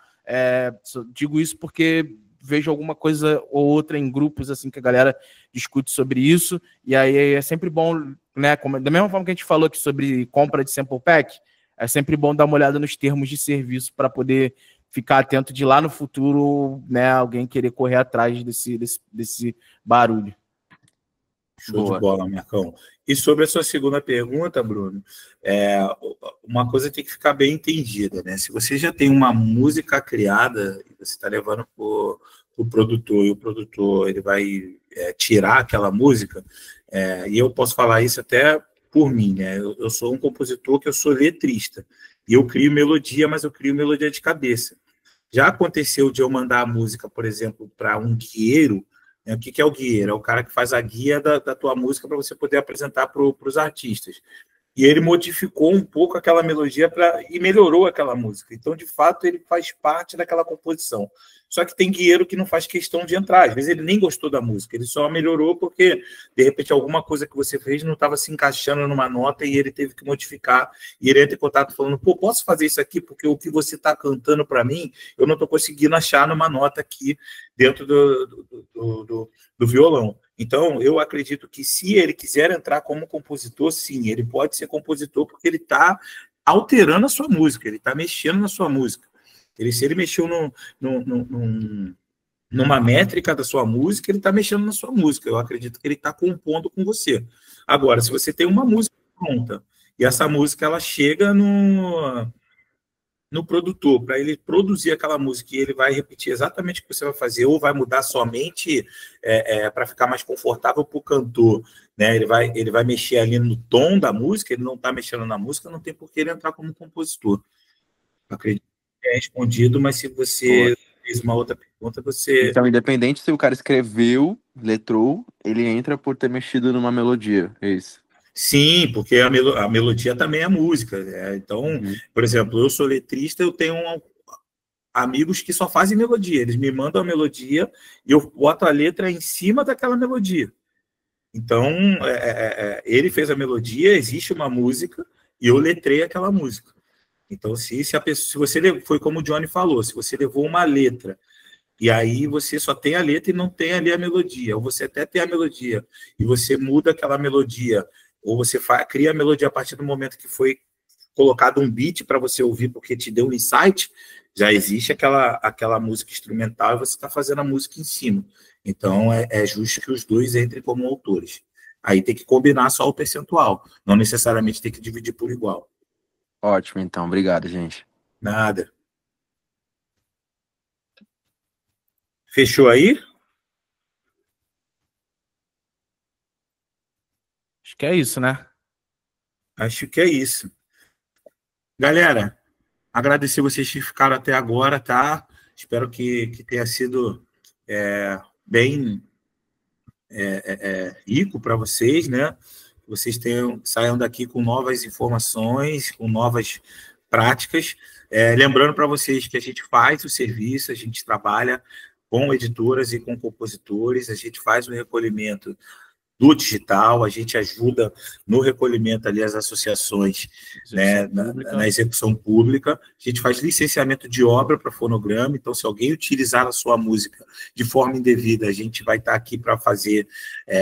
Digo isso porque vejo alguma coisa ou outra em grupos assim que a galera discute sobre isso, e aí é sempre bom, né, da mesma forma que a gente falou aqui sobre compra de sample pack, é sempre bom dar uma olhada nos termos de serviço para poder ficar atento de lá no futuro, né, alguém querer correr atrás desse barulho. Show de bola, Marcão. E sobre a sua segunda pergunta, Bruno, uma coisa tem que ficar bem entendida, né? Se você já tem uma música criada e você está levando para o produtor, e o produtor ele vai tirar aquela música, e eu posso falar isso até por mim, né? Eu sou um compositor que eu sou letrista, e eu crio melodia, mas eu crio melodia de cabeça. Já aconteceu de eu mandar a música, por exemplo, para um guieiro. O que é o guieiro? É o cara que faz a guia da tua música para você poder apresentar para os artistas. E ele modificou um pouco aquela melodia e melhorou aquela música. Então, de fato, ele faz parte daquela composição. Só que tem guieiro que não faz questão de entrar. Às vezes ele nem gostou da música, ele só melhorou porque, de repente, alguma coisa que você fez não estava se encaixando numa nota e ele teve que modificar. E ele entra em contato falando, pô, posso fazer isso aqui? Porque o que você está cantando para mim, eu não estou conseguindo achar numa nota aqui dentro do violão. Então, eu acredito que se ele quiser entrar como compositor, sim, ele pode ser compositor porque ele está alterando a sua música, ele está mexendo na sua música. Se ele mexeu numa métrica da sua música, ele está mexendo na sua música. Eu acredito que ele está compondo com você. Agora, se você tem uma música pronta e essa música ela chega no produtor, para ele produzir aquela música e ele vai repetir exatamente o que você vai fazer, ou vai mudar somente para ficar mais confortável para o cantor, né? Ele vai mexer ali no tom da música, ele não está mexendo na música, não tem por que ele entrar como compositor. Acredito que é respondido, mas se você fez uma outra pergunta, você... Então, independente se o cara escreveu, letrou, ele entra por ter mexido numa melodia, é isso? Sim, porque a melodia também é música. Então, por exemplo, eu sou letrista, eu tenho amigos que só fazem melodia. Eles me mandam a melodia e eu boto a letra em cima daquela melodia. Então, ele fez a melodia, existe uma música e eu letrei aquela música. Então, se você foi como o Johnny falou, se você levou uma letra e aí você só tem a letra e não tem ali a melodia, ou você até tem a melodia e você muda aquela melodia, ou você cria a melodia a partir do momento que foi colocado um beat para você ouvir porque te deu um insight, já existe aquela música instrumental e você está fazendo a música em cima. Então, é justo que os dois entrem como autores. Aí tem que combinar só o percentual, não necessariamente tem que dividir por igual. Ótimo, então. Obrigado, gente. Nada. Fechou aí? Acho que é isso, né? Acho que é isso. Galera, agradecer vocês que ficaram até agora, tá? Espero que tenha sido bem rico para vocês, né? Vocês saiam daqui com novas informações, com novas práticas. Lembrando para vocês que a gente faz o serviço, a gente trabalha com editoras e com compositores, a gente faz o recolhimento do digital, a gente ajuda no recolhimento ali as associações, né, na execução pública, a gente faz licenciamento de obra para fonograma, então se alguém utilizar a sua música de forma indevida, a gente vai estar aqui para fazer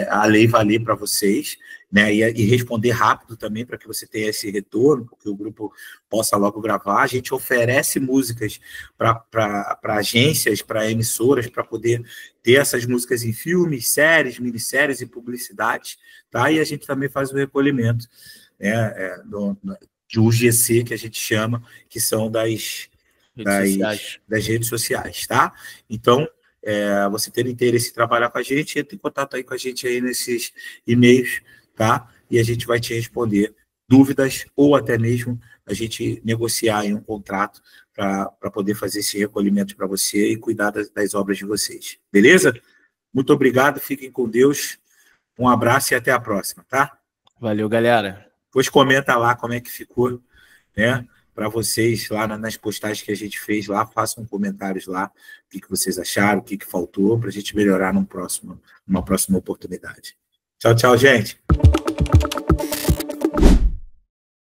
a lei valer para vocês, né, e responder rápido também para que você tenha esse retorno, porque o grupo possa logo gravar. A gente oferece músicas para agências, para emissoras, para poder ter essas músicas em filmes, séries, minisséries e publicidades, tá? E a gente também faz o recolhimento, né, de UGC, que a gente chama, que são das redes sociais, tá? Então, você ter interesse em trabalhar com a gente, entre em contato aí com a gente aí nesses e-mails, tá? E a gente vai te responder dúvidas ou até mesmo a gente negociar em um contrato para poder fazer esse recolhimento para você e cuidar das obras de vocês. Beleza? Muito obrigado, fiquem com Deus. Um abraço e até a próxima, tá? Valeu, galera. Depois comenta lá como é que ficou, né? Para vocês, lá nas postagens que a gente fez lá, façam comentários lá, o que vocês acharam, o que faltou, para a gente melhorar numa próxima oportunidade. Tchau, tchau, gente.